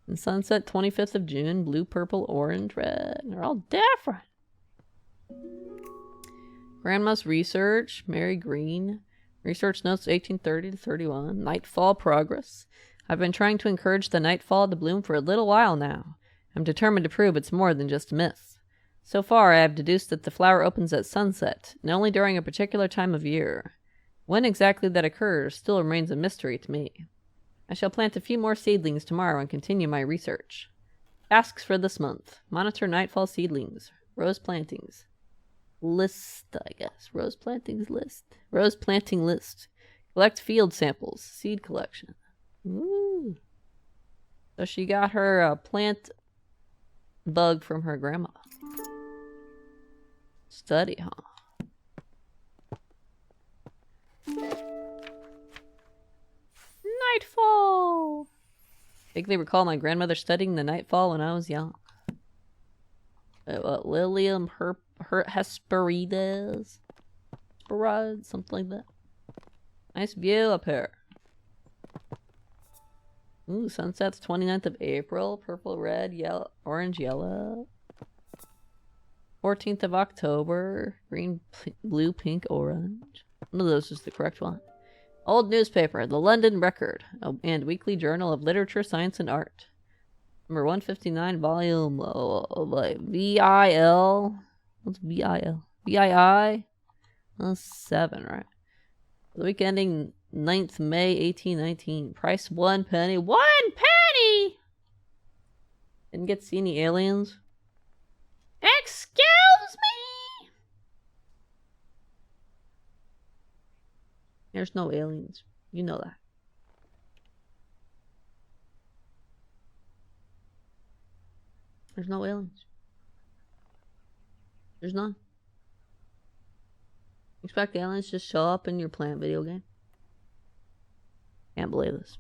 And sunset 25th of June, blue, purple, orange, red. They're all different. Grandma's research, Mary Green. Research notes 1830 to 31. Nightfall progress. I've been trying to encourage the nightfall to bloom for a little while now. I'm determined to prove it's more than just a myth. So far, I have deduced that the flower opens at sunset, and only during a particular time of year. When exactly that occurs still remains a mystery to me. I shall plant a few more seedlings tomorrow and continue my research. Tasks for this month. Monitor nightfall seedlings. Rose plantings. List, I guess. Rose plantings list. Rose planting list. Collect field samples. Seed collection. Ooh. So she got her plant bug from her grandma. Study, huh? Nightfall! I vaguely recall my grandmother studying the nightfall when I was young. Lilium Hesperides? Hesperides? Something like that. Nice view up here. Ooh, sunset's 29th of April. Purple, red, yellow, orange, yellow. 14th of October. Green, blue, pink, orange. One of those is the correct one. Old newspaper, the London Record, and Weekly Journal of Literature, Science, and Art. Number 159, volume VIL. What's VIL? VII? 7, right? The week ending 9th May 1819. Price 1 penny. 1 penny! Didn't get to see any aliens. Excuse me! There's no aliens. You know that. There's no aliens. There's none. Expect aliens to just show up in your plant video game? Can't believe this.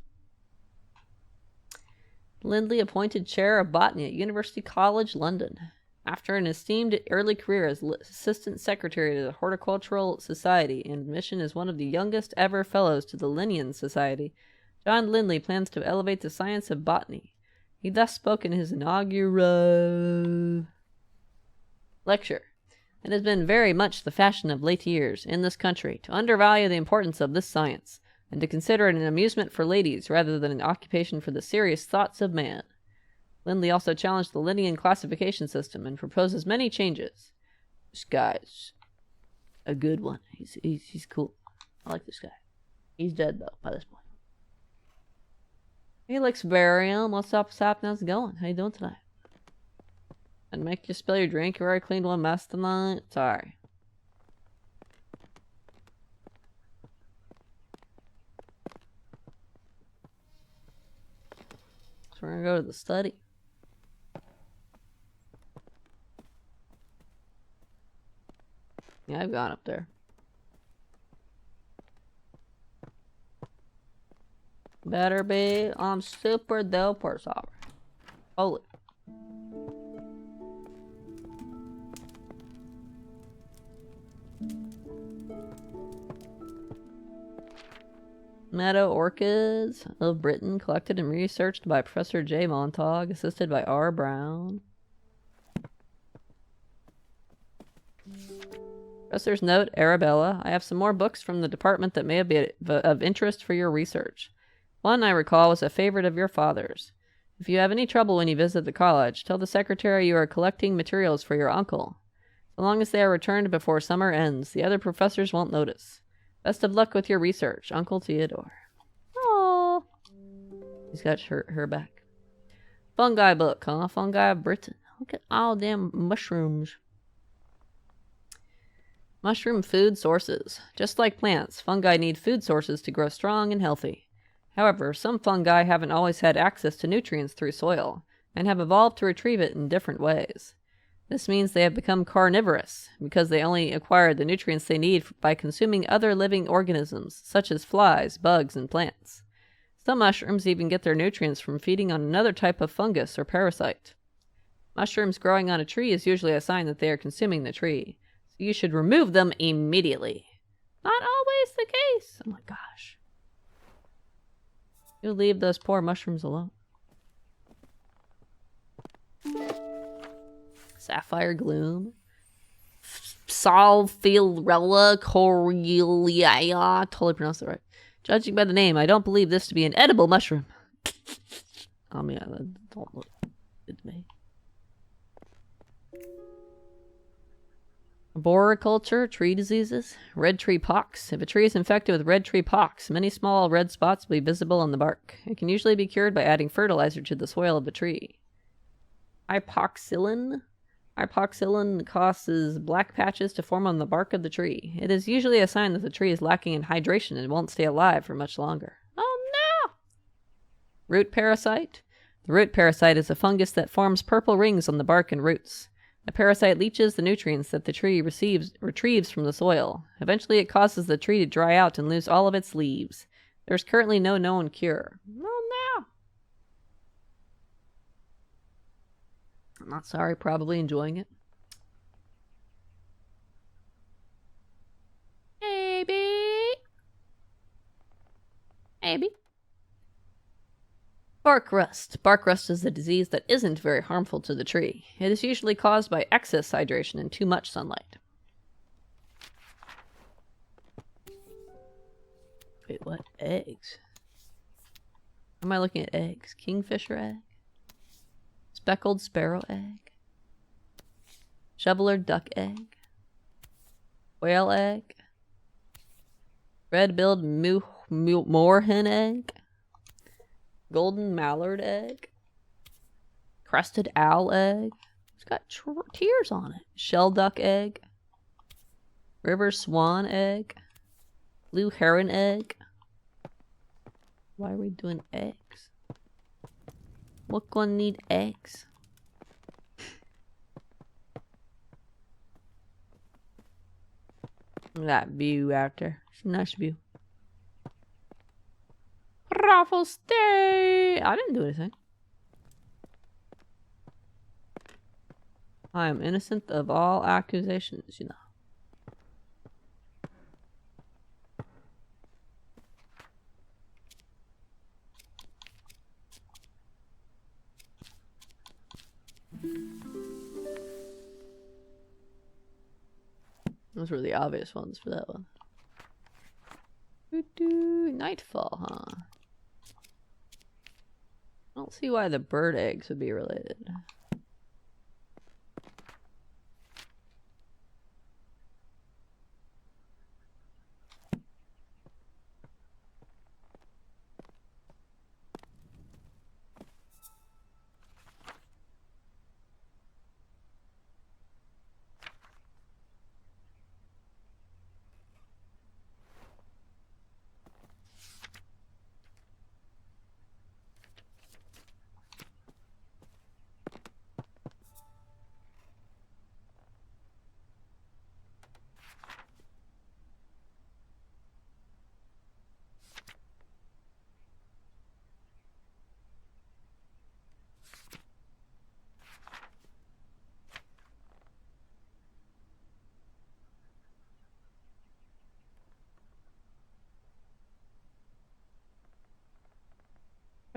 Lindley appointed chair of botany at University College London. After an esteemed early career as assistant secretary to the Horticultural Society and admission as one of the youngest ever fellows to the Linnean Society, John Lindley plans to elevate the science of botany. He thus spoke in his inaugural lecture. It has been very much the fashion of late years in this country to undervalue the importance of this science, and to consider it an amusement for ladies rather than an occupation for the serious thoughts of man. Lindley also challenged the Linnean classification system and proposes many changes. Guys, a good one. He's cool. I like this guy. He's dead though by this point. Hey, Lexbarium, what's up? How's it going? How you doing tonight? And make you spill your drink. You already cleaned one mess tonight. Sorry. So we're gonna go to the study. Yeah, I've gone up there. Better be on super duper sorry. Holy. Meadow orchids of Britain, collected and researched by Professor J. Montag, assisted by R. Brown. Professor's note, Arabella. I have some more books from the department that may be of interest for your research. One, I recall, was a favorite of your father's. If you have any trouble when you visit the college, tell the secretary you are collecting materials for your uncle. So long as they are returned before summer ends, the other professors won't notice. Best of luck with your research, Uncle Theodore. Aww. He's got her back. Fungi book, huh? Fungi of Britain. Look at all them mushrooms. Mushroom food sources. Just like plants, fungi need food sources to grow strong and healthy. However, some fungi haven't always had access to nutrients through soil, and have evolved to retrieve it in different ways. This means they have become carnivorous, because they only acquire the nutrients they need by consuming other living organisms, such as flies, bugs, and plants. Some mushrooms even get their nutrients from feeding on another type of fungus or parasite. Mushrooms growing on a tree is usually a sign that they are consuming the tree, so you should remove them immediately. Not always the case. Oh my gosh. You leave those poor mushrooms alone. Sapphire Gloom. Salphirella corelia. Totally pronounced it right. Judging by the name, I don't believe this to be an edible mushroom. I mean, that don't look good to me. Arboriculture, tree diseases, red tree pox. If a tree is infected with red tree pox, many small red spots will be visible on the bark. It can usually be cured by adding fertilizer to the soil of the tree. Hypoxylin. Hypoxylin causes black patches to form on the bark of the tree. It is usually a sign that the tree is lacking in hydration and won't stay alive for much longer. Oh no! Root parasite. The root parasite is a fungus that forms purple rings on the bark and roots. The parasite leaches the nutrients that the tree retrieves from the soil. Eventually, it causes the tree to dry out and lose all of its leaves. There is currently no known cure. Oh no! I'm not sorry, probably enjoying it. Maybe. Bark rust. Bark rust is a disease that isn't very harmful to the tree. It is usually caused by excess hydration and too much sunlight. Wait, what? Eggs? Am I looking at eggs? Kingfisher egg? Speckled sparrow egg? Shoveler duck egg? Whale egg? Red-billed moorhen egg? Golden mallard egg? Crested owl egg? It's got tears on it. Shell duck egg? River swan egg? Blue heron egg? Why are we doing eggs? What one need eggs? That view out there. It's a nice view. Raffles Day! I didn't do anything. I am innocent of all accusations, you know. Those were the obvious ones for that one. Nightfall, huh? I don't see why the bird eggs would be related.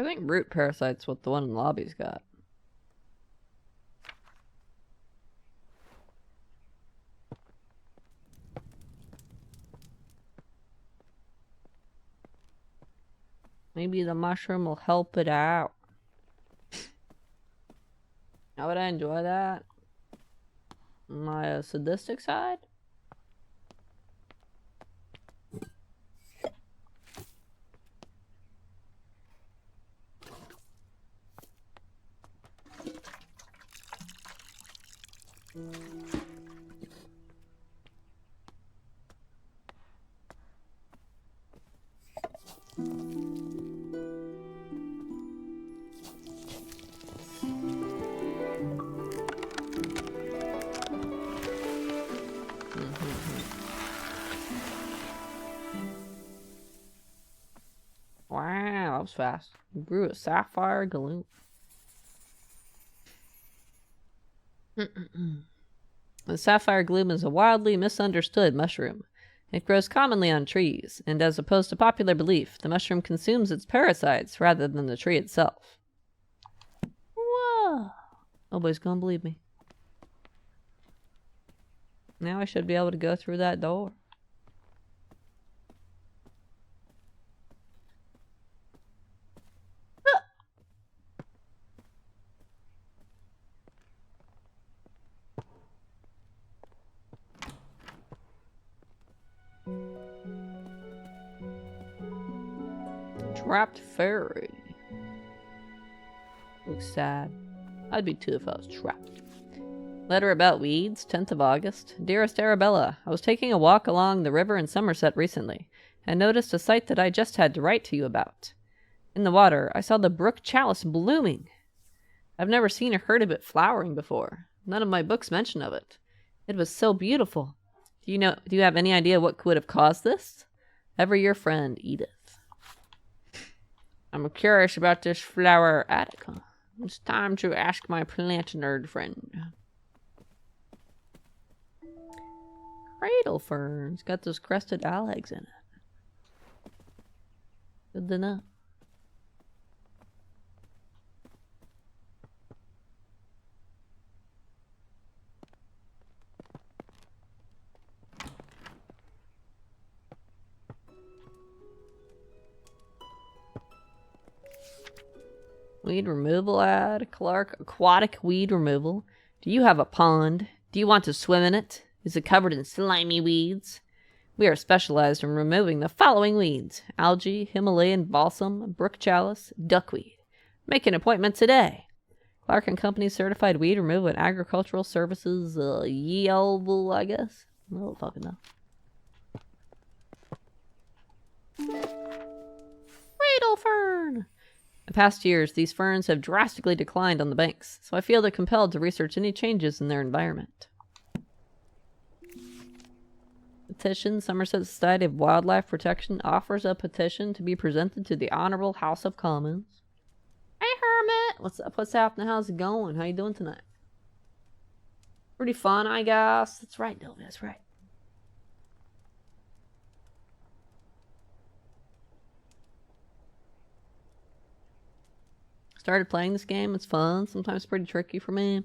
I think root parasite's what the one in the lobby's got. Maybe the mushroom will help it out. How would I enjoy that? My sadistic side? Wow, that was fast. You grew a sapphire galoon. The sapphire gloom is a wildly misunderstood mushroom. It grows commonly on trees, and as opposed to popular belief, the mushroom consumes its parasites rather than the tree itself. Whoa! Nobody's gonna believe me. Now I should be able to go through that door. Trapped fairy. Looks sad. I'd be too if I was trapped. Letter about weeds, 10th of August. Dearest Arabella, I was taking a walk along the river in Somerset recently, and noticed a sight that I just had to write to you about. In the water, I saw the brook chalice blooming. I've never seen or heard of it flowering before. None of my books mention of it. It was so beautiful. Do you have any idea what could have caused this? Ever your friend, Edith. I'm curious about this flower attic. It's time to ask my plant nerd friend. Cradle fern. It's got those crested alex in it. Good to know. Weed removal ad. Clark, aquatic weed removal. Do you have a pond? Do you want to swim in it? Is it covered in slimy weeds? We are specialized in removing the following weeds: algae, Himalayan balsam, brook chalice, duckweed. Make an appointment today. Clark and Company certified weed removal and agricultural services, Yelville, I guess. I don't fucking know. Cradle fern. In past years, these ferns have drastically declined on the banks, so I feel they're compelled to research any changes in their environment. Petition. Somerset Society of Wildlife Protection offers a petition to be presented to the Honorable House of Commons. Hey, Hermit! What's up? What's happening? How's it going? How you doing tonight? Pretty fun, I guess. That's right, Dovey. That's right. Started playing this game. It's fun. Sometimes pretty tricky for me.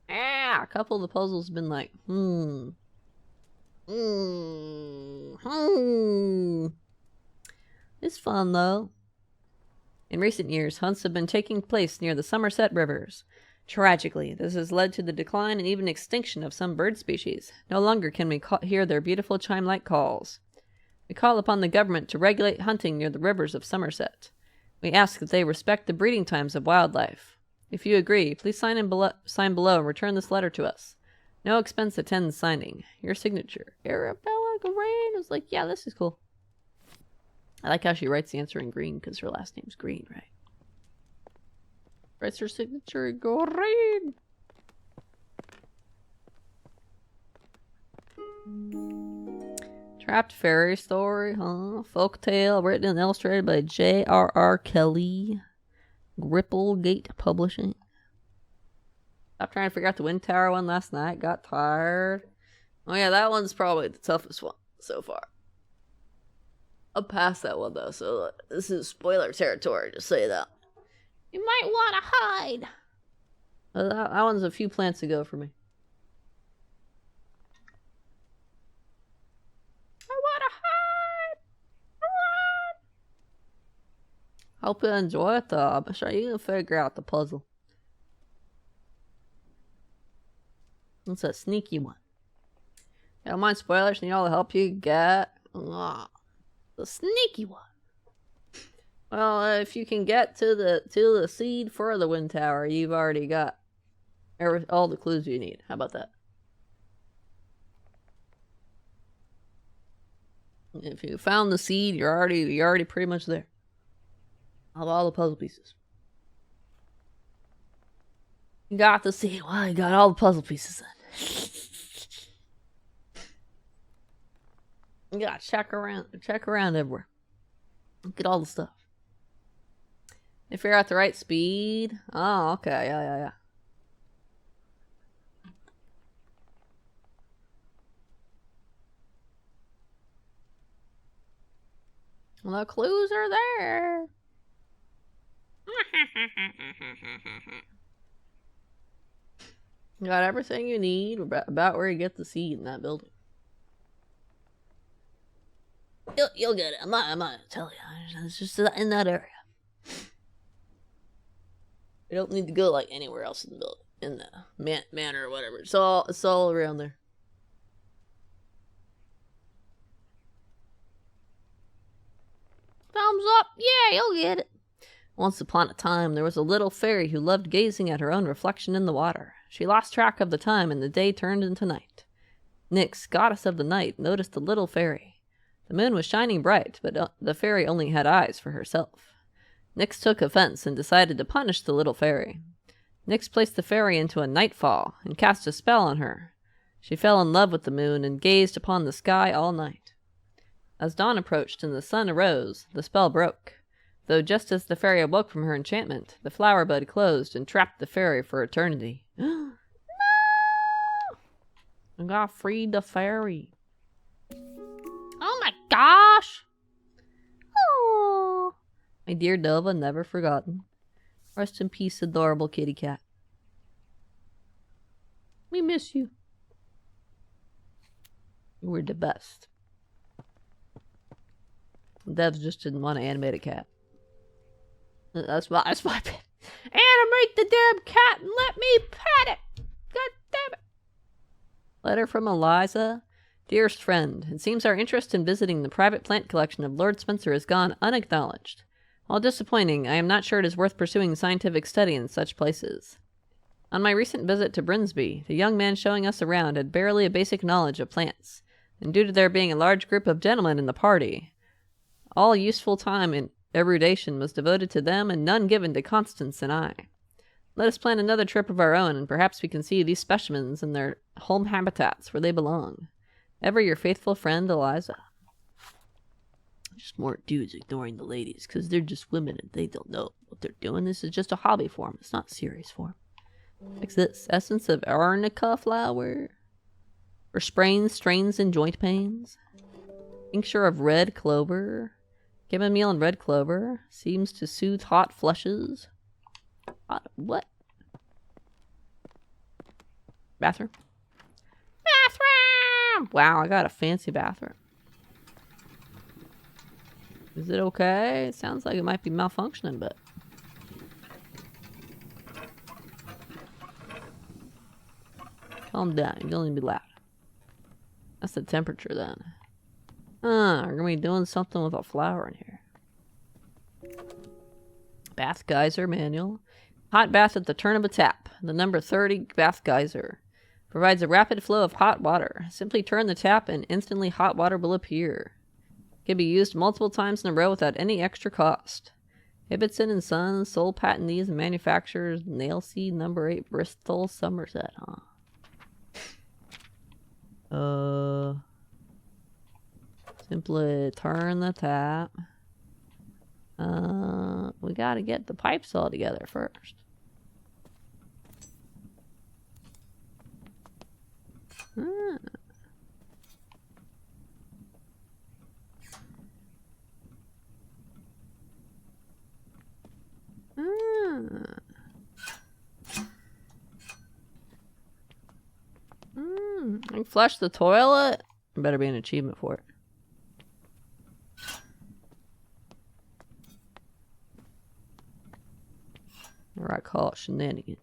A couple of the puzzles have been like, It's fun, though. In recent years, hunts have been taking place near the Somerset rivers. Tragically, this has led to the decline and even extinction of some bird species. No longer can we hear their beautiful chime-like calls. We call upon the government to regulate hunting near the rivers of Somerset. We ask that they respect the breeding times of wildlife. If you agree, please sign below and return this letter to us. No expense attends signing. Your signature. Arabella Green was like, yeah, this is cool. I like how she writes the answer in green because her last name's Green, right? Writes her signature in green. Trapped fairy story, huh? Folktale written and illustrated by J.R.R. Kelly. Gripplegate Publishing. Stopped trying to figure out the Wind Tower one last night. Got tired. Oh yeah, that one's probably the toughest one so far. I'll pass that one though, so this is spoiler territory, just say that. You might want to hide. That one's a few plants ago for me. I want to hide. Run. Hope you enjoy it, though. I'm sure you can figure out the puzzle. It's a sneaky one. You don't mind spoilers? Need all the help you get? The sneaky one. Well, if you can get to the seed for the wind tower, you've already got all the clues you need. How about that? If you found the seed, you're already pretty much there. Of all the puzzle pieces. You got the seed. Well, you got all the puzzle pieces then. You gotta check around everywhere. Look at all the stuff. If you're at the right speed. Oh, okay. Yeah. Well, the clues are there. You got everything you need about where you get the seed in that building. You'll get it. I'm not telling you. It's just in that area. You don't need to go like anywhere else in the building, in the manor or whatever. It's all around there. Thumbs up. Yeah, you'll get it. Once upon a time, there was a little fairy who loved gazing at her own reflection in the water. She lost track of the time, and the day turned into night. Nyx, goddess of the night, noticed the little fairy. The moon was shining bright, but the fairy only had eyes for herself. Nyx took offense and decided to punish the little fairy. Nyx placed the fairy into a nightfall and cast a spell on her. She fell in love with the moon and gazed upon the sky all night. As dawn approached and the sun arose, the spell broke. Though just as the fairy awoke from her enchantment, the flower bud closed and trapped the fairy for eternity. No! I got freed the fairy. Oh my gosh! Oh, my dear Nova, never forgotten. Rest in peace, adorable kitty cat. We miss you. You were the best. Devs just didn't want to animate a cat. That's my bit. Animate the damn cat and let me pet it! God damn it! Letter from Eliza. Dearest friend, it seems our interest in visiting the private plant collection of Lord Spencer has gone unacknowledged. While disappointing, I am not sure it is worth pursuing scientific study in such places. On my recent visit to Brinsby, the young man showing us around had barely a basic knowledge of plants, and due to there being a large group of gentlemen in the party, all useful time in erudition was devoted to them and none given to Constance and I. Let us plan another trip of our own, and perhaps we can see these specimens in their home habitats where they belong. Ever your faithful friend, Eliza. Just more dudes ignoring the ladies, because they're just women and they don't know what they're doing. This is just a hobby for them. It's not serious for them. Like this. Essence of arnica flower. For sprains, strains, and joint pains. Tincture of red clover. Chamomile and red clover. Seems to soothe hot flushes. Hot what? Bathroom? Bathroom! Wow, I got a fancy bathroom. Is it okay? It sounds like it might be malfunctioning, but... Calm down. You don't need to be loud. That's the temperature then. We're gonna be doing something with a flower in here. Bath geyser manual. Hot bath at the turn of a tap. The number 30 bath geyser. Provides a rapid flow of hot water. Simply turn the tap and instantly hot water will appear. Can be used multiple times in a row without any extra cost. Ibbotson and Sons, sole patentees and manufacturers, Nailseed number 8, Bristol, Somerset, Simply turn the tap. We gotta get the pipes all together first. flush the toilet? There better be an achievement for it. Or I call it shenanigans.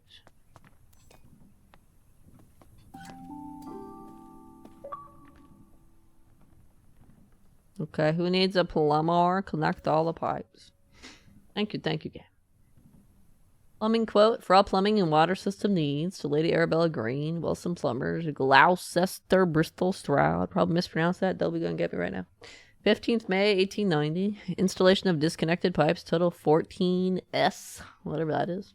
Okay, who needs a plumber? Connect all the pipes. Thank you, game. Plumbing quote, for all plumbing and water system needs, to Lady Arabella Green, Wilson Plumbers, Gloucester, Bristol, Stroud. Probably mispronounced that. They'll be going to get me right now. 15th May, 1890. Installation of disconnected pipes, total 14S, whatever that is.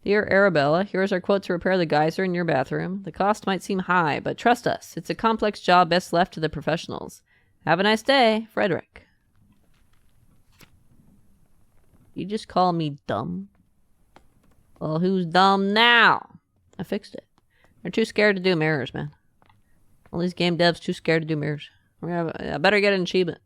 Dear Arabella, here is our quote to repair the geyser in your bathroom. The cost might seem high, but trust us, it's a complex job best left to the professionals. Have a nice day, Frederick. You just call me dumb? Well, who's dumb now? I fixed it. They're too scared to do mirrors, man. All these game devs too scared to do mirrors. I better get an achievement.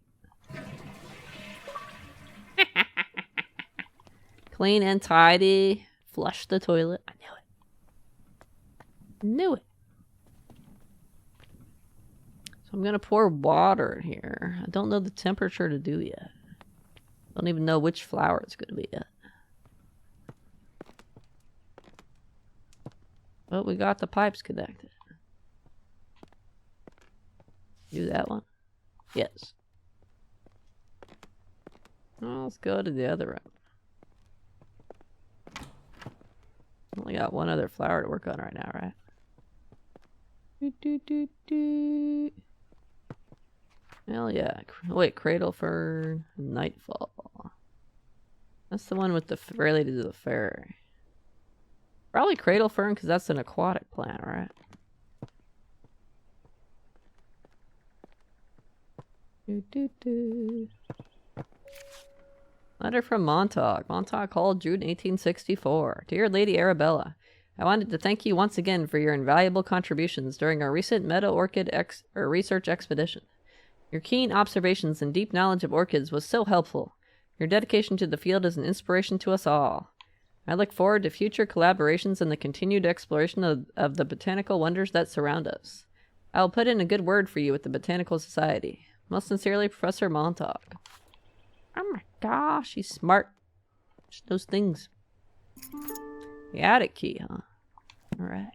Clean and tidy. Flush the toilet. I knew it. So I'm going to pour water in here. I don't know the temperature to do yet. Don't even know which flower it's going to be yet. But we got the pipes connected. Do that one? Yes. Well, let's go to the other room. Only got one other flower to work on right now, right? Hell yeah. Wait, Cradle Fern, Nightfall. That's the one with the related to the fairy. Probably Cradle Fern because that's an aquatic plant, right? Letter from Montauk. Montauk Hall, June 1864. Dear Lady Arabella, I wanted to thank you once again for your invaluable contributions during our recent Meadow Orchid research expedition. Your keen observations and deep knowledge of orchids was so helpful. Your dedication to the field is an inspiration to us all. I look forward to future collaborations and the continued exploration of the botanical wonders that surround us. I will put in a good word for you with the Botanical Society. Most sincerely, Professor Montauk. Oh my gosh, she's smart. She knows things. The attic key, huh? Alright.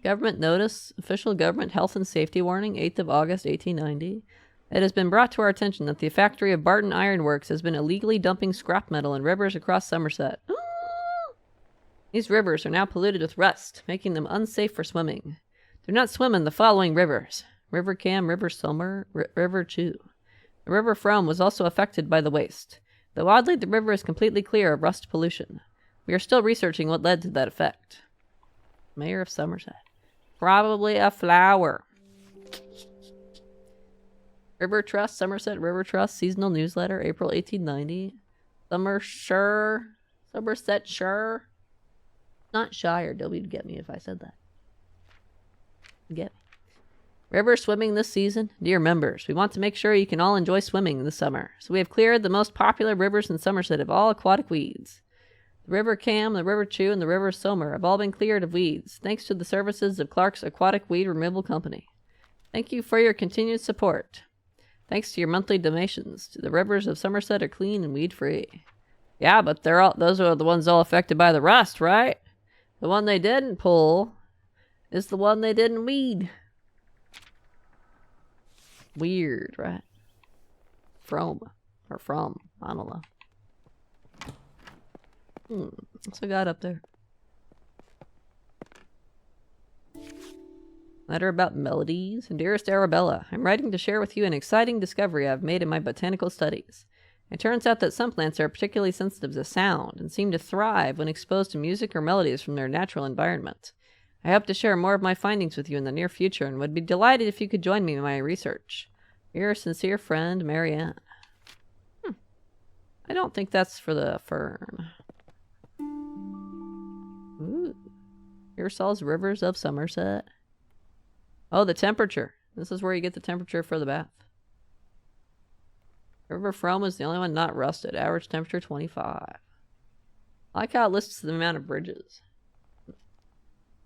Government notice. Official government health and safety warning, 8th of August, 1890. It has been brought to our attention that the factory of Barton Iron Works has been illegally dumping scrap metal in rivers across Somerset. These rivers are now polluted with rust, making them unsafe for swimming. Do not swim in the following rivers. River Cam, River Somer, River Chew. The River Frome was also affected by the waste. Though oddly, the river is completely clear of rust pollution. We are still researching what led to that effect. Mayor of Somerset. Probably a flower. River Trust, Somerset River Trust, seasonal newsletter, April 1890. Somersetshire. Not Shire. Nobody'd get me if I said that. Get me. River swimming this season? Dear members, we want to make sure you can all enjoy swimming this summer, so we have cleared the most popular rivers in Somerset of all aquatic weeds. The River Cam, the River Chew, and the River Somer have all been cleared of weeds, thanks to the services of Clark's Aquatic Weed Removal Company. Thank you for your continued support. Thanks to your monthly donations, the rivers of Somerset are clean and weed-free. Yeah, but those are the ones all affected by the rust, right? The one they didn't pull is the one they didn't weed. Weird, right? From. I don't know. What's I got up there? Letter about melodies. Dearest Arabella, I'm writing to share with you an exciting discovery I've made in my botanical studies. It turns out that some plants are particularly sensitive to sound and seem to thrive when exposed to music or melodies from their natural environment. I hope to share more of my findings with you in the near future and would be delighted if you could join me in my research. Your sincere friend, Marianne. I don't think that's for the fern. Ooh. Pearsall's Rivers of Somerset. Oh, the temperature. This is where you get the temperature for the bath. River Frome is the only one not rusted. Average temperature 25. I like how it lists the amount of bridges.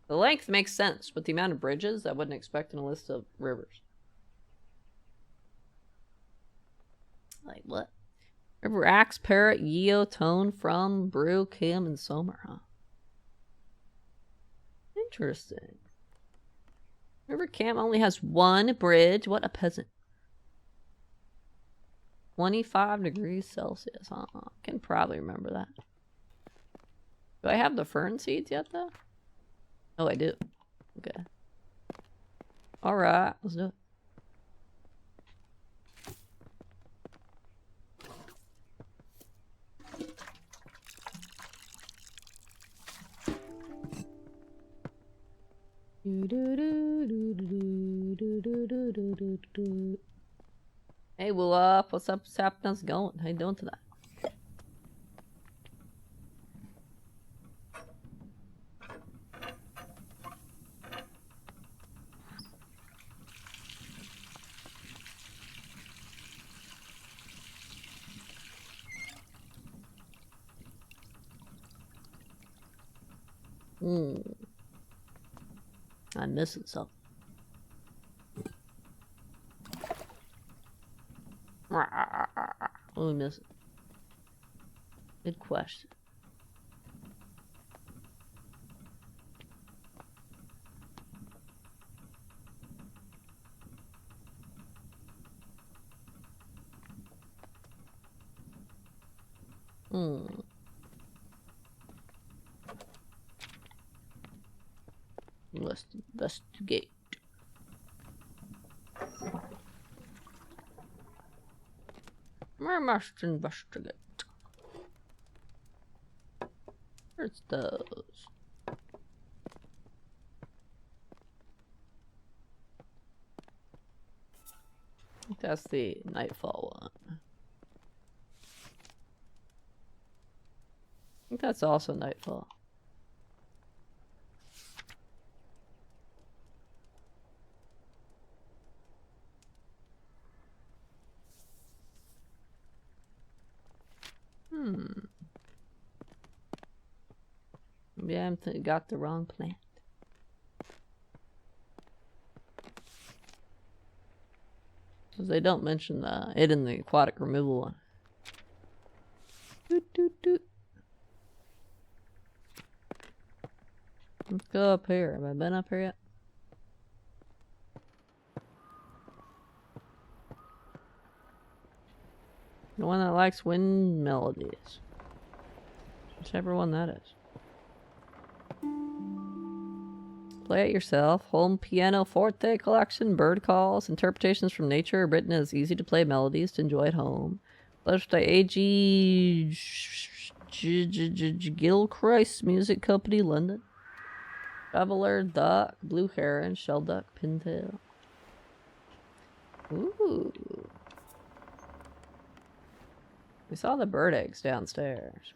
The length makes sense, but the amount of bridges I wouldn't expect in a list of rivers. Like what? River Axe, Parrot, Yeo, Tone, From, Brew, Kim, and Somer, huh? Interesting. River Cam only has one bridge. What a peasant. 25 degrees Celsius, huh? Can probably remember that. Do I have the fern seeds yet, though? Oh, I do. Okay. Alright, let's do it. Hey, Woof, what's up? What's happening? How's it going? How you doing today? I'm missing something. What are we missing? Good question. Let's investigate. I must investigate. Where's those? I think that's the Nightfall one. I think that's also Nightfall. Maybe I got the wrong plant. Because they don't mention it in the aquatic removal one. Doot, doot, doot. Let's go up here. Have I been up here yet? The one that likes wind melodies. Whichever one that is. Play it yourself. Home Piano Forte Collection, Bird Calls, Interpretations from Nature, written as easy to play melodies to enjoy at home. Published by A.G. Gilchrist Music Company, London. Traveler, Duck, Blue Heron, Shell Duck, Pintail. Ooh. We saw the bird eggs downstairs.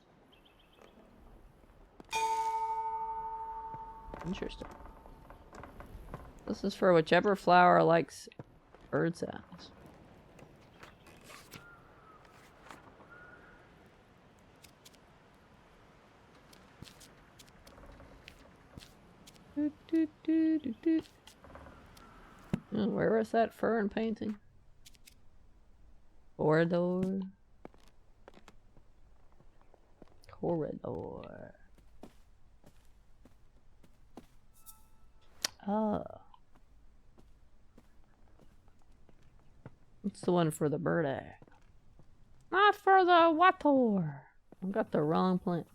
Interesting. This is for whichever flower likes bird sounds. Oh, where was that fern painting? Corridor. Corridor. Oh. It's the one for the bird egg. Not for the water. I got the wrong plant.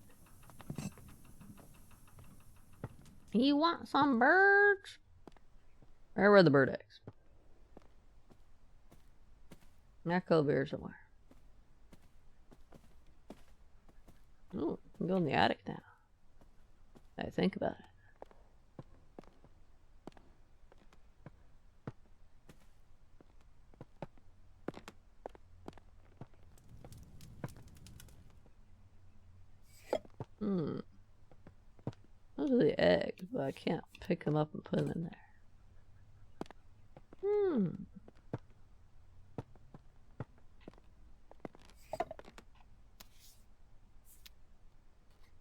You want some birds? Where were the bird eggs? Echo beer somewhere. Oh, I can go in the attic now. I think about it. Those are the eggs, but I can't pick them up and put them in there.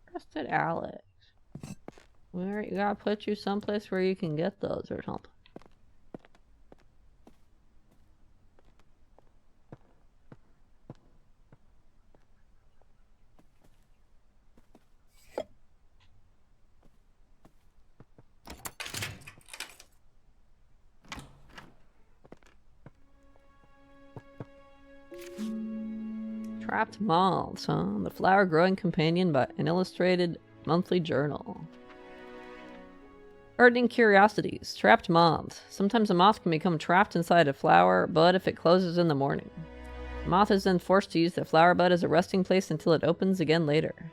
Trusted Alex. Where you gotta put you someplace where you can get those or something. Trapped Moths, huh? The Flower Growing Companion by an Illustrated Monthly Journal. Gardening Curiosities. Trapped Moths. Sometimes a moth can become trapped inside a flower bud if it closes in the morning. The moth is then forced to use the flower bud as a resting place until it opens again later.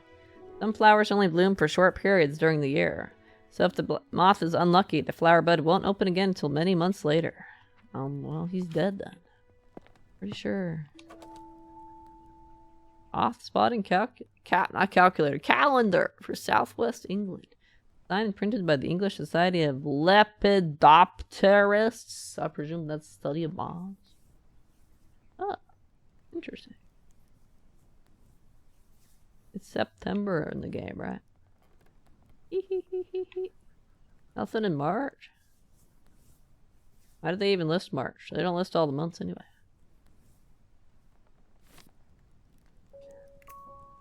Some flowers only bloom for short periods during the year, so if the moth is unlucky, the flower bud won't open again until many months later. Well, he's dead then. Pretty sure. Moth spotting calendar for Southwest England. Signed and printed by the English Society of Lepidopterists. I presume that's the study of moths. Oh, interesting. It's September in the game, right? Nothing in March? Why did they even list March? They don't list all the months anyway.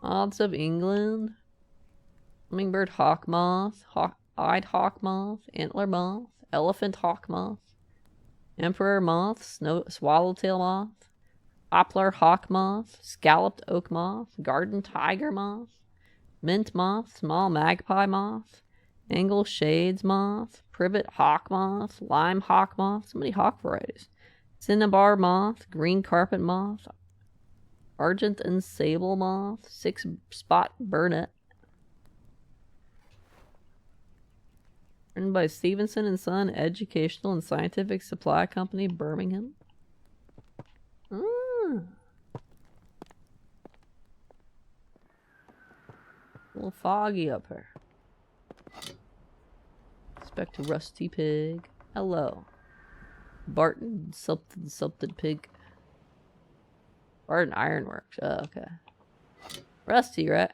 Moths of England. Hummingbird hawk moth, eyed hawk moth, antler moth, elephant hawk moth, emperor moth, swallowtail moth, poplar hawk moth, scalloped oak moth, garden tiger moth, mint moth, small magpie moth, angle shades moth, privet hawk moth, lime hawk moth, so many hawk varieties, cinnabar moth, green carpet moth, argent and sable moth, six-spot burnet. Written by Stevenson and Son Educational and Scientific Supply Company, Birmingham. A little foggy up here. Respect to Rusty Pig. Hello. Barton something pig. Barton Ironworks. Oh, okay. Rusty, right?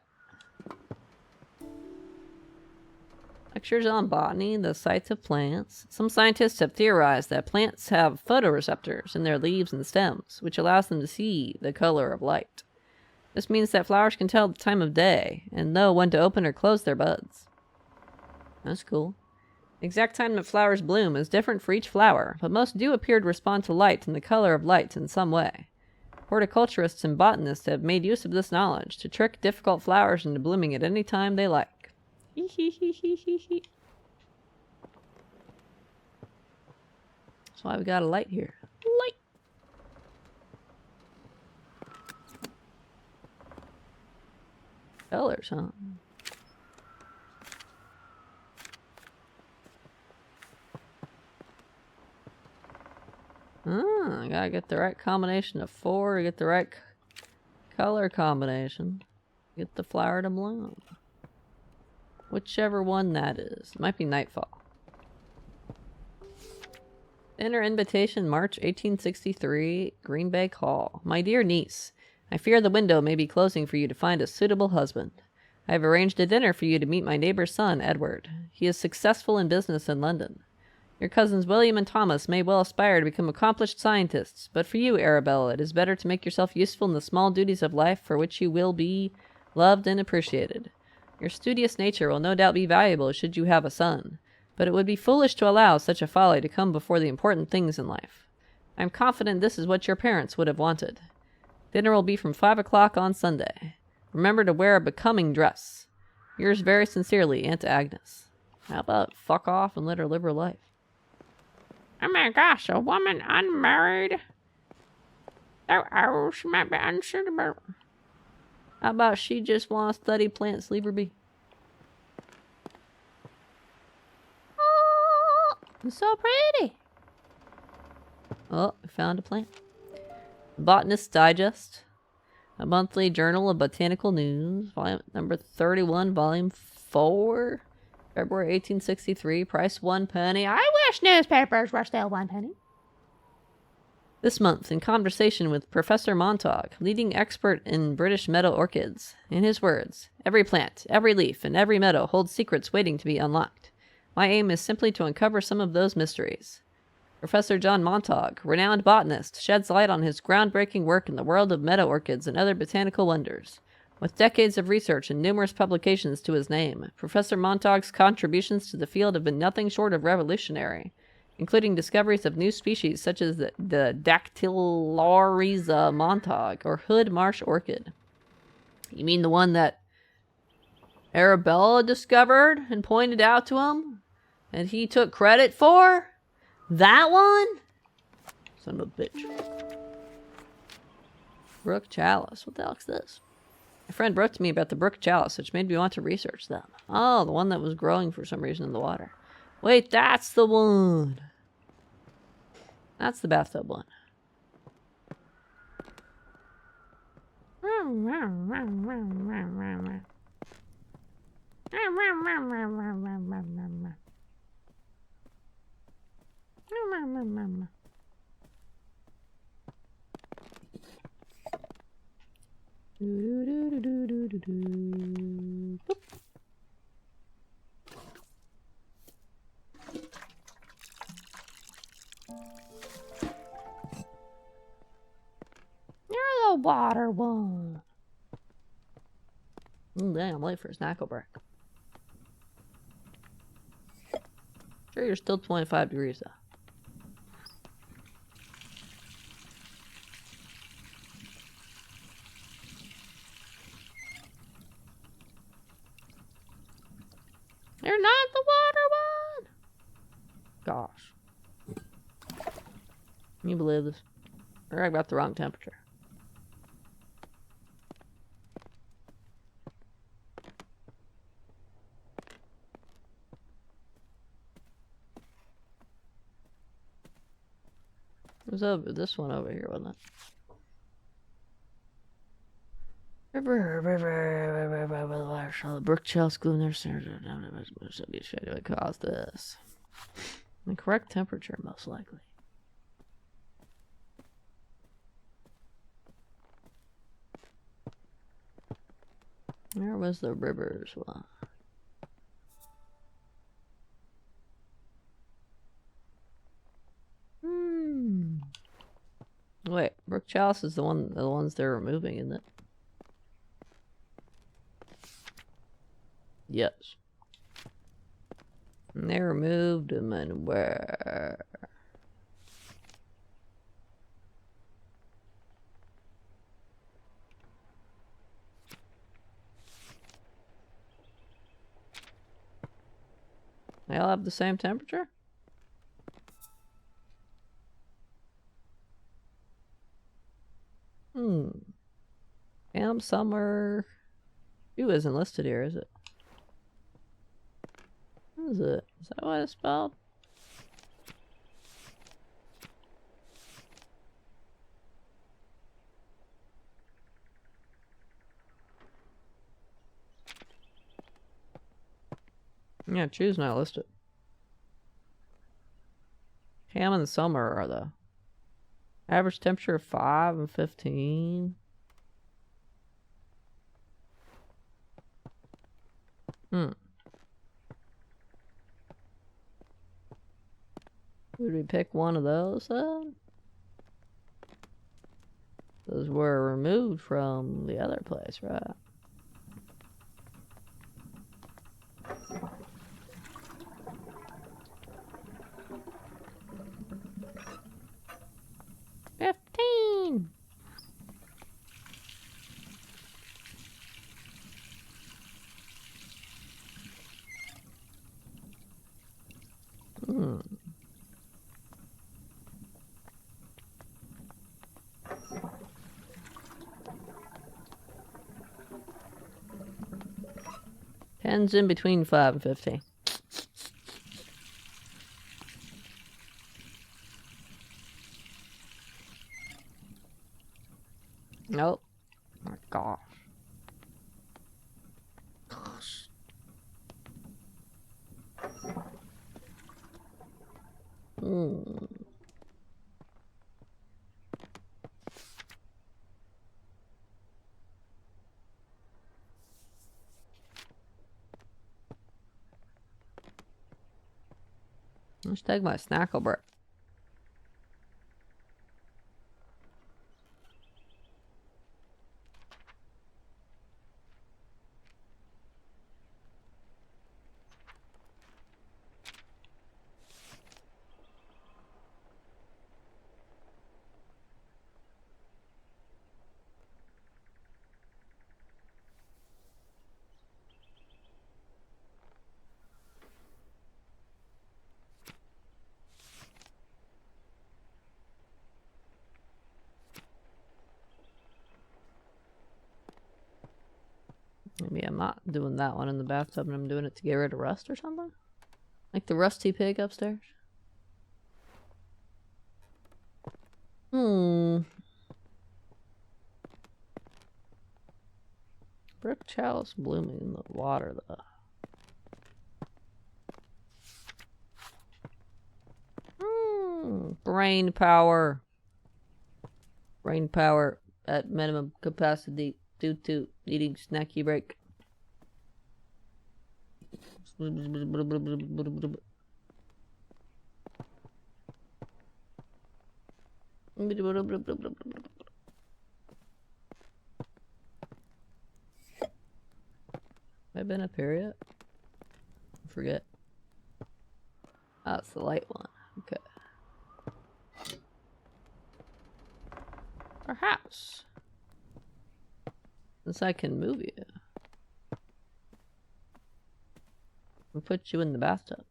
Lectures on botany, the sites of plants. Some scientists have theorized that plants have photoreceptors in their leaves and stems, which allows them to see the color of light. This means that flowers can tell the time of day and know when to open or close their buds. That's cool. The exact time that flowers bloom is different for each flower, but most do appear to respond to light and the color of light in some way. Horticulturists and botanists have made use of this knowledge to trick difficult flowers into blooming at any time they like. That's why we got a light here. Light! Colors, huh? I gotta get the right combination of 4 to get the right color combination. Get the flower to bloom. Whichever one that is. It might be Nightfall. Dinner invitation, March 1863, Green Bank Hall. My dear niece, I fear the window may be closing for you to find a suitable husband. I have arranged a dinner for you to meet my neighbor's son, Edward. He is successful in business in London. Your cousins William and Thomas may well aspire to become accomplished scientists, but for you, Arabella, it is better to make yourself useful in the small duties of life for which you will be loved and appreciated. Your studious nature will no doubt be valuable should you have a son, but it would be foolish to allow such a folly to come before the important things in life. I am confident this is what your parents would have wanted. Dinner will be from 5 o'clock on Sunday. Remember to wear a becoming dress. Yours very sincerely, Aunt Agnes. How about fuck off and let her live her life? Oh my gosh, a woman unmarried? Oh, she might be unsuitable. How about she just wants to study plants, leave her be? Oh, it's so pretty. Oh, we found a plant. Botanist's Digest. A monthly journal of botanical news. Volume number 31, volume 4. February 1863. Price 1 penny. I wish newspapers were still 1 penny. This month, in conversation with Professor Montauk, leading expert in British meadow orchids. In his words, every plant, every leaf, and every meadow holds secrets waiting to be unlocked. My aim is simply to uncover some of those mysteries. Professor John Montauk, renowned botanist, sheds light on his groundbreaking work in the world of meadow orchids and other botanical wonders. With decades of research and numerous publications to his name, Professor Montauk's contributions to the field have been nothing short of revolutionary, including discoveries of new species such as the Dactylorhiza Montauk or hood marsh orchid. You mean the one that Arabella discovered and pointed out to him, and he took credit for? That one? Son of a bitch. Brook chalice. What the hell is this? My friend wrote to me about the brook chalice, which made me want to research them. Oh, the one that was growing for some reason in the water. Wait, that's the one. That's the bathtub one. Boop. You're the water one. Dang, I'm late for a snack break. Sure, you're still 25 degrees though. You're not the water one. Gosh. Can you believe this? Or I got the wrong temperature. It was over this one over here, wasn't it? The brook chalice glue in there. What caused this? The correct temperature, most likely. Where was the rivers one? Wait, brook chalice is the ones they're removing, isn't it? Yes. And they removed them and where? They all have the same temperature? Damn, summer. Ooh, isn't listed here, is it? What is it? Is that what it's spelled? Yeah, choose not listed. Ham and summer are the average temperature of 5 and 15. Would we pick one of those then? Those were removed from the other place, right? Tens in between 5 and 15. Nope. Oh my gosh. Let's take my snackle break. Maybe I'm not doing that one in the bathtub and I'm doing it to get rid of rust or something? Like the rusty pig upstairs? Brick chalice blooming in the water though. Brain power. Brain power at minimum capacity due to needing snacky break. Have I been up here yet? I forget. Oh, it's the light one. Okay. Perhaps. Since I can move you. We'll put you in the bathtub.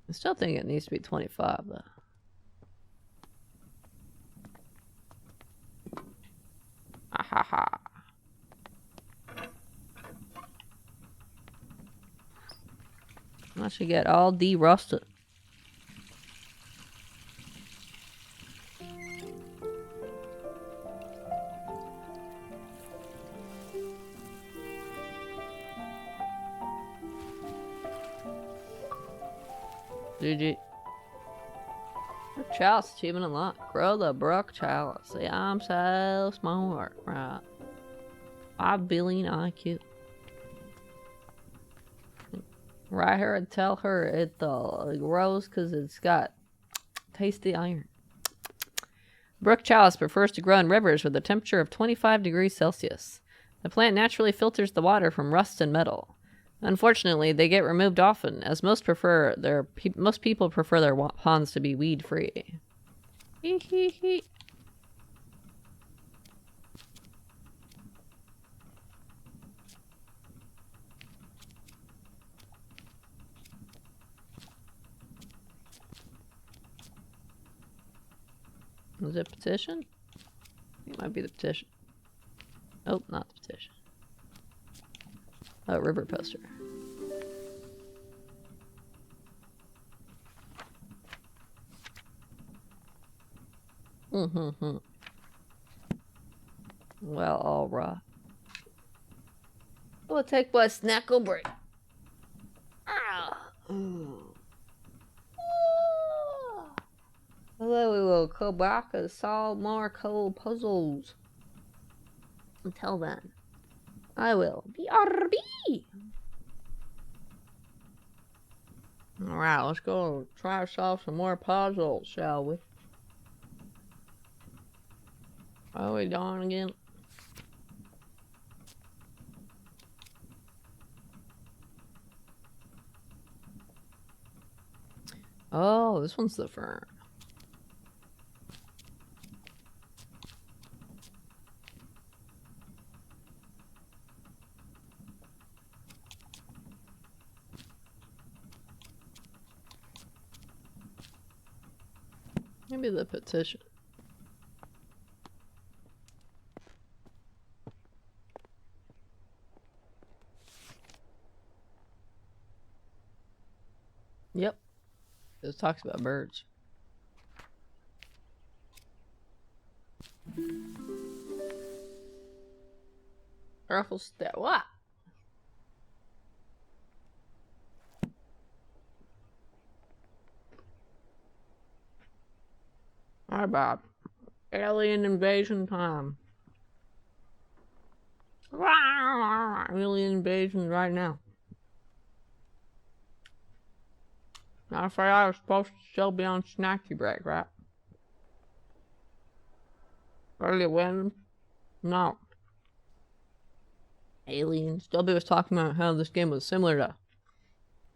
I still think it needs to be 25 though. Ah ha ha. I should get all de-rusted. GG. Chalice achievement unlocked. Grow the Brook Chalice. See, I'm so smart. Right. 5 billion IQ. Write her and tell her it grows because it's got tasty iron. Brook Chalice prefers to grow in rivers with a temperature of 25 degrees Celsius. The plant naturally filters the water from rust and metal. Unfortunately, they get removed often, as most people prefer their ponds to be weed-free. Hee hee hee. Was it petition? It might be the petition. Oh, not the petition. Oh, river poster. Well, alright. We'll take my snackle break. Hello, we will go back and solve more cold puzzles. Until then, I will BRB. Alright, let's go try to solve some more puzzles, shall we? What are we doing again? Oh, this one's the fern. Maybe the petition. Yep. This talks about birds. Ruffles step. What? How about alien invasion time? Alien invasion right now. I forgot I was supposed to still be on snacky break, right? Early win? No. Aliens. W was talking about how this game was similar to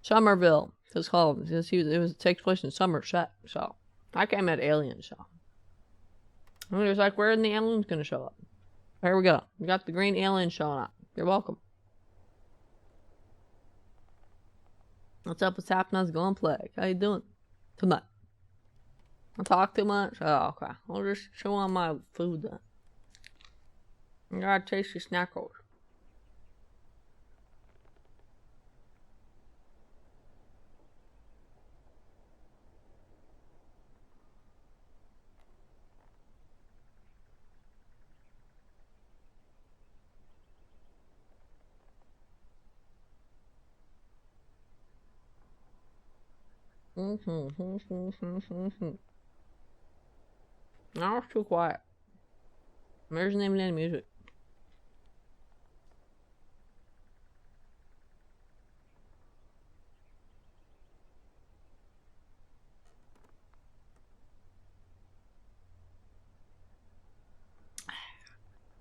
Somerville. It's called. It takes place in Somerset. So I came at aliens. So and it was like, where are the aliens gonna show up? Here we go. We got the green alien showing up. You're welcome. What's up? What's happening? How's it going, Plague? How you doing? Too much. I talk too much? Oh, okay. I'll just chew on my food then. I gotta taste your snack rolls. Now it's too quiet. There's not even any music.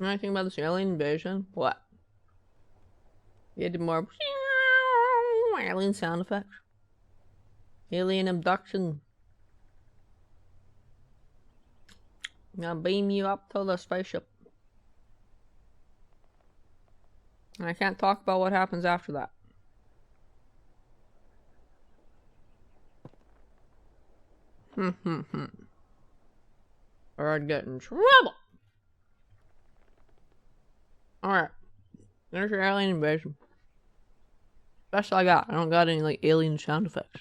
Anything about this alien invasion? What? You did more alien sound effects. Alien abduction. I'm gonna beam you up to the spaceship. And I can't talk about what happens after that. Or I'd get in trouble. Alright. There's your alien invasion. Best I got. I don't got any like alien sound effects.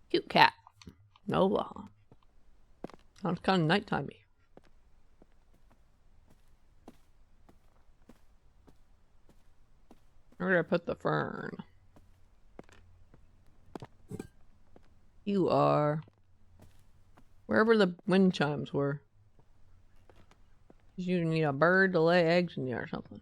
Cute cat. No, it's kind of nighttimey. Where did I put the fern? You are wherever the wind chimes were. You need a bird to lay eggs in you or something.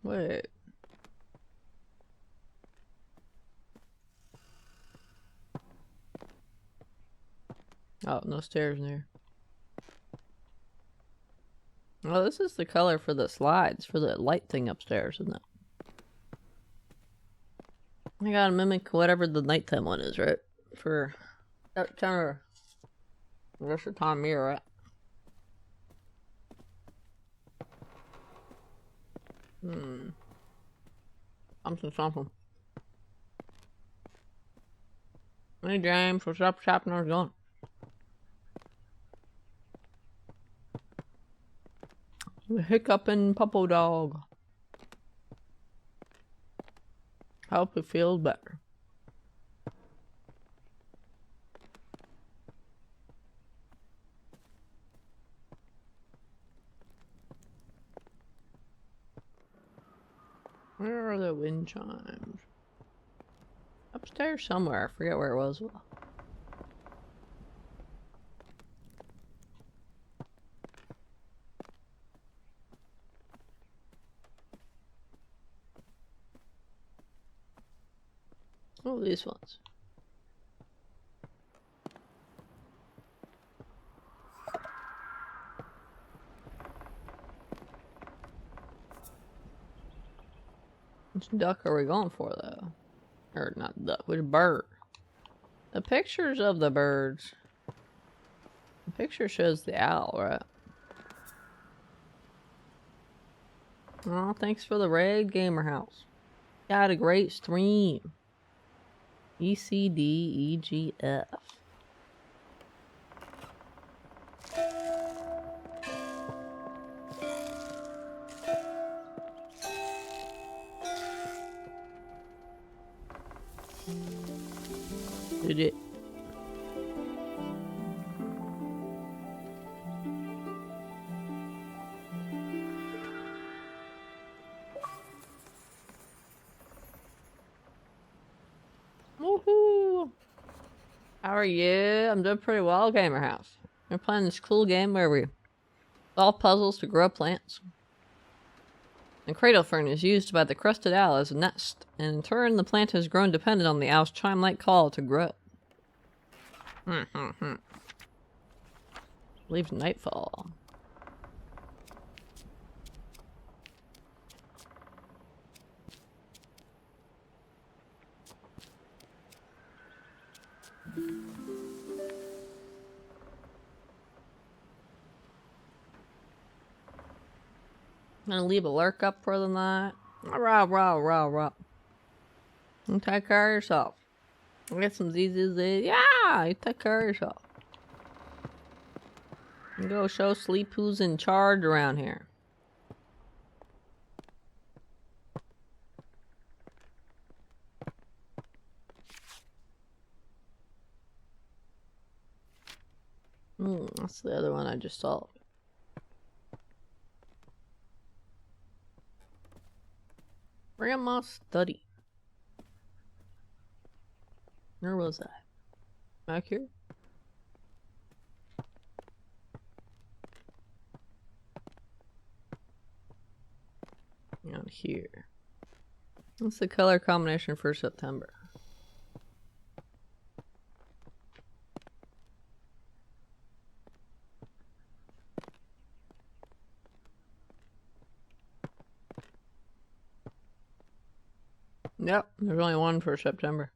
Wait. Oh, no stairs in there. Oh, this is the color for the slides, for the light thing upstairs, isn't it? I gotta mimic whatever the nighttime one is, right? For September. That's the time of year, right? Something. Hey James, what's up? What's happening? How's it going? Hiccuping Puppo Dog. Hope it feels better. Where are the wind chimes? Upstairs somewhere. I forget where it was. Oh, these ones. Which duck are we going for, though? Or not duck, which bird? The pictures of the birds. The picture shows the owl, right? Oh, thanks for the raid, Gamer House. Got a great stream. ECDEGF. Did it? Woohoo! How are you? I'm doing pretty well, Gamer House. We're playing this cool game where we solve puzzles to grow plants. The cradle fern is used by the crested owl as a nest, and in turn the plant has grown dependent on the owl's chime-like call to grow. Leaves nightfall. I'm gonna leave a lurk up for the night. Rah. You take care of yourself. Get some ZZZ. Yeah, you take care of yourself. You go show Sleep who's in charge around here. That's the other one I just solved. Grandma's study. Where was that? Back here? Down here. What's the color combination for September? Yep, there's only one for September.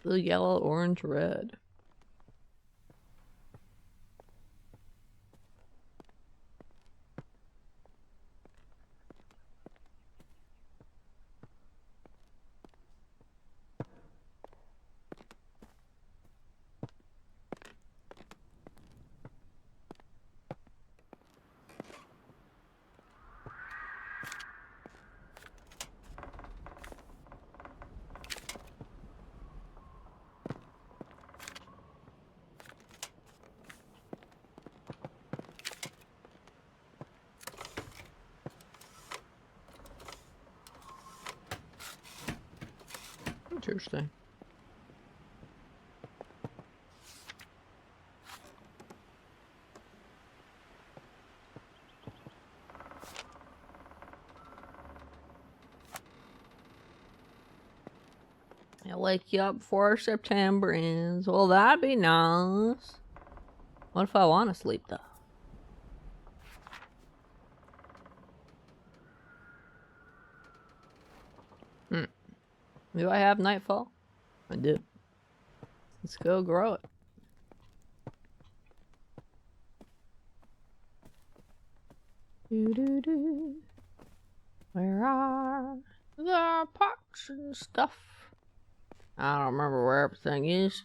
Blue, yellow, orange, red. Interesting. I'll wake you up before September ends. Well, that'd be nice. What if I want to sleep, though? Do I have nightfall? I do. Let's go grow it. Where are the pots and stuff? I don't remember where everything is.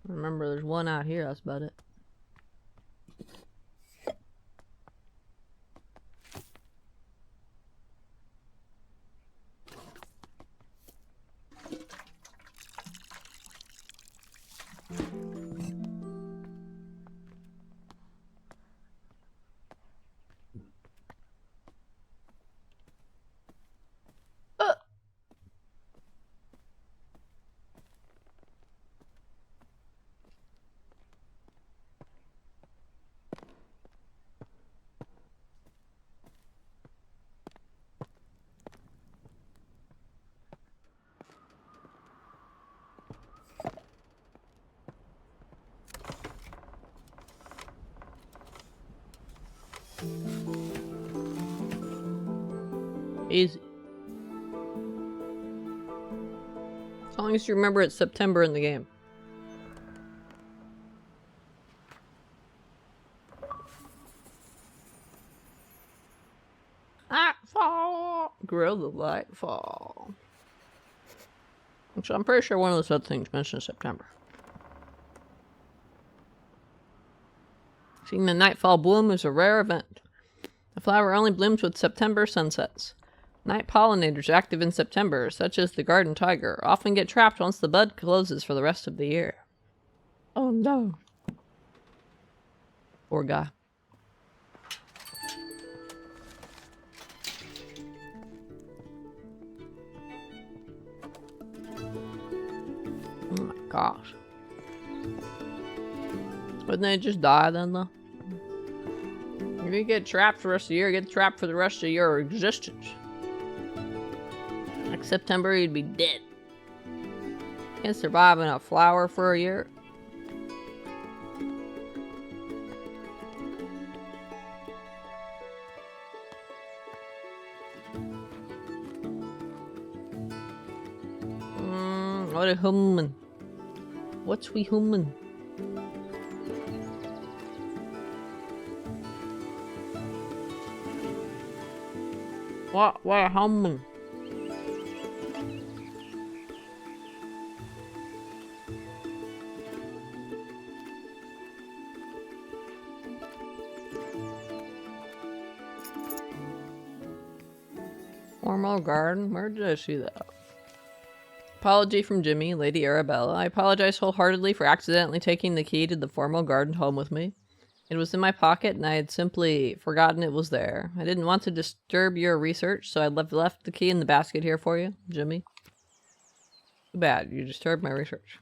Remember, there's one out here. That's about it. Easy. As long as you remember it's September in the game. Nightfall! Grow the nightfall. Which I'm pretty sure one of those other things mentioned September. Seeing the nightfall bloom is a rare event. The flower only blooms with September sunsets. Night pollinators active in September, such as the garden tiger, often get trapped once the bud closes for the rest of the year. Oh no. Poor guy. Oh my gosh. Wouldn't they just die then, though? If you get trapped for the rest of the year, get trapped for the rest of your existence. Like September, you'd be dead. Can't survive in a flower for a year. What a human. What's we human? What a human. Formal garden? Where did I see that? Apology from Jimmy, Lady Arabella. I apologize wholeheartedly for accidentally taking the key to the formal garden home with me. It was in my pocket and I had simply forgotten it was there. I didn't want to disturb your research, so I left the key in the basket here for you, Jimmy. Too bad, you disturbed my research.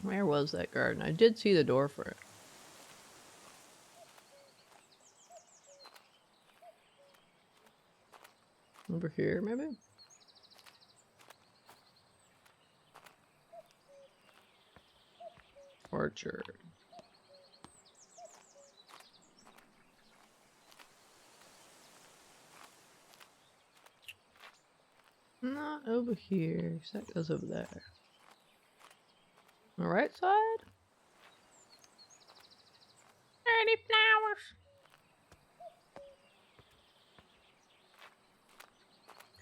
Where was that garden? I did see the door for it. Over here, maybe? Orchard. Not over here, because that goes over there. The right side? Pretty flowers.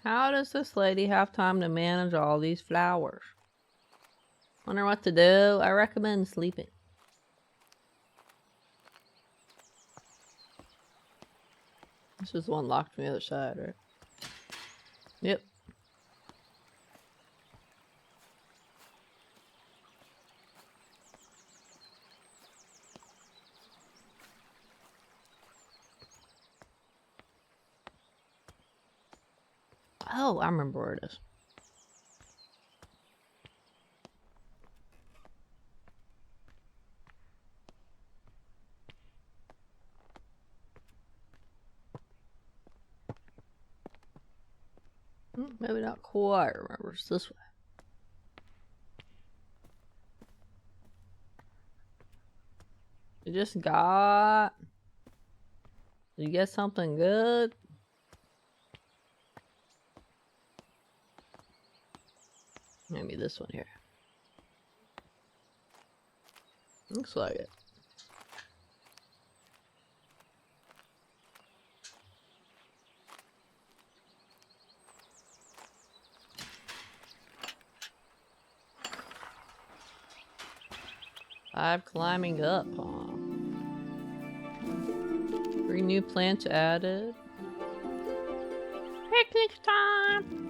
How does this lady have time to manage all these flowers? Wonder what to do. I recommend sleeping. This is the one locked from the other side, right? Yep. Oh, I remember where it is. Maybe not quite remember. It's this way. You just got... Did you get something good? Maybe this one here. Looks like it. Five climbing up, huh? 3 new plants added. Picnic time!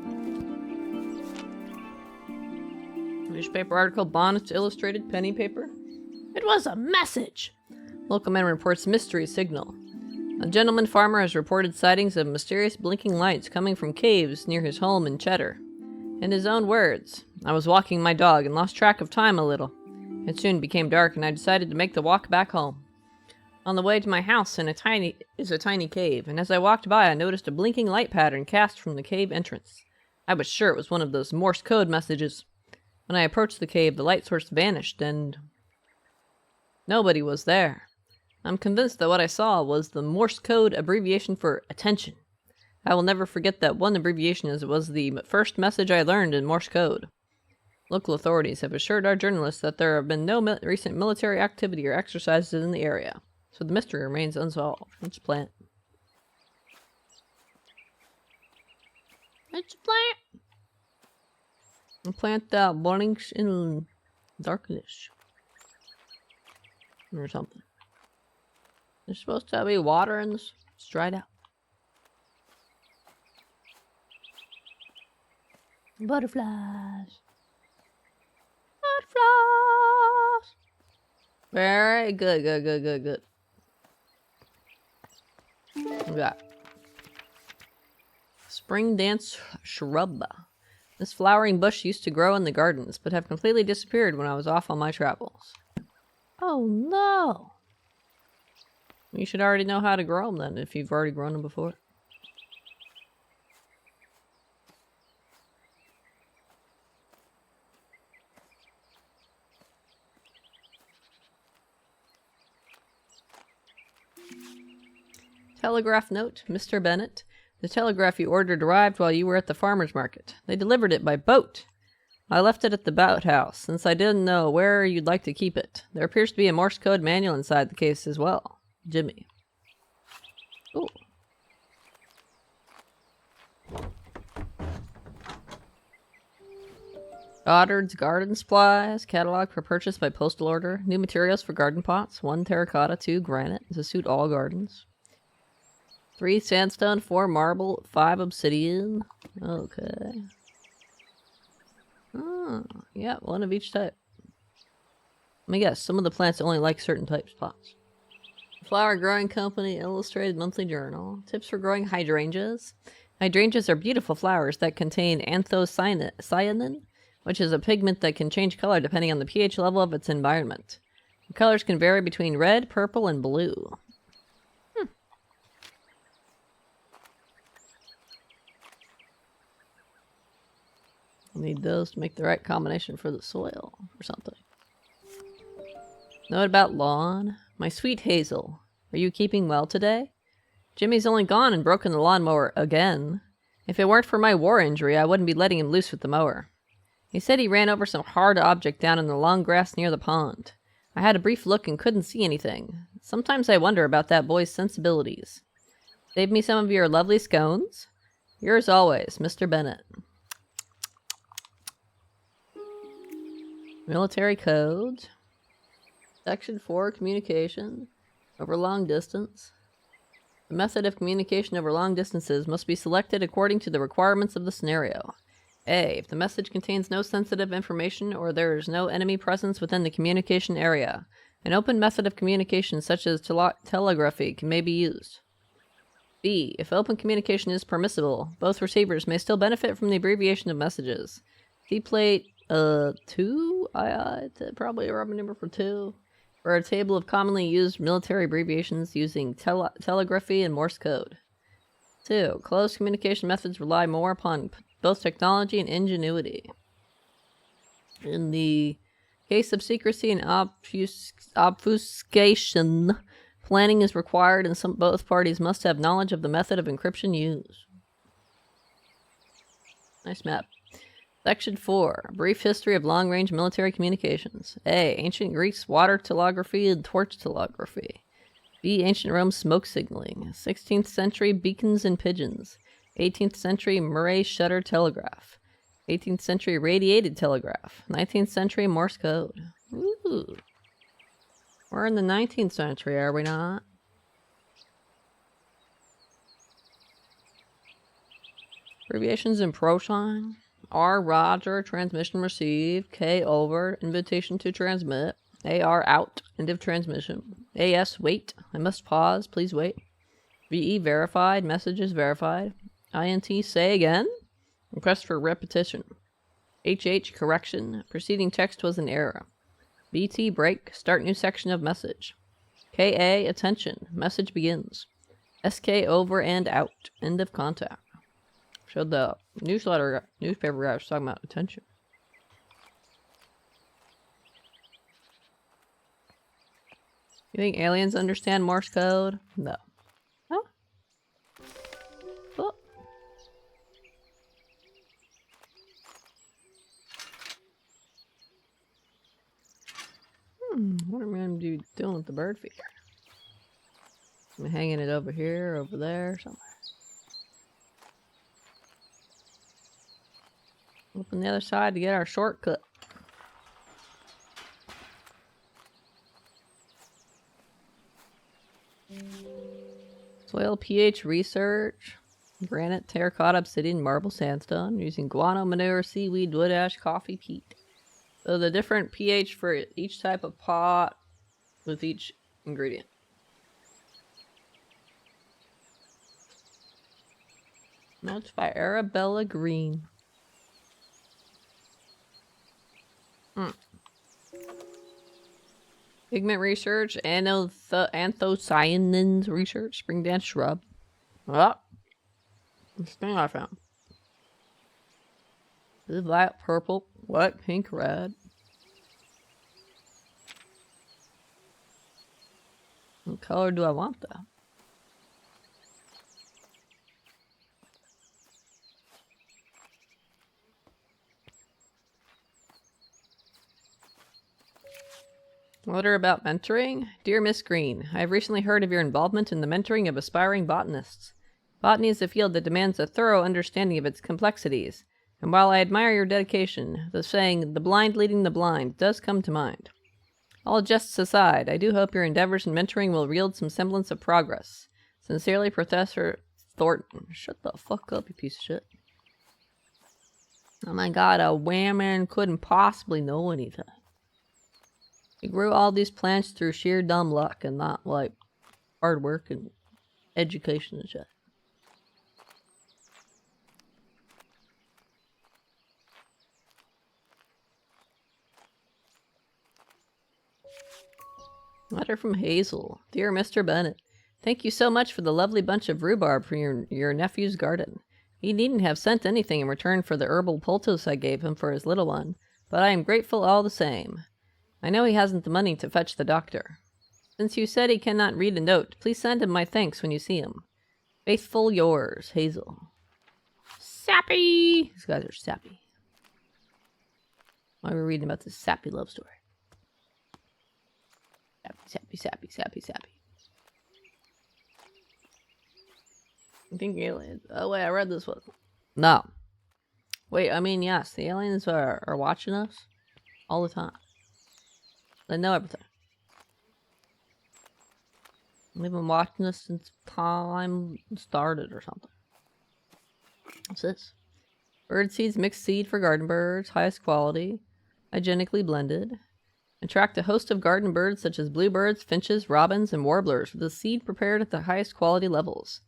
Newspaper article, bonnets, illustrated, penny paper. It was a message! Local man reports mystery signal. A gentleman farmer has reported sightings of mysterious blinking lights coming from caves near his home in Cheddar. In his own words, I was walking my dog and lost track of time a little. It soon became dark and I decided to make the walk back home. On the way to my house is a tiny cave, and as I walked by I noticed a blinking light pattern cast from the cave entrance. I was sure it was one of those Morse code messages. When I approached the cave, the light source vanished and... nobody was there. I'm convinced that what I saw was the Morse code abbreviation for attention. I will never forget that one abbreviation as it was the first message I learned in Morse code. Local authorities have assured our journalists that there have been no recent military activity or exercises in the area. So the mystery remains unsolved. Let's plant. Let's plant. And plant that blinks in darkness. Or something. There's supposed to be water in this. It's dried out. Butterflies. Butterflies. Very good, good. We got spring dance shrub. This flowering bush used to grow in the gardens, but have completely disappeared when I was off on my travels. Oh no! You should already know how to grow them then, if you've already grown them before. Telegraph note, Mr. Bennett. The telegraph you ordered arrived while you were at the farmer's market. They delivered it by boat. I left it at the boathouse, since I didn't know where you'd like to keep it. There appears to be a Morse code manual inside the case as well. Jimmy. Ooh. Goddard's Garden Supplies. Catalog for purchase by postal order. New materials for garden pots. 1 terracotta, 2 granite to suit all gardens. 3 sandstone, 4 marble, 5 obsidian. Okay. Oh, yeah, 1 of each type. Let me guess, some of the plants only like certain types of pots. Flower Growing Company Illustrated Monthly Journal. Tips for growing hydrangeas. Hydrangeas are beautiful flowers that contain anthocyanin, which is a pigment that can change color depending on the pH level of its environment. The colors can vary between red, purple, and blue. Need those to make the right combination for the soil or something. Note about lawn. My sweet Hazel, are you keeping well today? Jimmy's only gone and broken the lawnmower again. If it weren't for my war injury, I wouldn't be letting him loose with the mower. He said he ran over some hard object down in the long grass near the pond. I had a brief look and couldn't see anything. Sometimes I wonder about that boy's sensibilities. Save me some of your lovely scones. Yours always, Mr. Bennett. Military codes. Section 4, communication over long distance. The method of communication over long distances must be selected according to the requirements of the scenario. A. If the message contains no sensitive information or there is no enemy presence within the communication area, an open method of communication such as telegraphy may be used. B. If open communication is permissible, both receivers may still benefit from the abbreviation of messages. See plate 2, probably a Roman number for 2, for a table of commonly used military abbreviations using telegraphy and Morse code. 2. Closed communication methods rely more upon both technology and ingenuity. In the case of secrecy and obfuscation, planning is required and both parties must have knowledge of the method of encryption used. Nice map. Section 4. Brief history of long-range military communications. A. Ancient Greece water telegraphy and torch telegraphy. B. Ancient Rome smoke signaling. 16th century beacons and pigeons. 18th century Murray shutter telegraph. 18th century radiated telegraph. 19th century Morse code. Ooh. We're in the 19th century, are we not? Abbreviations in Proton. R. Roger, transmission received. K. Over, invitation to transmit. AR out, end of transmission. AS wait, I must pause, please wait. VE verified, messages verified. INT say again, request for repetition. HH correction, preceding text was an error. BT break, start new section of message. KA attention, message begins. SK over and out, end of contact. Showed the newspaper guy was talking about attention. You think aliens understand Morse code? No. Huh? Oh. What am I going to be doing with the bird feeder? I'm hanging it over here, over there, somewhere. Open the other side to get our shortcut. Soil pH research. Granite, terracotta, obsidian, marble, sandstone. Using guano, manure, seaweed, wood ash, coffee, peat. So the different pH for each type of pot with each ingredient. Notes by Arabella Green. Pigment research, anthocyanins research, spring dance shrub. Oh, this thing I found. This is light purple, white, pink, red. What color do I want though? Letter about mentoring. Dear Miss Green, I have recently heard of your involvement in the mentoring of aspiring botanists. Botany is a field that demands a thorough understanding of its complexities, and while I admire your dedication, the saying, "the blind leading the blind," does come to mind. All jests aside, I do hope your endeavors in mentoring will yield some semblance of progress. Sincerely, Professor Thornton. Shut the fuck up, you piece of shit. Oh my god, a whammon couldn't possibly know anything. He grew all these plants through sheer dumb luck and not, like, hard work and education and shit. Letter from Hazel. Dear Mr. Bennett, thank you so much for the lovely bunch of rhubarb from your nephew's garden. He needn't have sent anything in return for the herbal poultice I gave him for his little one, but I am grateful all the same. I know he hasn't the money to fetch the doctor. Since you said he cannot read a note, please send him my thanks when you see him. Faithful yours, Hazel. Sappy! These guys are sappy. Why are we reading about this sappy love story? Sappy, sappy, sappy, sappy. I think aliens. Oh wait, I read this one. No. Wait, I mean yes, the aliens are watching us all the time. They know everything. They've been watching us since time started or something. What's this? Bird seeds, mixed seed for garden birds, highest quality, hygienically blended. Attract a host of garden birds such as bluebirds, finches, robins, and warblers with a seed prepared at the highest quality levels.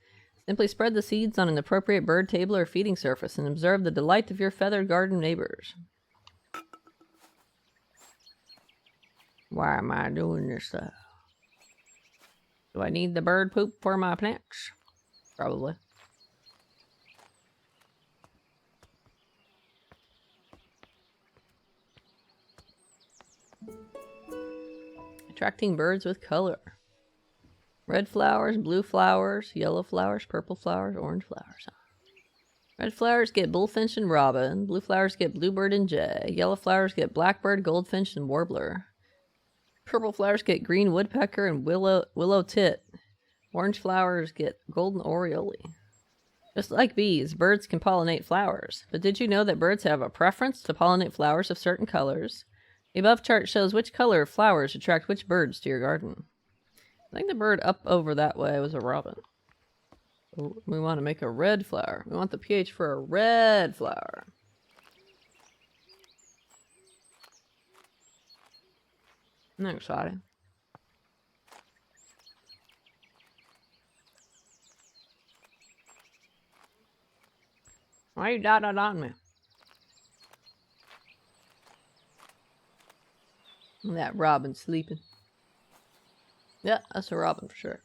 Simply spread the seeds on an appropriate bird table or feeding surface and observe the delight of your feathered garden neighbors. Why am I doing this stuff? Do I need the bird poop for my plants? Probably. Attracting birds with color. Red flowers, blue flowers, yellow flowers, purple flowers, orange flowers. Red flowers get bullfinch and robin. Blue flowers get bluebird and jay. Yellow flowers get blackbird, goldfinch, and warbler. Purple flowers get green woodpecker and willow tit. Orange flowers get golden oriole. Just like bees, birds can pollinate flowers. But did you know that birds have a preference to pollinate flowers of certain colors? The above chart shows which color of flowers attract which birds to your garden. I think the bird up over that way was a robin. We want to make a red flower. We want the pH for a red flower. Isn't that exciting? Why are you on me? That robin sleeping. Yeah, that's a robin for sure.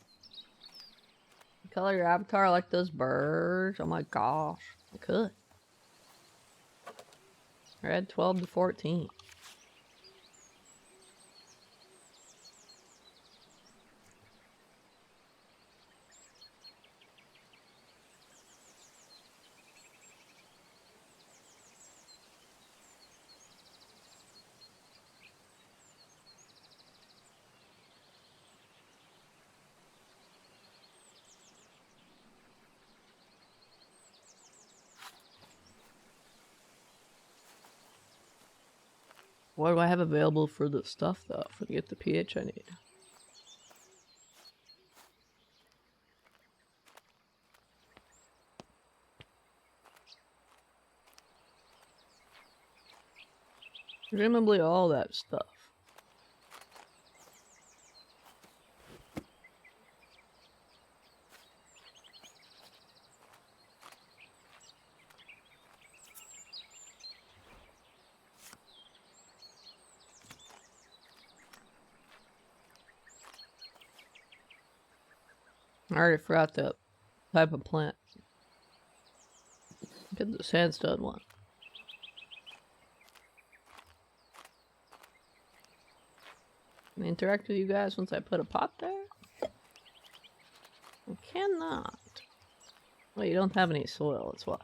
Color your avatar like those birds. Oh my gosh. I could. Red 12 to 14. What do I have available for the stuff though? For to get the pH I need. Presumably all that stuff. I already forgot the type of plant. Get the sandstone one. Can I interact with you guys once I put a pot there? I cannot. Well, you don't have any soil, that's why.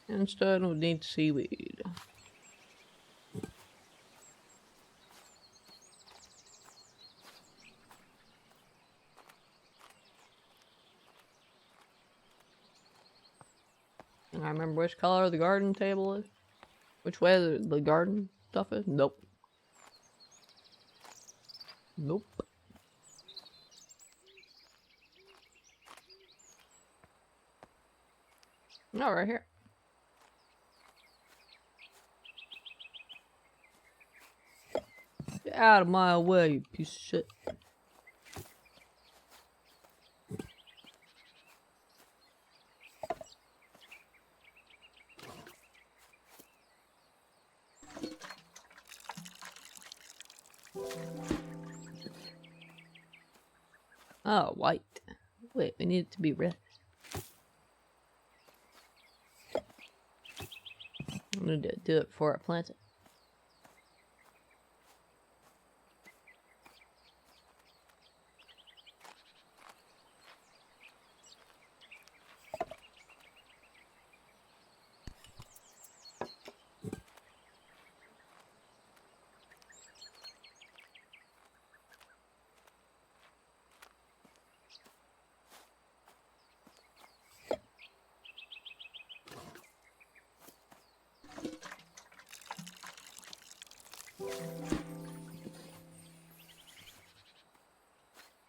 Instead, we need seaweed. And I remember which color the garden table is. Which way the garden stuff is? Nope. Nope. No, right here. Get out of my way, you piece of shit. Oh, white. Wait, we need it to be red. I'm gonna do it before I plant it.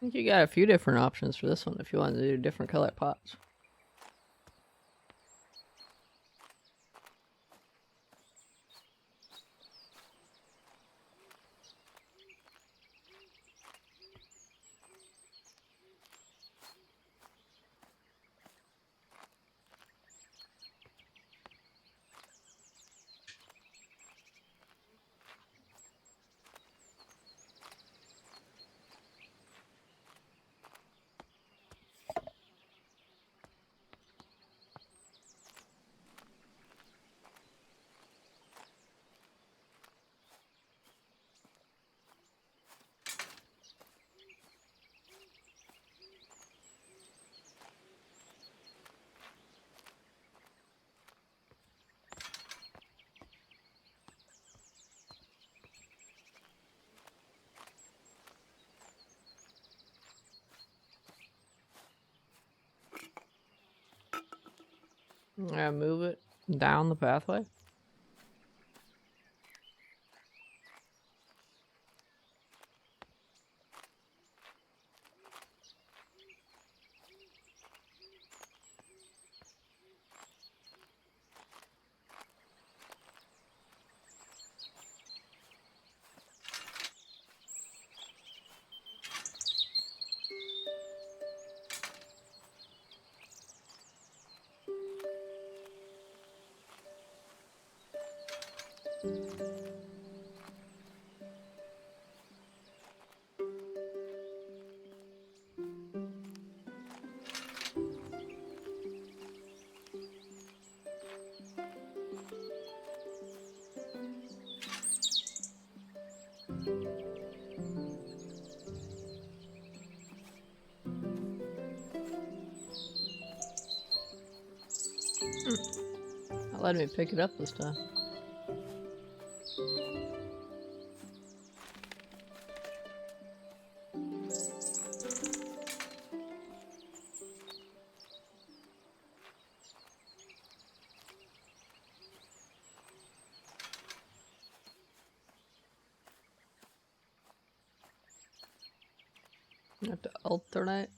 I think you got a few different options for this one if you want to do different color pots. Yeah, move it down the pathway. not letting me pick it up this time. I have to alternate.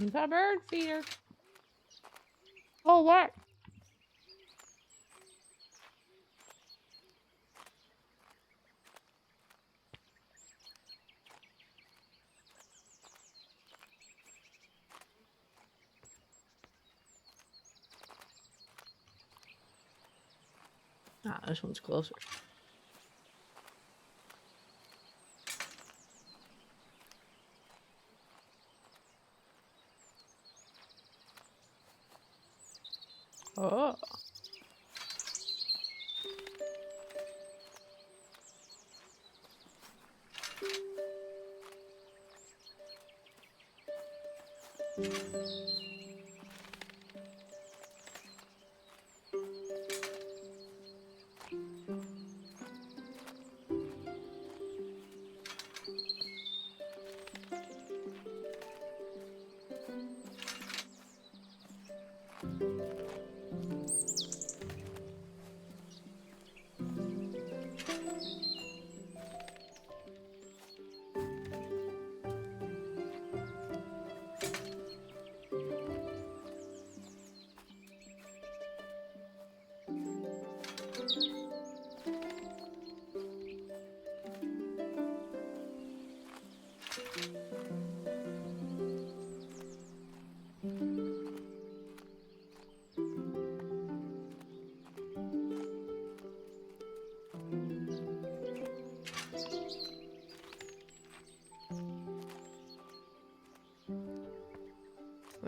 It's a bird feeder. Oh, what? Ah, this one's closer. Oh.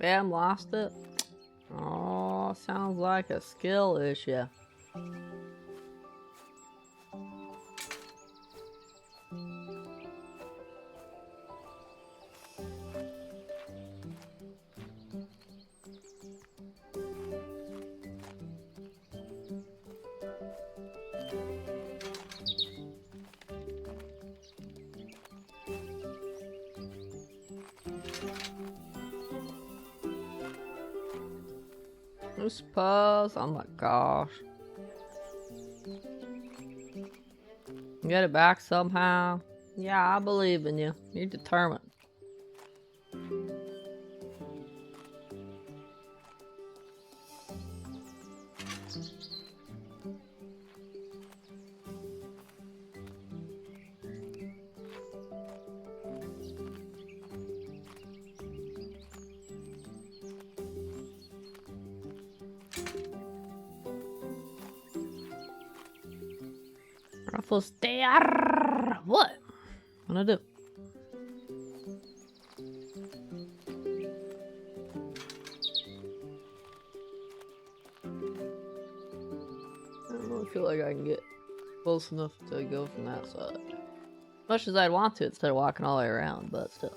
Yeah, I'm lost it. Oh, sounds like a skill issue. I suppose. Oh my gosh. Get it back somehow. Yeah, I believe in you. You're determined. Ruffles there. What? What I do? I don't really feel like I can get close enough to go from that side. As much as I'd want to instead of walking all the way around, but still.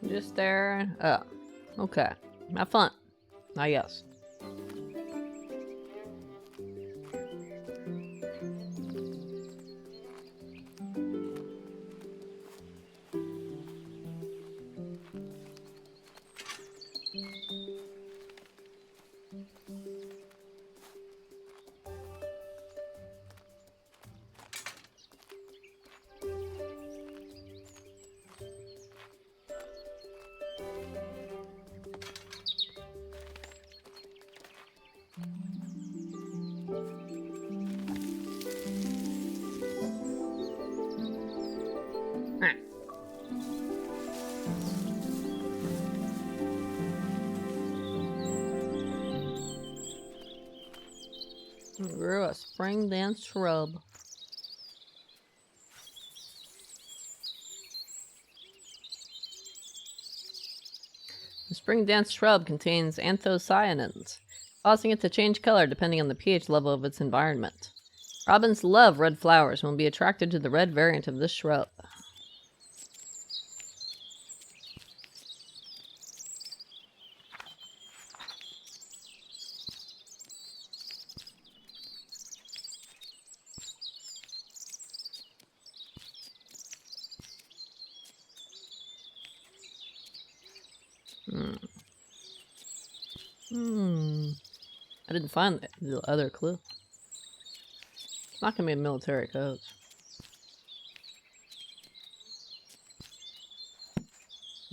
Just staring. Oh, okay. Have fun, I guess. Grew a spring dance shrub. spring dance shrub contains anthocyanins, causing it to change color depending on the pH level of its environment. Robins love red flowers and will be attracted to the red variant of this shrub. I didn't find the other clue. It's not gonna be a military code. I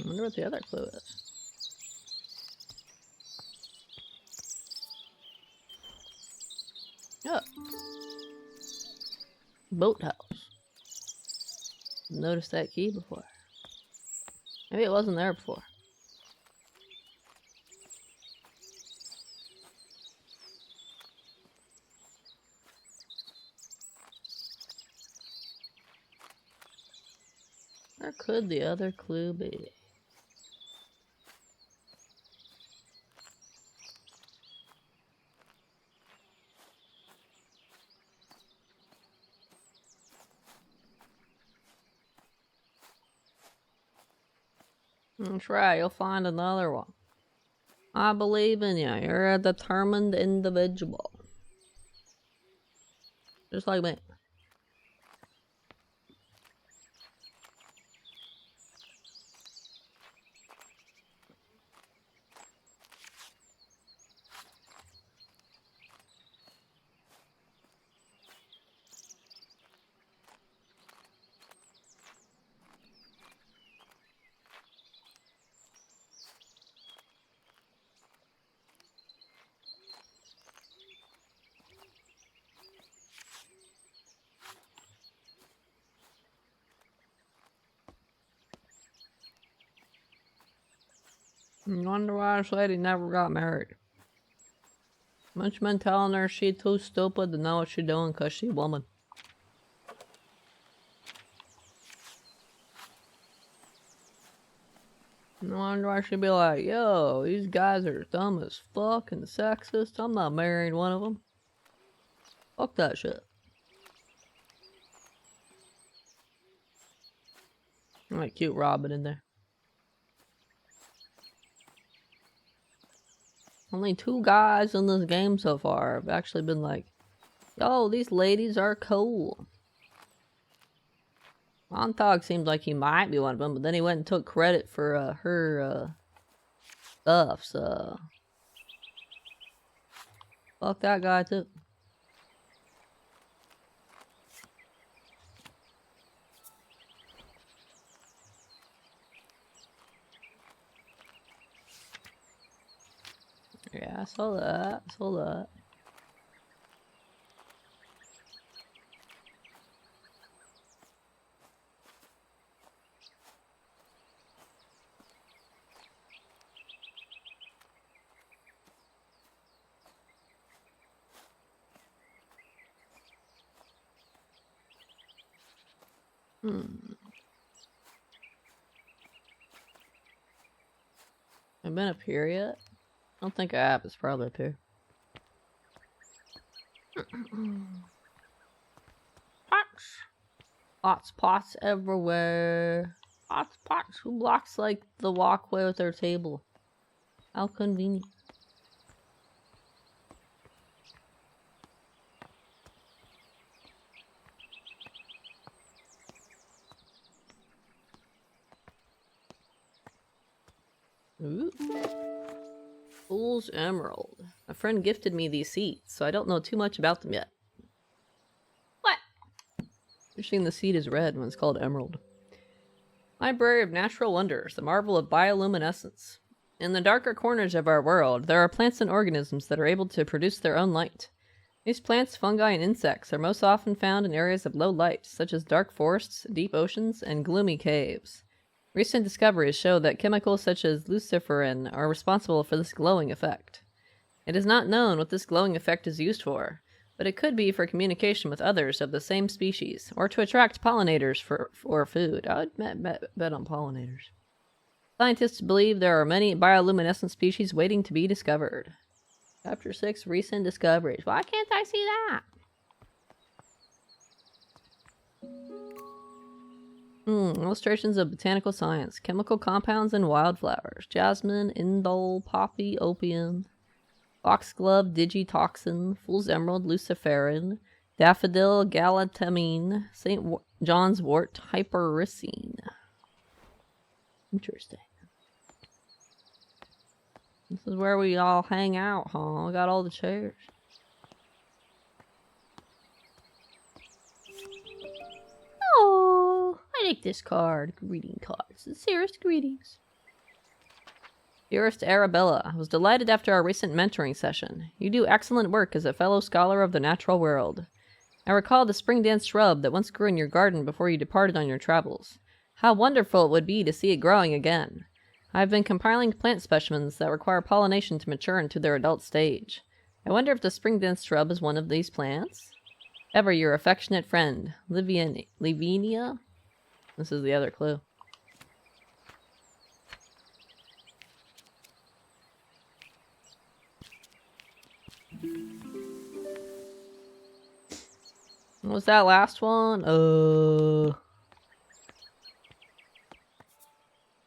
wonder what the other clue is. Oh. Boathouse. Noticed that key before. Maybe it wasn't there before. Where could the other clue be? Try, you'll find another one. I believe in you. You're a determined individual. Just like me. I wonder why this lady never got married. Much men telling her she too stupid to know what she doing cause she a woman. I wonder why she'd be like, yo, these guys are dumb as fuck and sexist. I'm not marrying one of them. Fuck that shit. Like cute Robin in there. Only 2 guys in this game so far have actually been like, yo, these ladies are cool. Montauk seems like he might be one of them, but then he went and took credit for her stuff, so... Fuck that guy too. Yeah, I saw that. I saw that. I've been up here yet? I don't think I have. It's probably up here. Pots everywhere. Pots. Who blocks like the walkway with their table? How convenient. Ooh. Fool's Emerald. A friend gifted me these seeds, so I don't know too much about them yet. What? You're seeing the seed is red when it's called Emerald. Library of Natural Wonders, the marvel of bioluminescence. In the darker corners of our world, there are plants and organisms that are able to produce their own light. These plants, fungi, and insects are most often found in areas of low light, such as dark forests, deep oceans, and gloomy caves. Recent discoveries show that chemicals such as luciferin are responsible for this glowing effect. It is not known what this glowing effect is used for, but it could be for communication with others of the same species, or to attract pollinators for food. I would bet on pollinators. Scientists believe there are many bioluminescent species waiting to be discovered. Chapter 6, Recent Discoveries. Why can't I see that? Illustrations of botanical science. Chemical compounds in wildflowers. Jasmine, indole, poppy, opium. Foxglove, digitoxin. Fool's emerald, luciferin. Daffodil, galantamine. St. John's wort, hyperricine. Interesting. This is where we all hang out, huh? We got all the chairs. Oh, I like this card. Greeting card. Sincerest greetings. Dearest Arabella, I was delighted after our recent mentoring session. You do excellent work as a fellow scholar of the natural world. I recall the spring dance shrub that once grew in your garden before you departed on your travels. How wonderful it would be to see it growing again. I have been compiling plant specimens that require pollination to mature into their adult stage. I wonder if the spring dance shrub is one of these plants? Ever your affectionate friend, Lavinia? This is the other clue. What was that last one?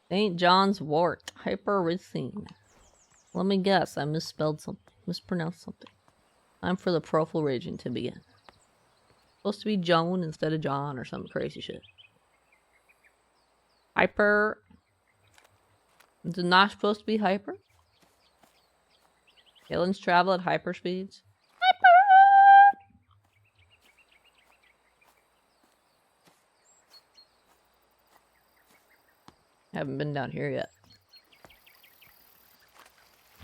St. John's wort. Hyperricine. Let me guess, I misspelled something. Mispronounced something. Time for the profile region to begin. Supposed to be Joan instead of John or some crazy shit. Hyper. Is it not supposed to be hyper? Aliens travel at hyperspeeds. Haven't been down here yet.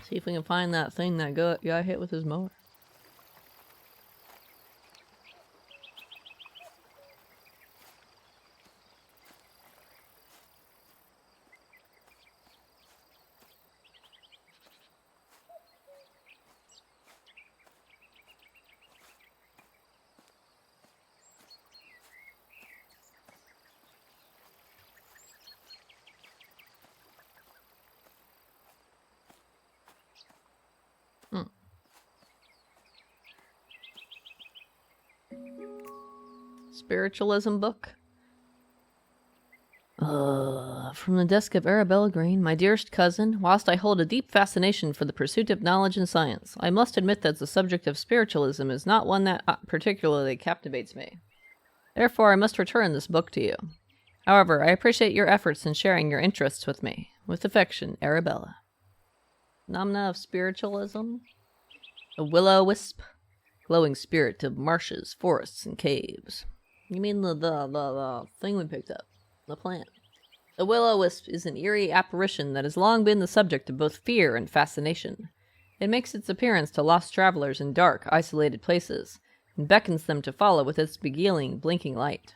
See if we can find that thing that guy hit with his mower. Spiritualism book. From the desk of Arabella Green, my dearest cousin, whilst I hold a deep fascination for the pursuit of knowledge and science, I must admit that the subject of spiritualism is not one that particularly captivates me. Therefore, I must return this book to you. However, I appreciate your efforts in sharing your interests with me. With affection, Arabella. Phenomena of spiritualism. The will-o'-wisp. Glowing spirit of marshes, forests, and caves. You mean the thing we picked up? The plant. The will-o'-wisp is an eerie apparition that has long been the subject of both fear and fascination. It makes its appearance to lost travelers in dark, isolated places, and beckons them to follow with its beguiling, blinking light.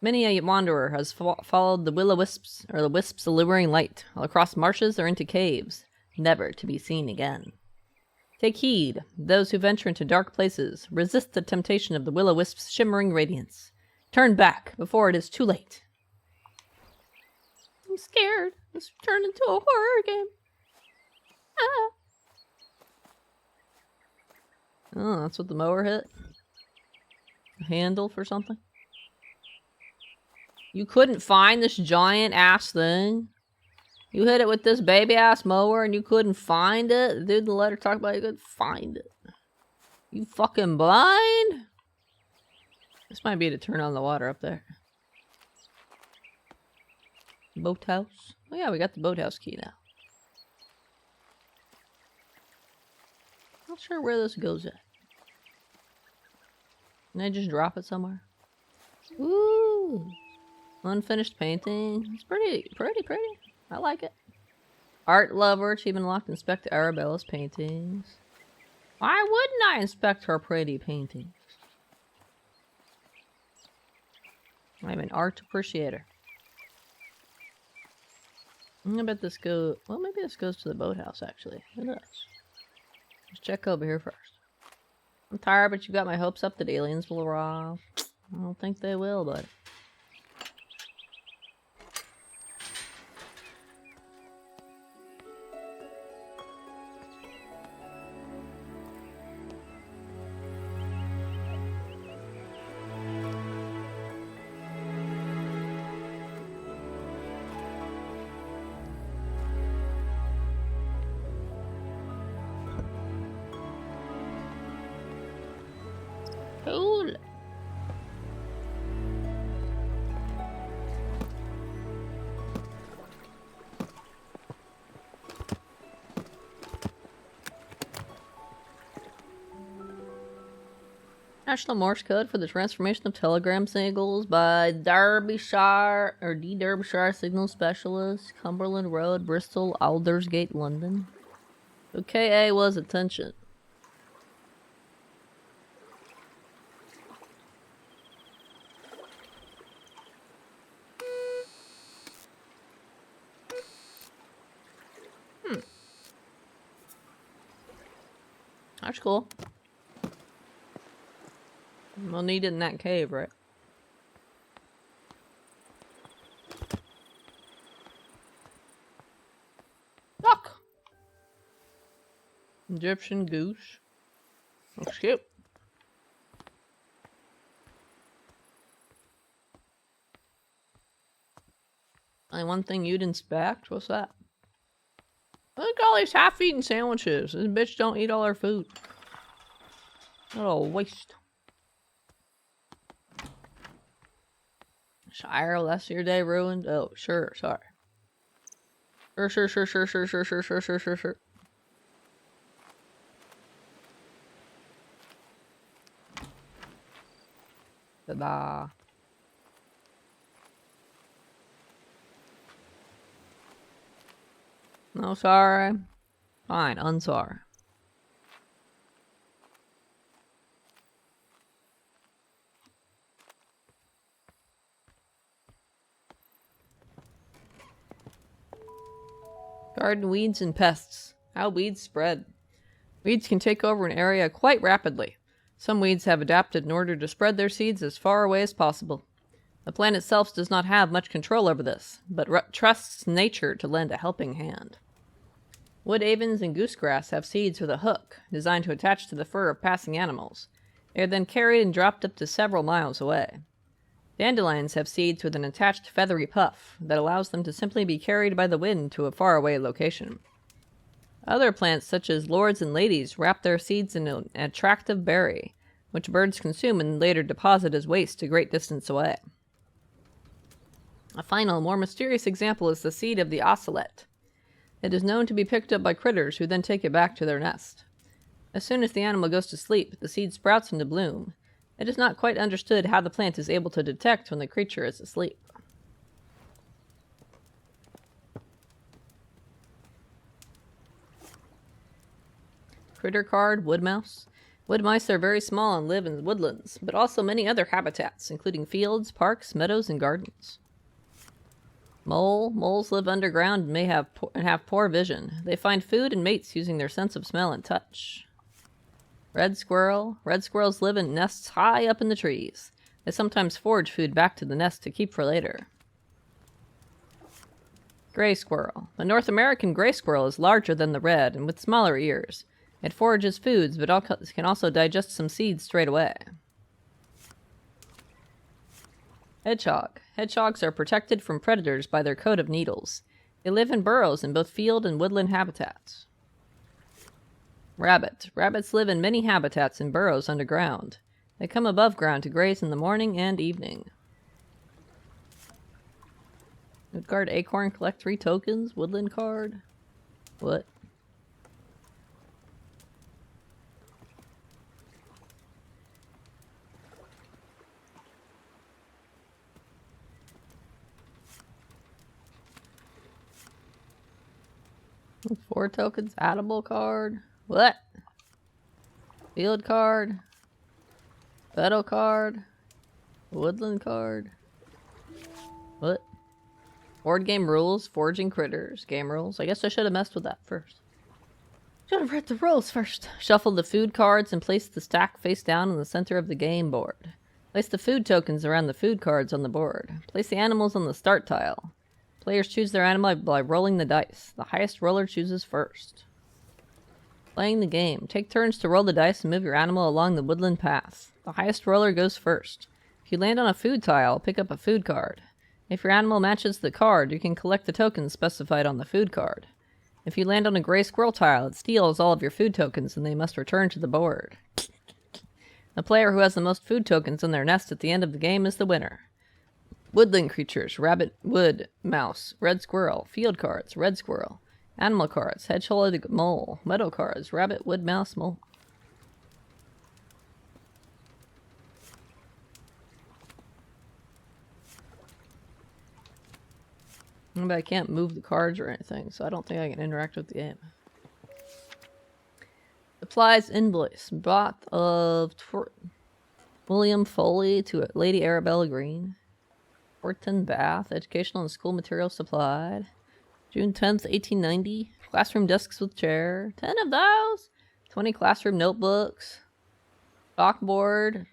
Many a wanderer has followed the will-o'-wisps, or the wisp's alluring light, across marshes or into caves, never to be seen again. Take heed, those who venture into dark places, resist the temptation of the will-o'-wisp's shimmering radiance. Turn back before it is too late. I'm scared. This turned into a horror game. Ah. Oh, that's what the mower hit? A handle for something? You couldn't find this giant ass thing? You hit it with this baby ass mower and you couldn't find it? The dude in the letter talked about you couldn't find it. You fucking blind? This might be to turn on the water up there. Boathouse? Oh yeah, we got the boathouse key now. Not sure where this goes at. Can I just drop it somewhere? Ooh! Unfinished painting. It's pretty. I like it. Art lover, achievement unlocked. Inspect Arabella's paintings. Why wouldn't I inspect her pretty paintings? I'm an art appreciator. I bet this goes... Well, maybe this goes to the boathouse, actually. It does. Let's check over here first. I'm tired, but you got my hopes up that aliens will arrive. I don't think they will, but... Cool. National Morse Code for the Transformation of Telegram Signals by Derbyshire Signal Specialist, Cumberland Road, Bristol, Aldersgate, London. So KA was attention. That's cool. We'll need it in that cave, right? Look! Egyptian goose. Looks cute. Only one thing you'd inspect? What's that? Look at all these half-eaten sandwiches. This bitch don't eat all our food. What a waste. Shire, less your day ruined? Oh, sure, sorry. Sure. Ta-da. No, sorry. Fine, unsorry. Garden weeds and pests. How weeds spread. Weeds can take over an area quite rapidly. Some weeds have adapted in order to spread their seeds as far away as possible. The plant itself does not have much control over this, but trusts nature to lend a helping hand. Wood avens and goosegrass have seeds with a hook, designed to attach to the fur of passing animals. They are then carried and dropped up to several miles away. Dandelions have seeds with an attached feathery puff that allows them to simply be carried by the wind to a faraway location. Other plants, such as lords and ladies, wrap their seeds in an attractive berry, which birds consume and later deposit as waste a great distance away. A final, more mysterious example is the seed of the ocelot. It is known to be picked up by critters who then take it back to their nest. As soon as the animal goes to sleep, the seed sprouts into bloom. It is not quite understood how the plant is able to detect when the creature is asleep. Critter card, wood mouse. Wood mice are very small and live in woodlands, but also many other habitats, including fields, parks, meadows, and gardens. Mole. Moles live underground and may have poor vision. They find food and mates using their sense of smell and touch. Red squirrel. Red squirrels live in nests high up in the trees. They sometimes forage food back to the nest to keep for later. Gray squirrel. The North American gray squirrel is larger than the red and with smaller ears. It forages foods, but can also digest some seeds straight away. Hedgehog. Hedgehogs are protected from predators by their coat of needles. They live in burrows in both field and woodland habitats. Rabbit. Rabbits live in many habitats in burrows underground. They come above ground to graze in the morning and evening. Wood card acorn, collect 3 tokens. Woodland card. What? Four tokens. Addable card. What? Field card. Battle card. Woodland card. What? Board game rules. Foraging critters. Game rules. I guess I should have messed with that first. Should have read the rules first. Shuffle the food cards and place the stack face down in the center of the game board. Place the food tokens around the food cards on the board. Place the animals on the start tile. Players choose their animal by rolling the dice. The highest roller chooses first. Playing the game. Take turns to roll the dice and move your animal along the woodland path. The highest roller goes first. If you land on a food tile, pick up a food card. If your animal matches the card, you can collect the tokens specified on the food card. If you land on a gray squirrel tile, it steals all of your food tokens and they must return to the board. The player who has the most food tokens in their nest at the end of the game is the winner. Woodland creatures, rabbit, wood, mouse, red squirrel, field cards, red squirrel, animal cards, hedgehog, mole, meadow cards, rabbit, wood, mouse, mole. But I can't move the cards or anything, so I don't think I can interact with the game. Supplies invoice. Bought of William Foley to Lady Arabella Green. Horton Bath. Educational and school materials supplied. June 10th, 1890. Classroom desks with chair. 10 of those. 20 classroom notebooks. Chalkboard.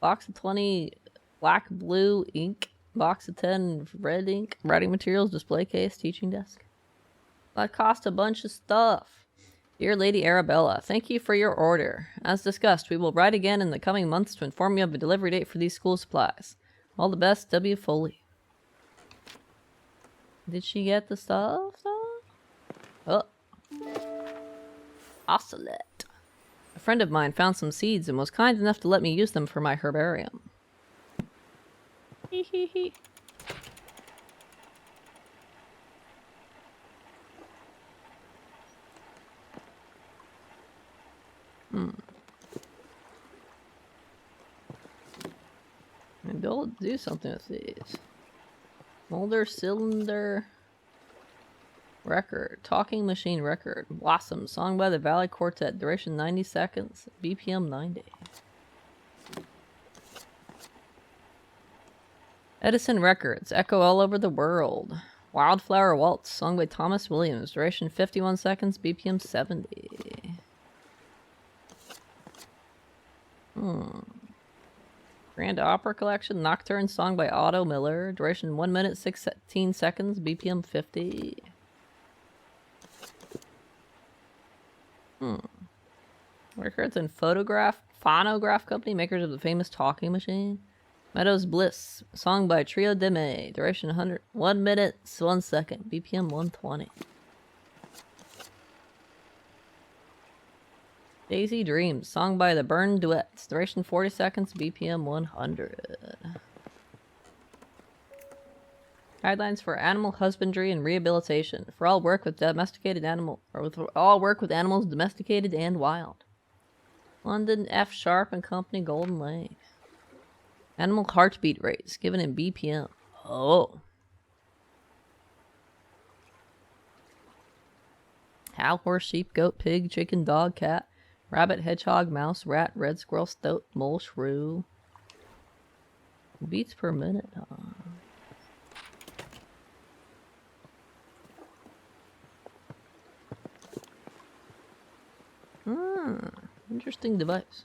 Box of 20 black blue ink. Box of 10 red ink. Writing materials. Display case. Teaching desk. That cost a bunch of stuff. Dear Lady Arabella, thank you for your order. As discussed, we will write again in the coming months to inform you of a delivery date for these school supplies. All the best, W. Foley. Did she get the stuff, though? Oh. Oscillate. A friend of mine found some seeds and was kind enough to let me use them for my herbarium. Hee hee hee. And do something with these. Molder cylinder record. Talking machine record. Blossom. Song by the Valley Quartet. Duration 90 seconds. BPM 90. Edison Records. Echo all over the world. Wildflower Waltz. Song by Thomas Williams. Duration 51 seconds. BPM 70. Grand Opera Collection, Nocturne, song by Otto Miller, duration 1 minute 16 seconds, BPM 50. Records and Phonograph Company, makers of the famous talking machine. Meadows Bliss, song by Trio de May, duration 1 minute 1 second, BPM 120. Daisy Dreams, song by the Burn Duets, duration 40 seconds, BPM 100. Guidelines for animal husbandry and rehabilitation. For all work with animals domesticated and wild. London F. Sharp and Company, Golden Lake. Animal heartbeat rates, given in BPM. Oh. Cow, horse, sheep, goat, pig, chicken, dog, cat. Rabbit, hedgehog, mouse, rat, red squirrel, stoat, mole, shrew. Beats per minute, huh? Interesting device.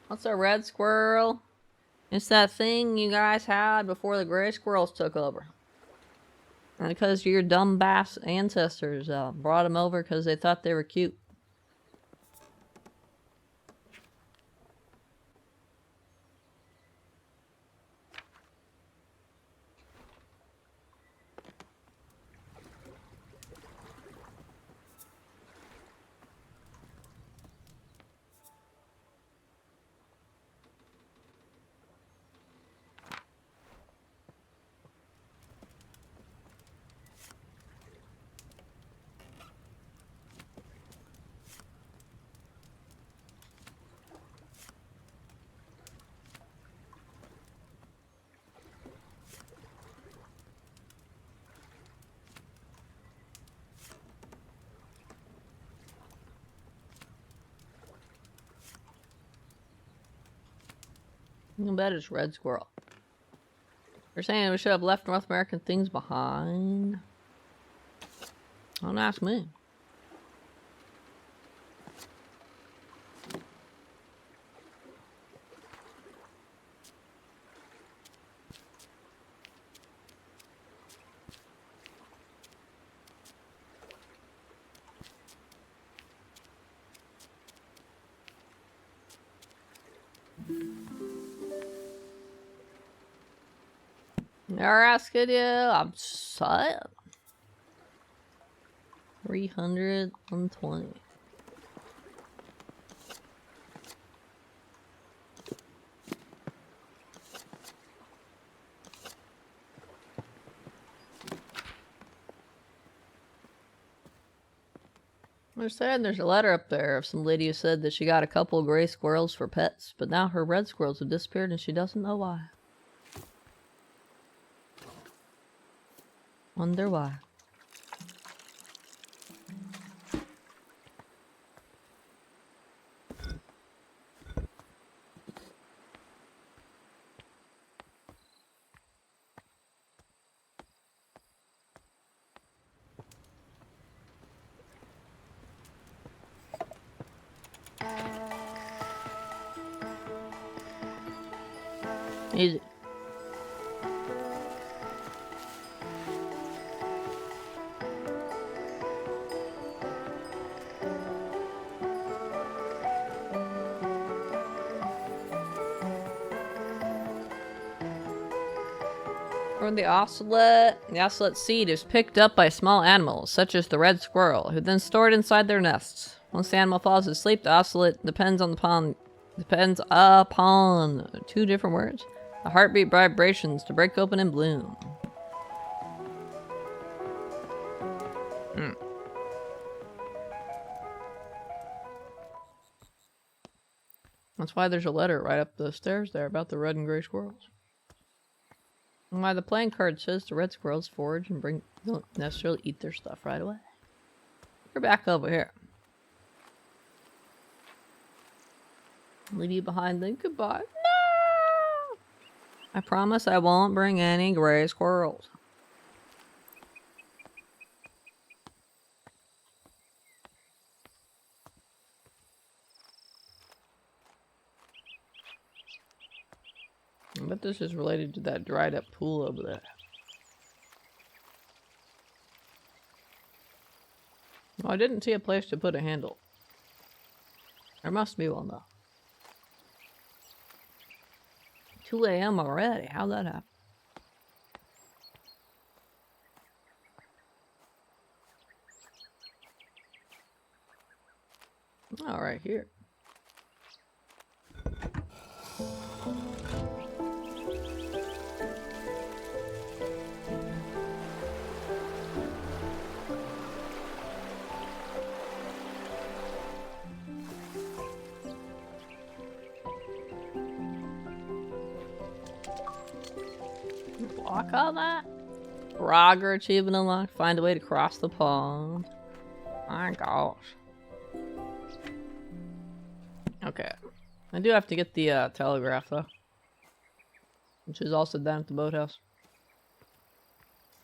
What's a red squirrel? It's that thing you guys had before the gray squirrels took over. And because your dumb bass ancestors brought them over because they thought they were cute. I bet it's red squirrel. They're saying we should have left North American things behind. Don't ask me. Never asking you. I'm sad. 320. They're saying there's a letter up there of some lady who said that she got a couple gray squirrels for pets, but now her red squirrels have disappeared and she doesn't know why. Wonder why. Easy. Or the ocelot seed is picked up by small animals, such as the red squirrel, who then store it inside their nests. Once the animal falls asleep, the ocelot depends upon two different words. The heartbeat vibrations to break open and bloom. That's why there's a letter right up the stairs there about the red and gray squirrels. And why the playing card says the red squirrels forage and don't necessarily eat their stuff right away. We're back over here. Leave you behind then. Goodbye. No! I promise I won't bring any gray squirrels. I bet this is related to that dried up pool over there. Well, I didn't see a place to put a handle. There must be one though. 2 a.m. already. How'd that happen? Oh, right here. Block all that? Frogger achievement unlocked. Find a way to cross the pond. My gosh. Okay. I do have to get the telegraph though. Which is also down at the boathouse.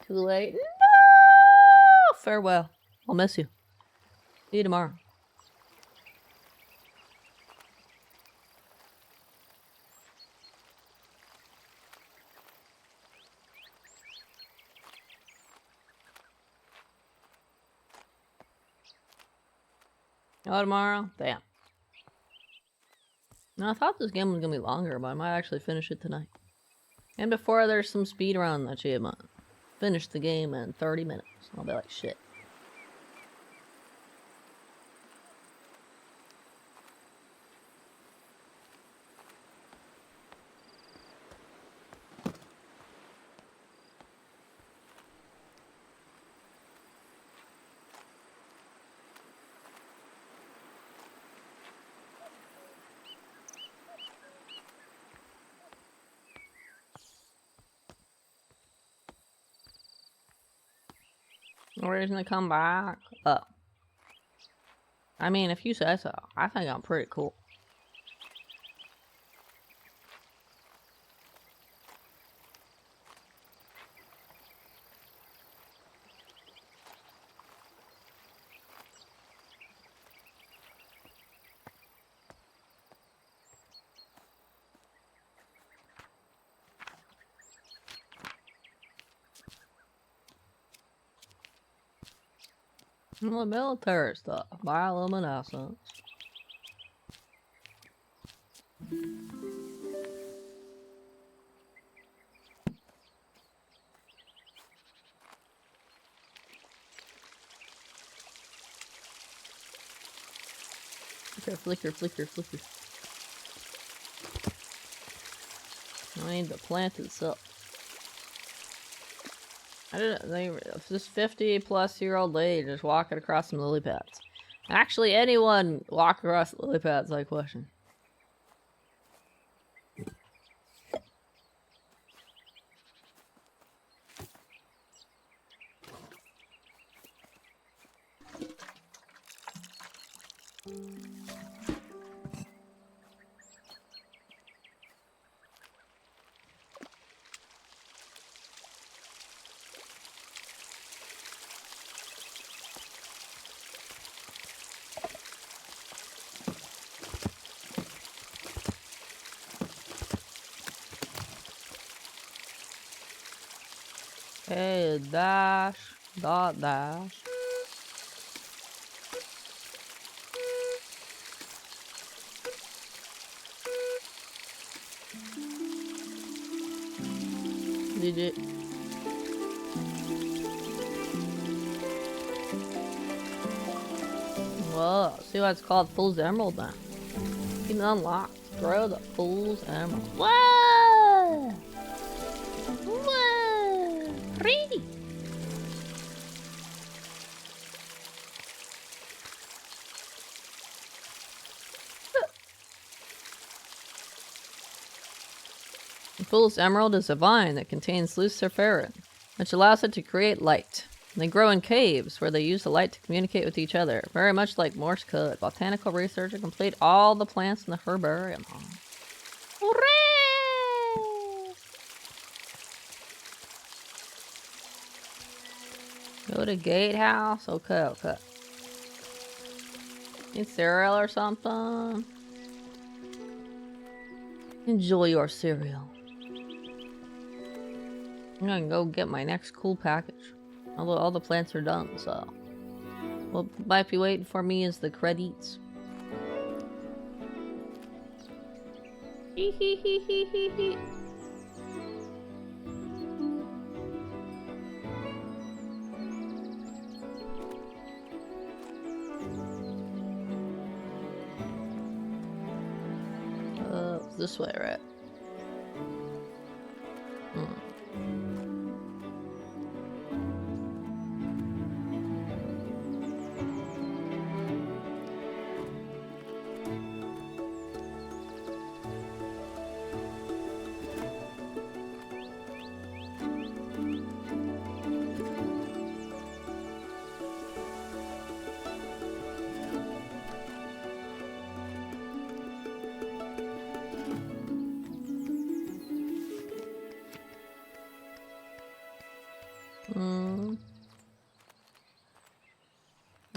Too late. No! Farewell. I'll miss you. See you tomorrow. Oh, tomorrow? Damn. Now, I thought this game was gonna be longer, but I might actually finish it tonight. And before there's some speedrun achievement. Finish the game in 30 minutes. I'll be like, shit. No reason to come back. I mean, if you say so, I think I'm pretty cool. The military stuff. Bioluminescence. Okay, flicker, flicker, flicker. I need the plant itself. I didn't. This 50-plus-year-old lady just walking across some lily pads. Actually, anyone walk across the lily pads, like question. Hey, dash, dot dash. Did it? Whoa, see why it's called Fool's Emerald now. You can unlock, throw the Fool's Emerald. Whoa! Whoa! Pretty! The Fool's Emerald is a vine that contains luciferin, which allows it to create light. They grow in caves where they use the light to communicate with each other, very much like Morse code. Botanical researcher complete all the plants in the herbarium. Hooray! Go to gatehouse? Okay, okay. Need cereal or something? Enjoy your cereal. I'm gonna go get my next cool package. Although all the plants are done, so... what might be waiting for me is the credits. Hee hee hee hee hee hee. This way, right?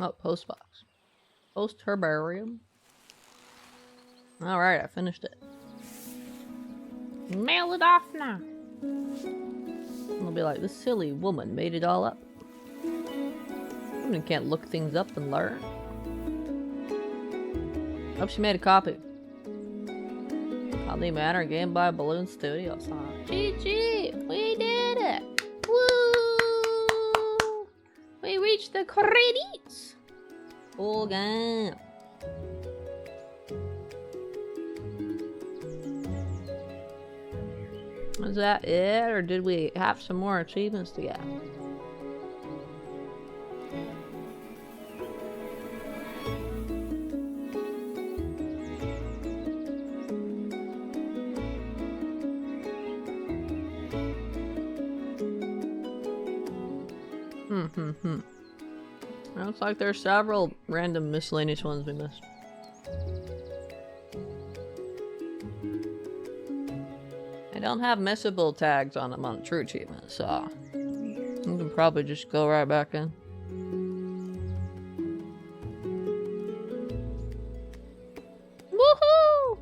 Oh, postbox. Post herbarium. Alright, I finished it. Mail it off now. I'll be like, this silly woman made it all up. Women can't look things up and learn. Hope she made a copy. Botany Manor, Game by Balloon Studios. GG! We did it! Woo! We reached the credits! Full game. Is that it, or did we have some more achievements to get? Looks like there's several random miscellaneous ones we missed. I don't have missable tags on them on true achievement, so you can probably just go right back in. Woohoo!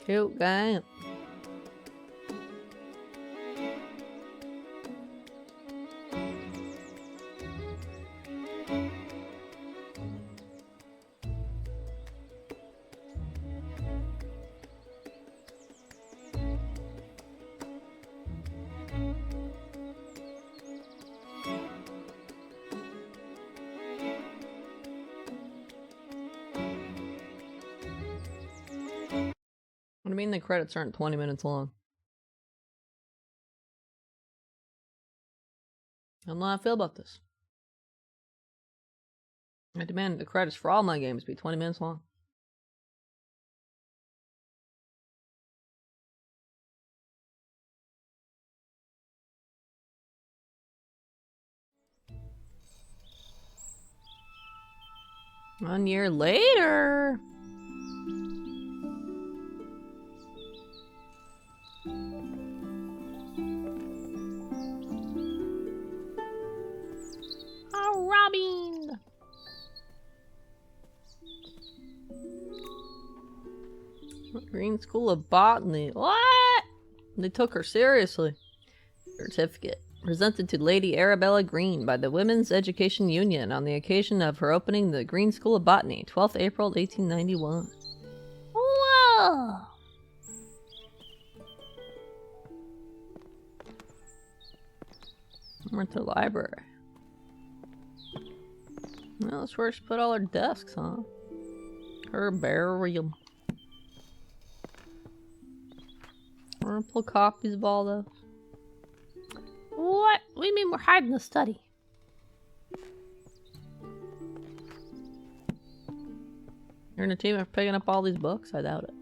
Cute game. What do you mean the credits aren't 20 minutes long? I don't know how I feel about this. I demand the credits for all my games be 20 minutes long. One year later. Oh, Robin. Green School of Botany. What? They took her seriously. Certificate. Presented to Lady Arabella Green by the Women's Education Union on the occasion of her opening the Green School of Botany, 12th April 1891. Whoa! We're at the library. Well, that's where she put all her desks, huh? Herbarium. We're gonna pull copies of all those. What? What do you mean we're hiding the study? You're in a team of picking up all these books? I doubt it.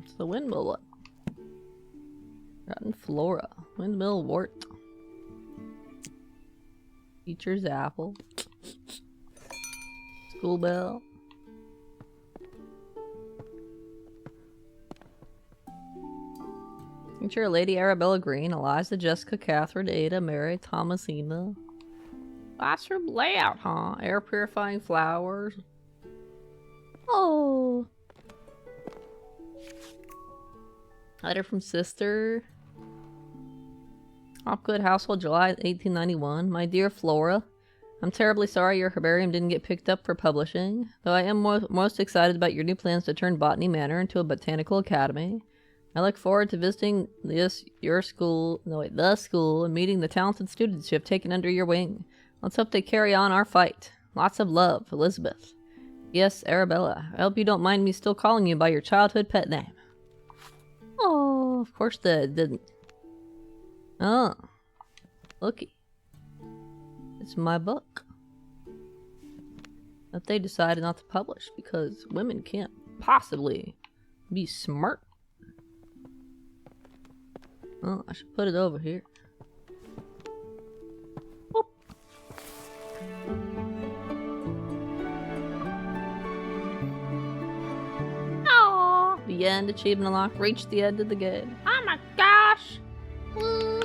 It's the windmill one. Rotten flora. Windmill wort. Teacher's apple. School bell. Teacher Lady Arabella Green, Eliza, Jessica, Catherine, Ada, Mary, Thomasina. Classroom layout, huh? Air purifying flowers. Oh. Letter from sister. Hopgood Household, July 1891. My dear Flora, I'm terribly sorry your herbarium didn't get picked up for publishing, though I am most excited about your new plans to turn Botany Manor into a botanical academy. I look forward to visiting the school, and meeting the talented students you have taken under your wing. Let's hope they carry on our fight. Lots of love, Elizabeth. Yes, Arabella. I hope you don't mind me still calling you by your childhood pet name. Oh, of course they didn't. Oh, looky. It's my book that they decided not to publish because women can't possibly be smart. Oh, I should put it over here. Whoop. Aww. The end. Achievement unlocked. Reached the end of the game. Oh my gosh. Woo.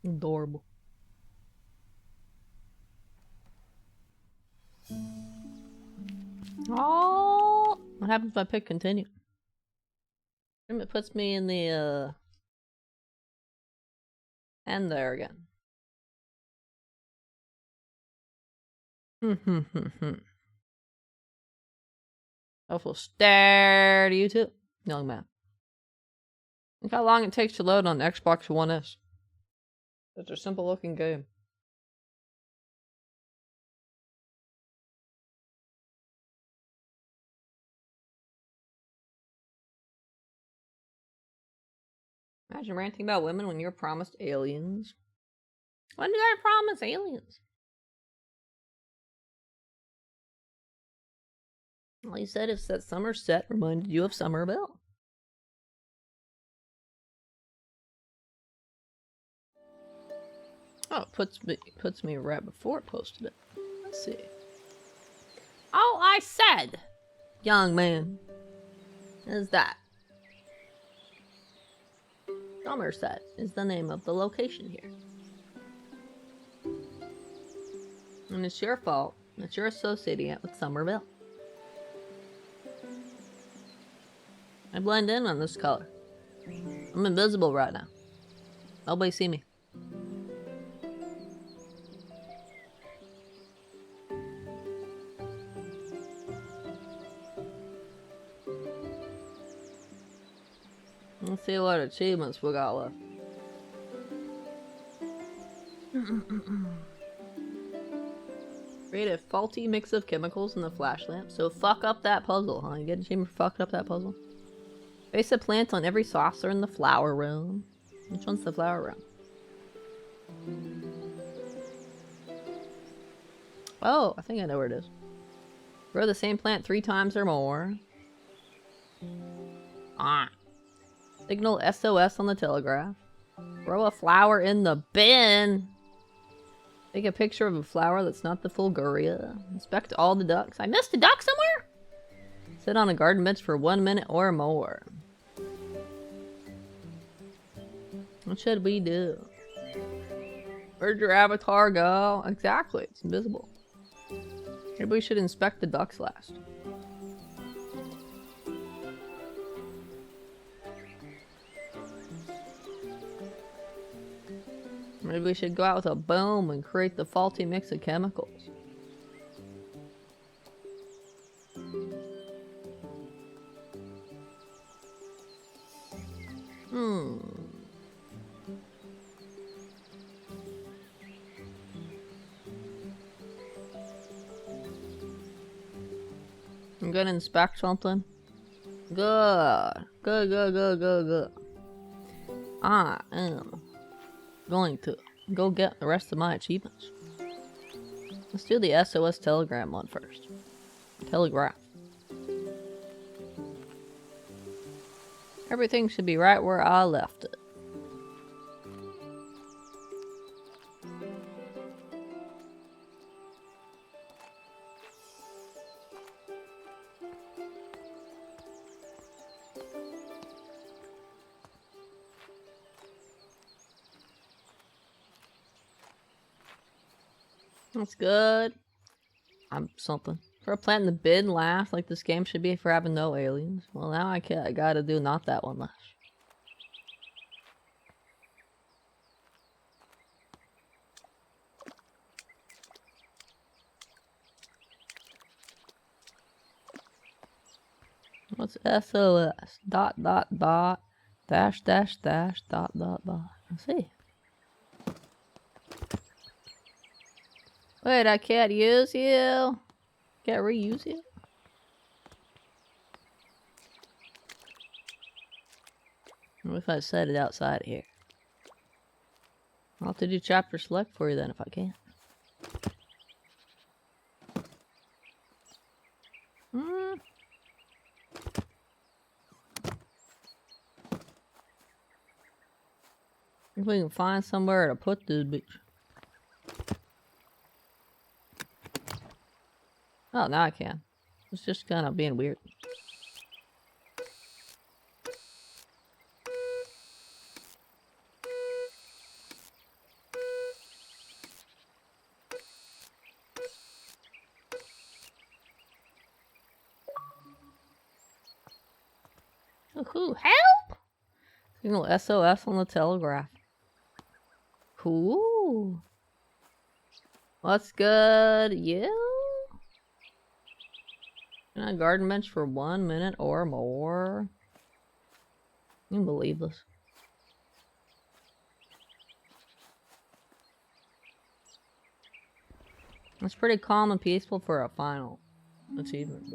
Adorable. Oh, what happens if I pick continue? It puts me in the end there again. Awful stare to you too, young man. Look how long it takes to load on Xbox One S. Such a simple looking game. Imagine ranting about women when you're promised aliens. When did I promise aliens? All you said is that Somerset reminded you of Somerville. Oh, it puts me right before it posted it. Let's see. All I said, young man, is that Somerset is the name of the location here. And it's your fault that you're associating it with Somerville. I blend in on this color. I'm invisible right now. Nobody see me. Let's see what achievements we got left. Create a faulty mix of chemicals in the flash lamp. So fuck up that puzzle, huh? You get a chamber for fucking up that puzzle? Place a plant on every saucer in the flower room. Which one's the flower room? Oh, I think I know where it is. Grow the same plant 3 times or more. Ah. Signal SOS on the telegraph. Grow a flower in the bin. Take a picture of a flower that's not the Fulguria. Inspect all the ducks. I missed a duck somewhere? Sit on a garden bench for 1 minute or more. What should we do? Where'd your avatar go? Exactly, it's invisible. Maybe we should inspect the ducks last. Maybe we should go out with a boom and create the faulty mix of chemicals. I'm gonna inspect something. Good. Good. I am going to go get the rest of my achievements. Let's do the SOS telegram one first. Telegraph. Everything should be right where I left it. That's good. I'm something. For a plant in the bin last, like this game should be for having no aliens. Well, now I gotta do not that one last. What's SOS? Dot. Dash. Dot. Let's see. Wait, I can't use you? Can't reuse you? What if I set it outside of here? I'll have to do chapter select for you then if I can. If we can find somewhere to put this bitch. Oh, now I can. It's just kind of being weird. Ooh, help! Signal SOS on the telegraph. Cool. What's good? Yeah? Can I garden bench for 1 minute or more? I can't believe this. It's pretty calm and peaceful for a final achievement,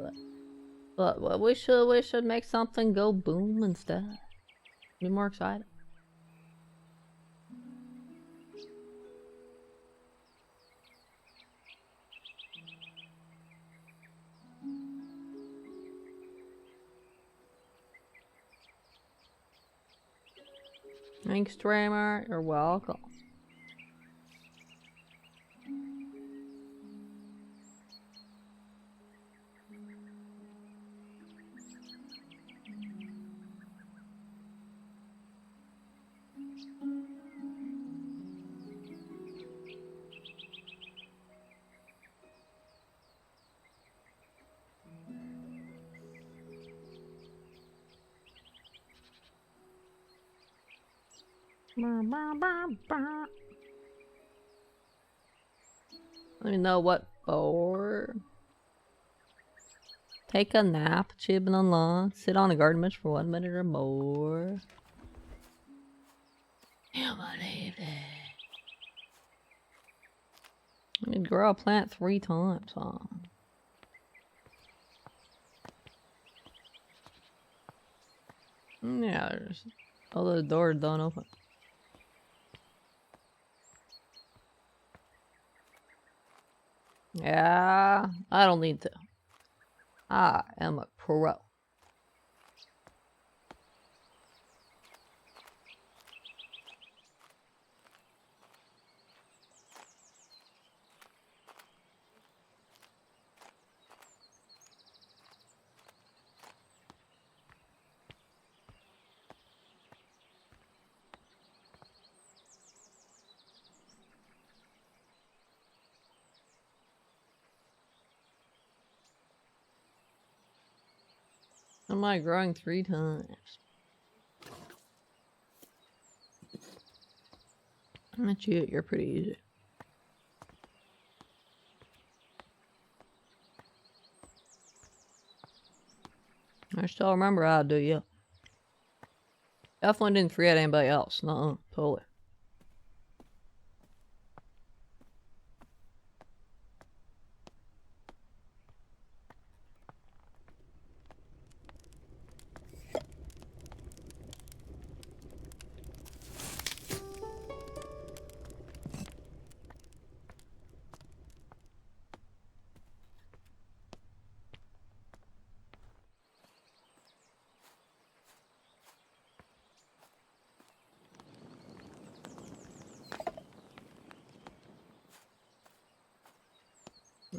but we should make something go boom instead. Be more excited. Thanks, streamer. You're welcome. Let me know what for. Take a nap, achievement unlocked. Sit on a garden bench for 1 minute or more. You believe it. You grow a plant 3 times, huh? Yeah, there's all the doors don't open. Yeah, I don't need to. I am a pro. Am I growing 3 times? That's you. You're pretty easy. I still remember how to do you. Definitely didn't forget anybody else. No, totally.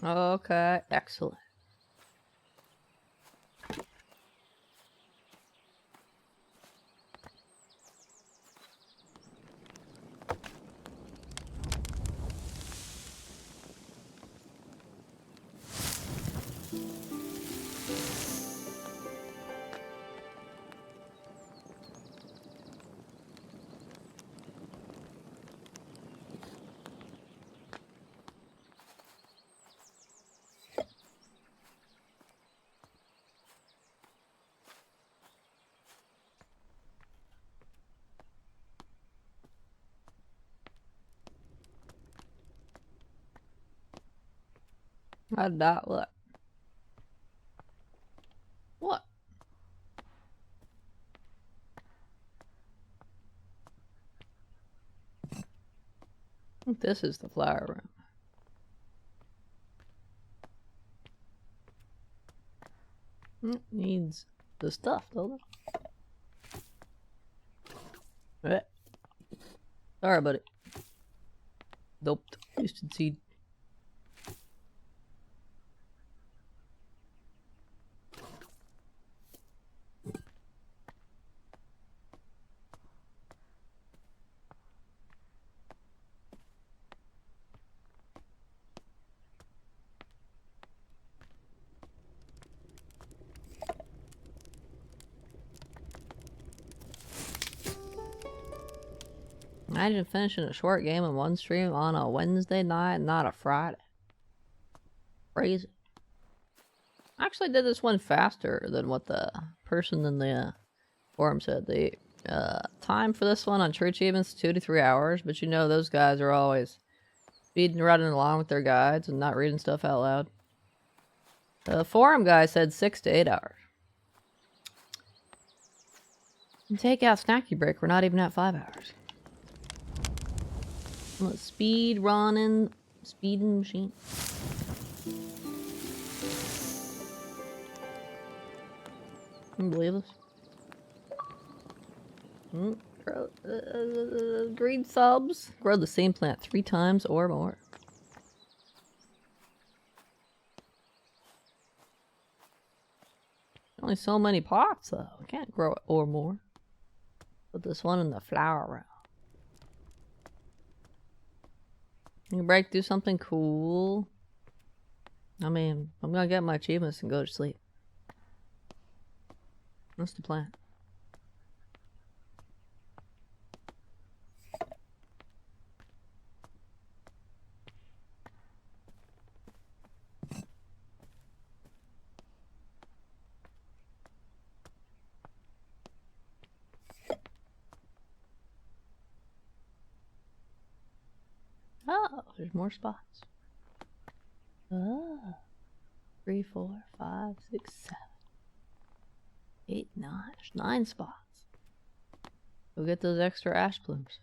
Okay, excellent. How did that look? What? I think this is the flower room. It needs the stuff, doesn't it? Sorry, buddy. Doped. Wasted seed. Imagine finishing a short game in one stream on a Wednesday night, not a Friday. Crazy. I actually did this one faster than what the person in the forum said. The time for this one on True Achievements 2 to 3 hours, but you know those guys are always speeding running along with their guides and not reading stuff out loud. The forum guy said 6 to 8 hours. And take out snacky break, we're not even at 5 hours. Speed running, speeding machine. Can you believe this? Green subs. Grow the same plant 3 times or more. Only so many pots though. I can't grow it or more. Put this one in the flower room. You can break through something cool. I mean, I'm gonna get my achievements and go to sleep. That's the plan. Oh, there's more spots. Oh. 3, 4, 5, 6, 7, 8, 9. There's 9 spots. We'll get those extra ash blooms.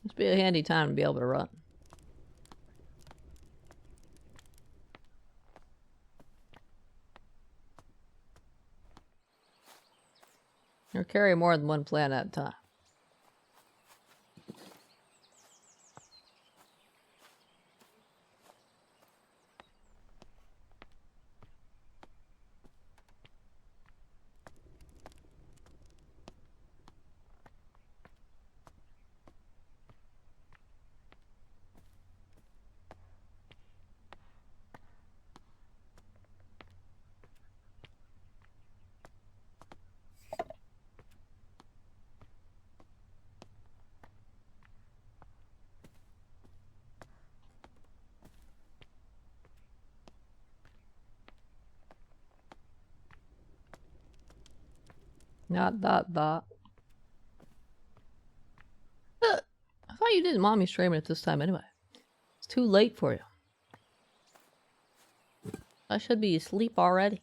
This be a handy time to be able to run. Or carry more than one plant at a time. Not dot dot. I thought you didn't want me streaming at this time anyway. It's too late for you. I should be asleep already.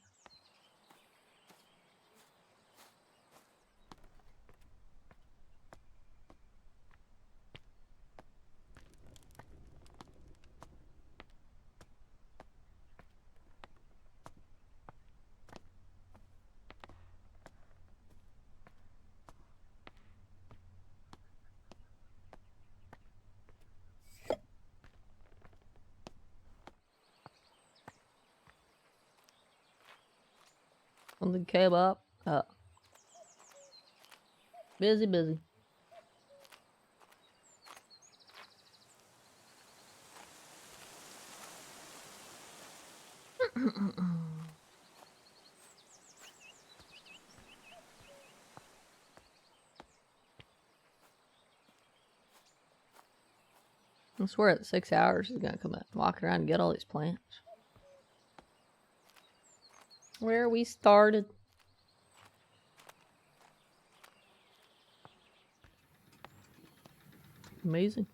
Something came up. Busy. I swear that 6 hours is gonna come out, walk around and get all these plants. Where we started. Amazing.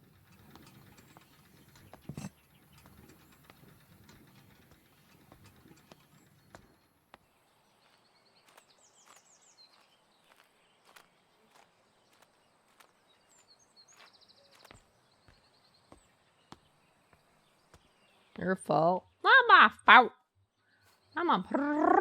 Your fault. Not my fault. I'm a pro.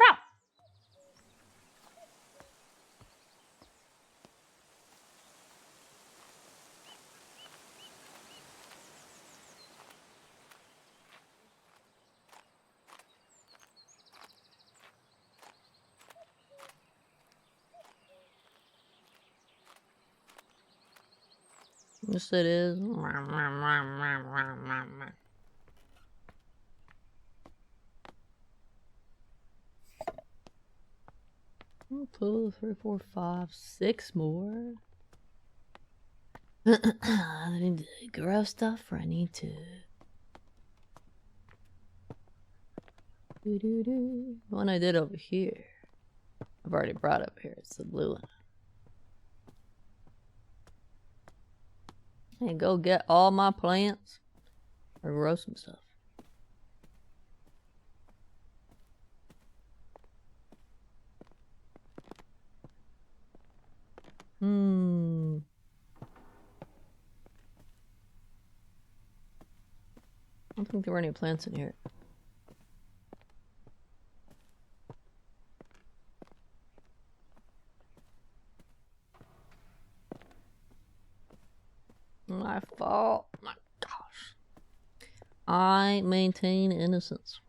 Yes, it is. Pull 3, 4, 5, 6 more. I need to grow stuff, or I need to. The one I did over here. I've already brought up here. It's the blue one. Hey, go get all my plants or grow some stuff. I don't think there were any plants in here. My fault. My gosh. I maintain innocence.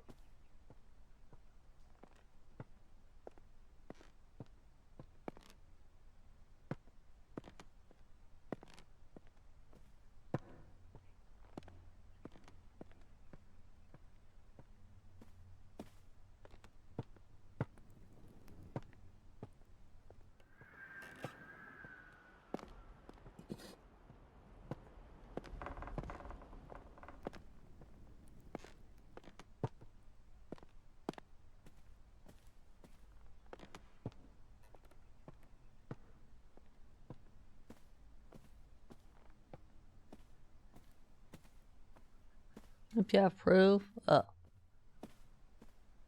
If you have proof.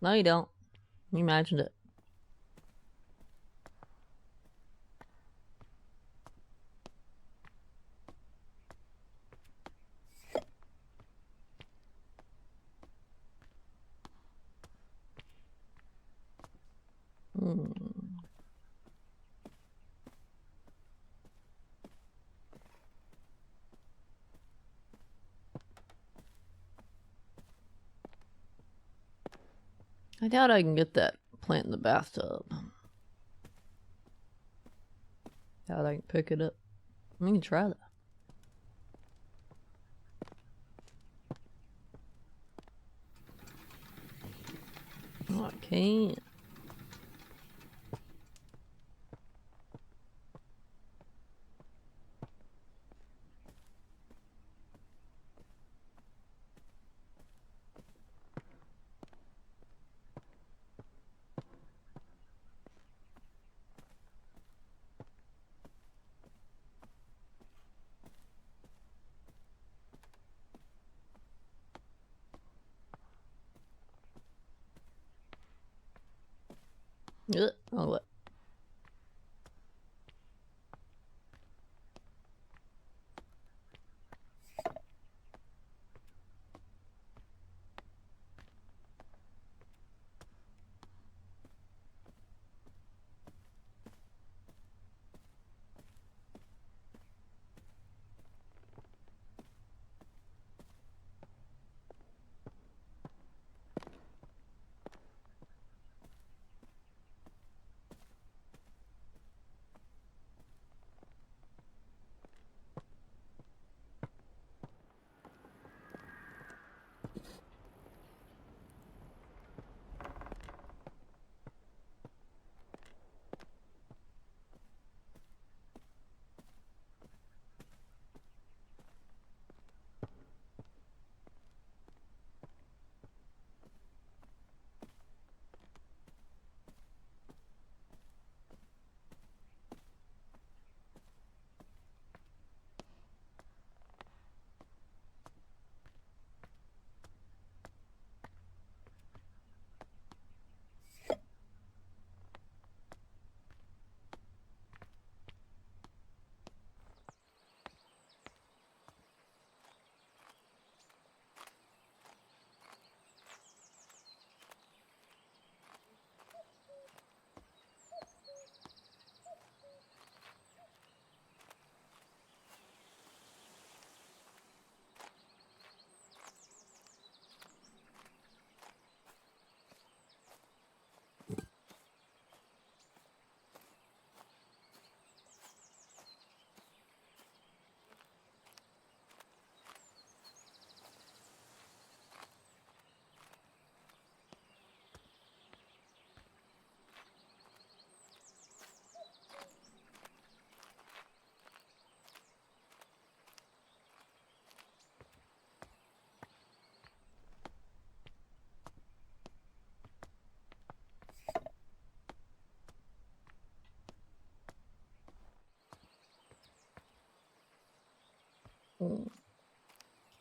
No, you don't. You imagined it. I doubt I can get that plant in the bathtub. Doubt I can pick it up. We can try that. Oh, I can't. Oh, what?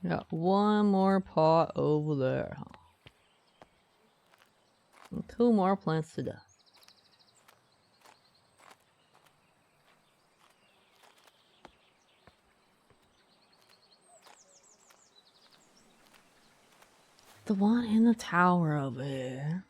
Got one more pot over there. And 2 more plants to do. The one in the tower over here.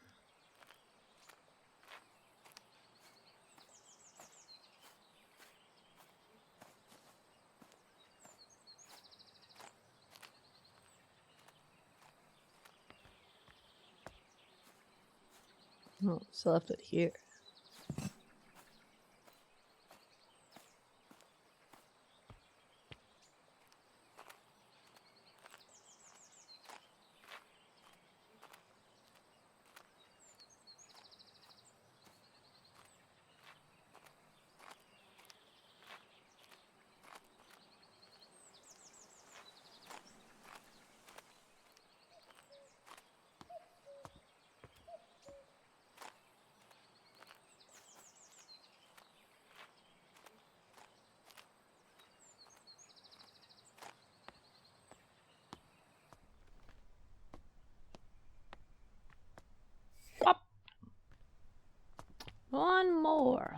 Oh, still left it here. One more.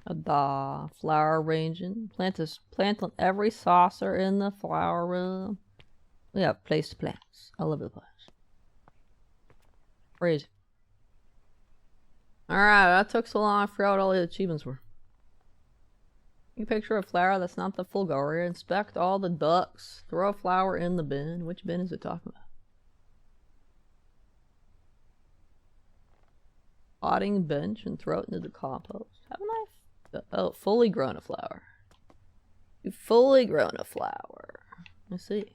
The flower arranging. Plant on every saucer in the flower room. We have placed plants all over the place. Crazy. Alright, that took so long I forgot what all the achievements were. You picture a flower that's not the Fulgaria. Inspect all the ducks. Throw a flower in the bin. Which bin is it talking about? Potting bench and throw it into the compost. Have a knife. Oh, fully grown a flower. You fully grown a flower. Let's see.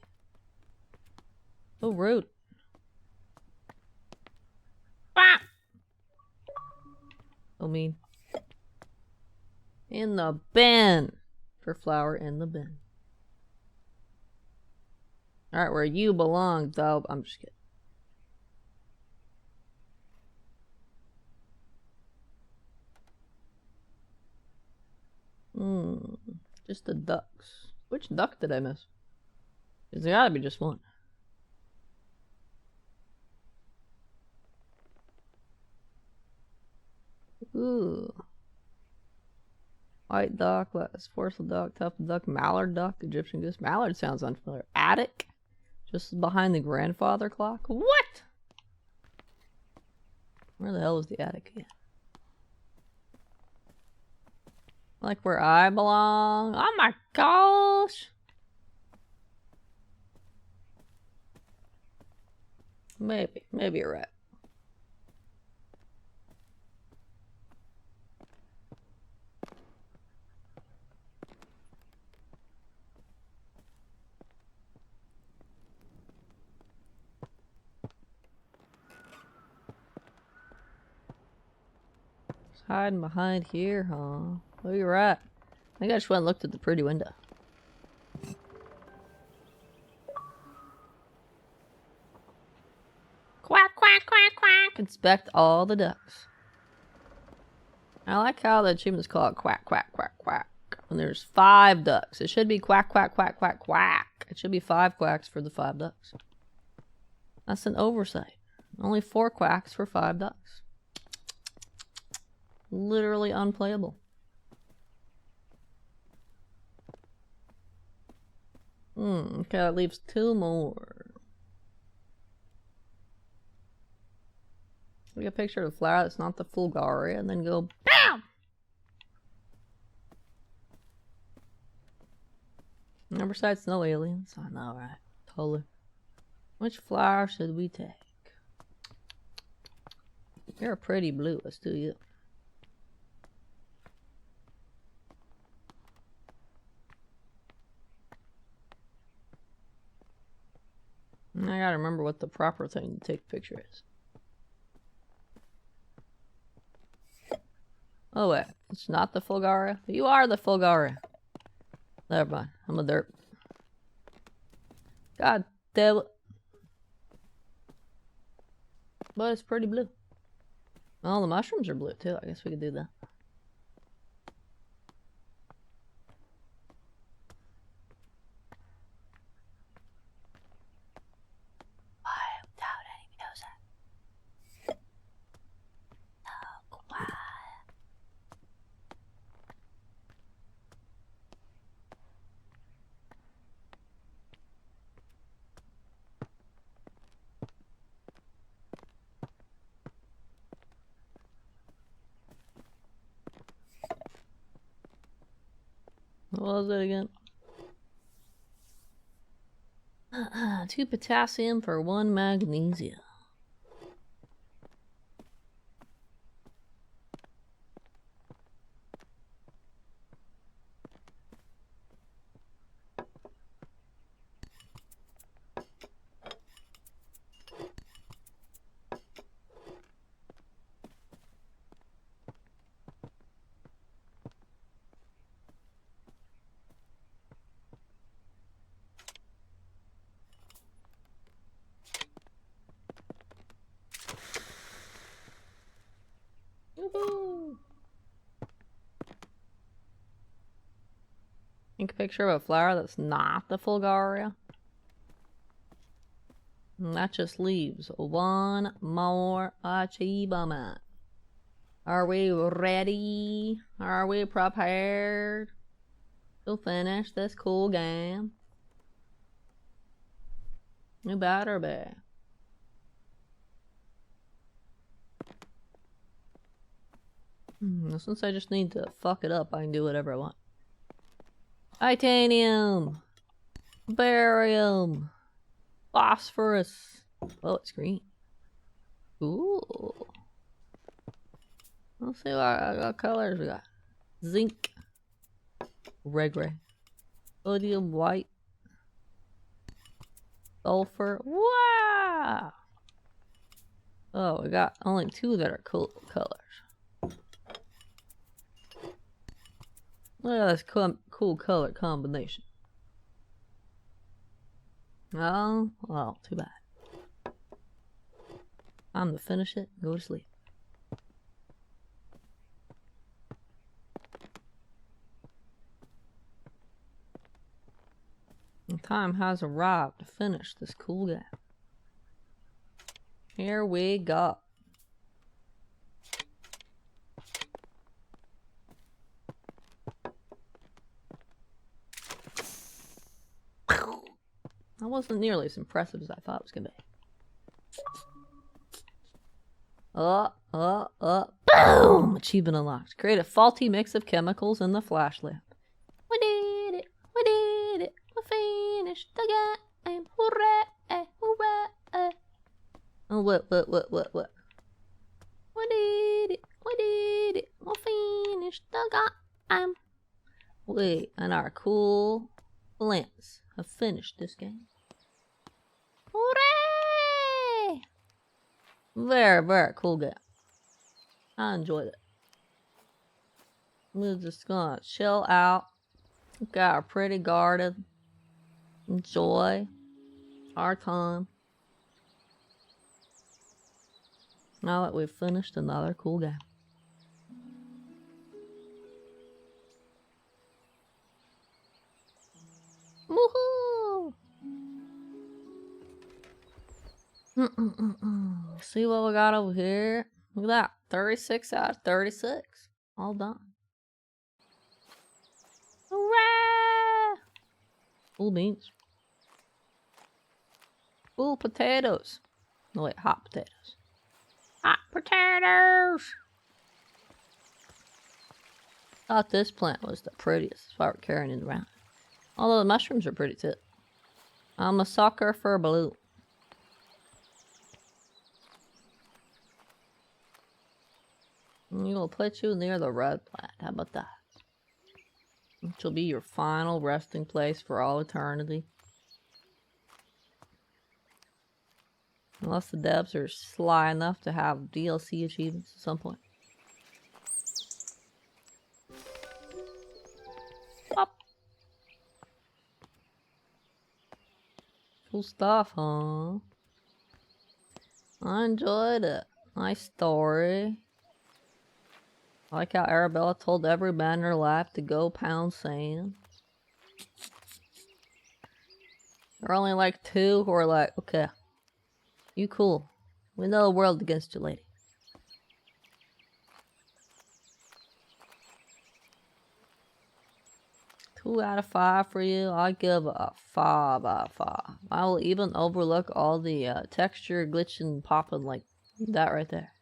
Oh, rude. Ah! Oh, mean. In the bin. For flower in the bin. Alright, where you belong, though. I'm just kidding. Just the ducks. Which duck did I miss? There's gotta be just one. Ooh. White duck, Forceful duck, tough duck, mallard duck, Egyptian goose. Mallard sounds unfamiliar. Attic? Just behind the grandfather clock? What? Where the hell is the attic again? Like where I belong? Oh my gosh! Maybe you're right. Just hiding behind here, huh? Where you at? I think I just went and looked at the pretty window. Quack, quack, quack, quack. Inspect all the ducks. I like how the achievement's called quack, quack, quack, quack. When there's 5 ducks. It should be quack, quack, quack, quack, quack. It should be 5 quacks for the 5 ducks. That's an oversight. Only 4 quacks for 5 ducks. Literally unplayable. Okay, that leaves 2 more. We get a picture of the flower that's not the Fulgaria, and then go BAM! Number sites, no aliens. I know, right? Totally. Which flower should we take? You're a pretty blue. Let's do you. I gotta remember what the proper thing to take a picture is. Oh wait, it's not the Fulgaria? You are the Fulgaria. Never mind, I'm a derp. God damn it. But it's pretty blue. Well, the mushrooms are blue too. I guess we could do that. I doubt anyone knows that. Oh, wow. What was it again? 2 potassium for 1 magnesium. Take a picture of a flower that's not the Fulgaria. And that just leaves one more achievement. Are we ready? Are we prepared to finish this cool game? You better be. Since I just need to fuck it up, I can do whatever I want. Titanium! Barium! Phosphorus! Oh, it's green. Ooh. Let's see what colors we got. Zinc. Red gray. Sodium white. Sulfur. Wow! Oh, we got only 2 that are cool colors. Look at this cool color combination. Oh, well, too bad. Time to finish it and go to sleep. The time has arrived to finish this cool game. Here we go. That wasn't nearly as impressive as I thought it was gonna be. Boom! Achievement unlocked. Create a faulty mix of chemicals in the flash lamp. We did it! We did it! We finished the game! Hooray! Hooray! Oh, what? We did it! We did it! We finished the game! We and our cool lamps have finished this game. Hooray! Very, very cool game. I enjoyed it. We're just gonna chill out. Got our pretty garden. Enjoy our time. Now that we've finished another cool game. Woohoo! See what we got over here? Look at that. 36 out of 36. All done. Hooray! Cool beans. Cool potatoes. No, wait, hot potatoes. Hot potatoes! Thought this plant was the prettiest. That's why we're carrying it around. Although the mushrooms are pretty too. I'm a sucker for blue. We'll put you near the red plant. How about that? Which will be your final resting place for all eternity. Unless the devs are sly enough to have DLC achievements at some point. Up. Cool stuff, huh? I enjoyed it. Nice story. I like how Arabella told every man in her life to go pound sand. There are only like 2 who are like, okay, you cool. We know the world against you, lady. Two out of 5 for you. I give a 5 out of 5. I will even overlook all the texture glitching popping like that right there.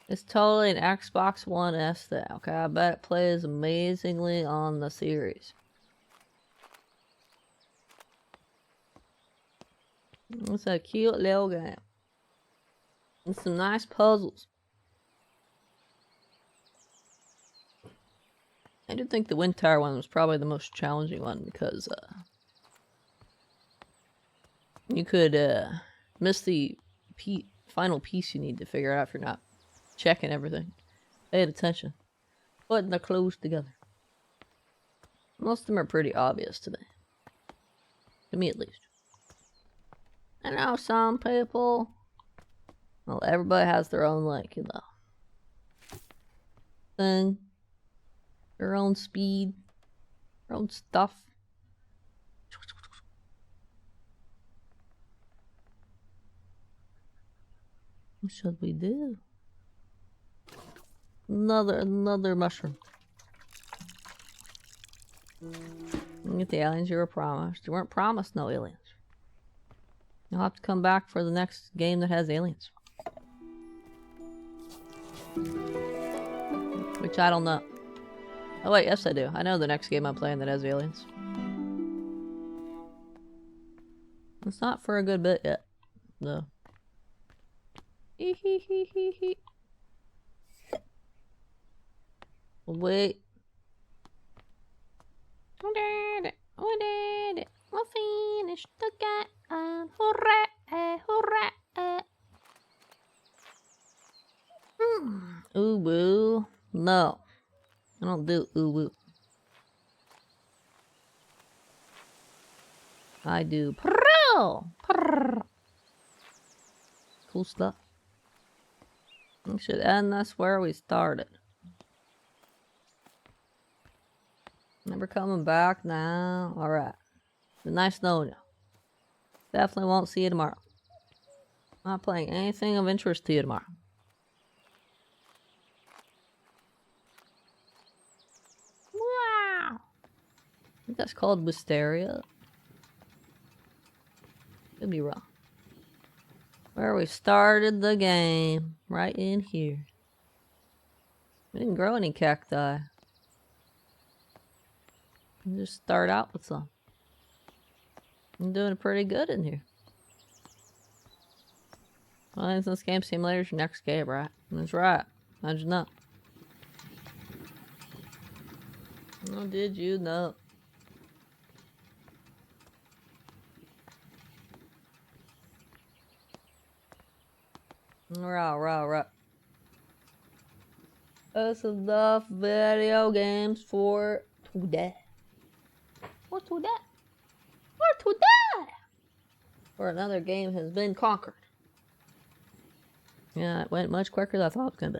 It's totally an Xbox One S thing, okay? I bet it plays amazingly on the series. It's a cute little game. And some nice puzzles. I do think the Wind Tower one was probably the most challenging one because you could miss the final piece you need to figure out if you're not checking everything. Paying attention. Putting the clues together. Most of them are pretty obvious to me. To me at least. I know some people, well, everybody has their own, like, you know, thing. Your own speed. Your own stuff. What should we do? Another mushroom. Get the aliens you were promised. You weren't promised no aliens. You'll have to come back for the next game that has aliens. Which I don't know. Oh wait, yes I do. I know the next game I'm playing that has aliens. It's not for a good bit yet. No. Wait. We did it. We did it. We finished the game. Hooray! Hooray! Ooh woo. No. I don't do ooh woo. I do pro. Cool stuff. We should end this where we started. Never coming back now. Alright. It's nice knowing you. Definitely won't see you tomorrow. Not playing anything of interest to you tomorrow. Wow. I think that's called wisteria. Could be wrong. Where we started the game. Right in here. We didn't grow any cacti. We just start out with some. I'm doing pretty good in here. Well, this game simulator's your next game, right? That's right. How'd you know? How did you know? Right. That's enough video games for today. For today. Or another game has been conquered. Yeah, it went much quicker than I thought it was gonna be.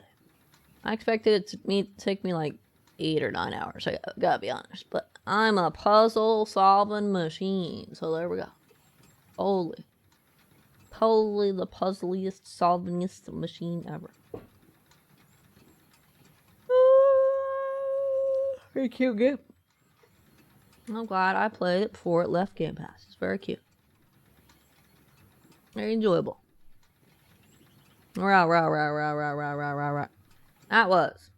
I expected it to take me like 8 or 9 hours. I gotta be honest, but I'm a puzzle solving machine, so there we go. Totally the puzzliest, solvingest machine ever. Very cute game. I'm glad I played it before it left Game Pass. It's very cute. Very enjoyable. Right. That was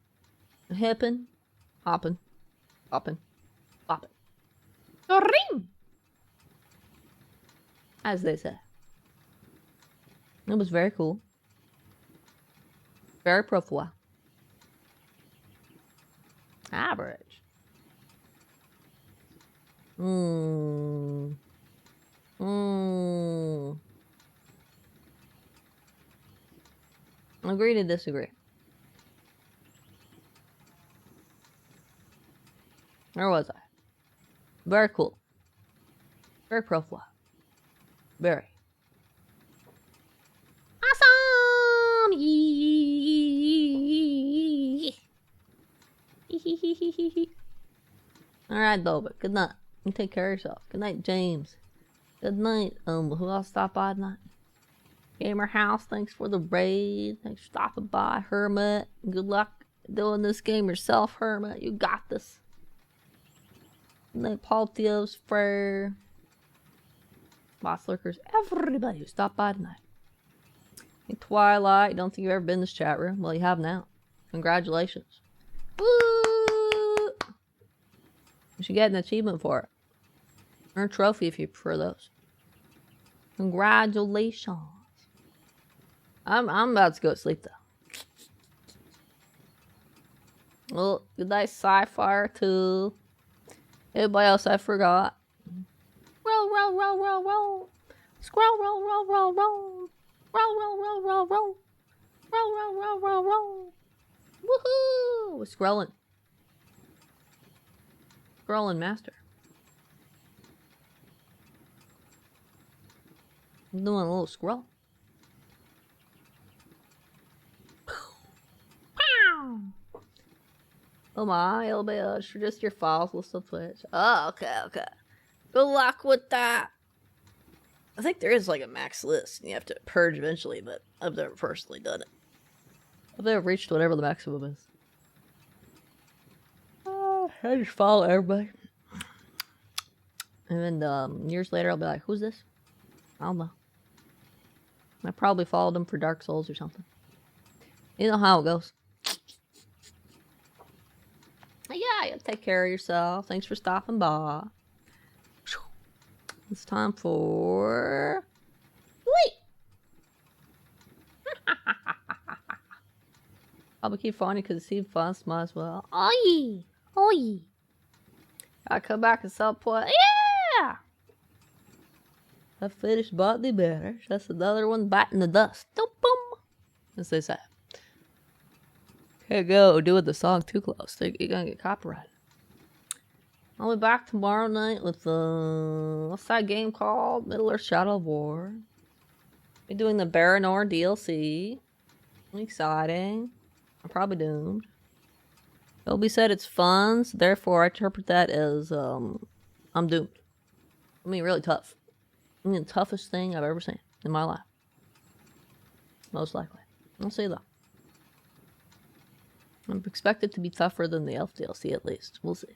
hippin', hoppin', boppin', boppin'. As they say. It was very cool. Very profile. Average. Agree to disagree. Where was I? Very cool. Very profile. Very. Awesome! Alright, Dobit. Good night. You take care of yourself. Good night, James. Good night. Who else stopped by tonight? Gamer House, thanks for the raid. Thanks for stopping by. Hermit, good luck doing this game yourself, Hermit. You got this. Good night, Paul Theos, Frere, Boss Lurkers, everybody who stopped by tonight. Hey, Twilight, don't think you've ever been in this chat room? Well, you have now. Congratulations. Woo! You should get an achievement for it. Earn a trophy if you prefer those. Congratulations. I'm about to go to sleep though. Well, good night, Sci-Fire too. Everybody else I forgot. Roll. Scroll, roll. Roll. Woohoo! We're scrolling. Scrolling master. I'm doing a little scroll. Oh my, it'll be just your files will still Twitch. Oh, okay, okay. Good luck with that. I think there is like a max list and you have to purge eventually, but I've never personally done it. I've never reached whatever the maximum is. I just follow everybody. And then years later I'll be like, who's this? I don't know. I probably followed them for Dark Souls or something. You know how it goes. Yeah, you take care of yourself. Thanks for stopping by. It's time for... Wait! I'll keep finding because it's even fun. Might as well. Oi! Oi! I come back and sell point. Yeah! I finished Botany Manor. That's another one biting the dust. Boom! As they say. Can't go doing the song too close. You're gonna get copyrighted. I'll be back tomorrow night with what's that game called? Middle-earth Shadow of War. Be doing the Baranor DLC. Exciting. I'm probably doomed. Toby said it's fun, so therefore I interpret that as I'm doomed. I mean, really tough. I mean, the toughest thing I've ever seen in my life. Most likely. We'll see though. I'm expected to be tougher than the Elf DLC at least. We'll see.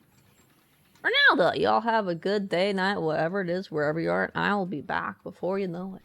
For now though, y'all have a good day, night, whatever it is, wherever you are, and I will be back before you know it.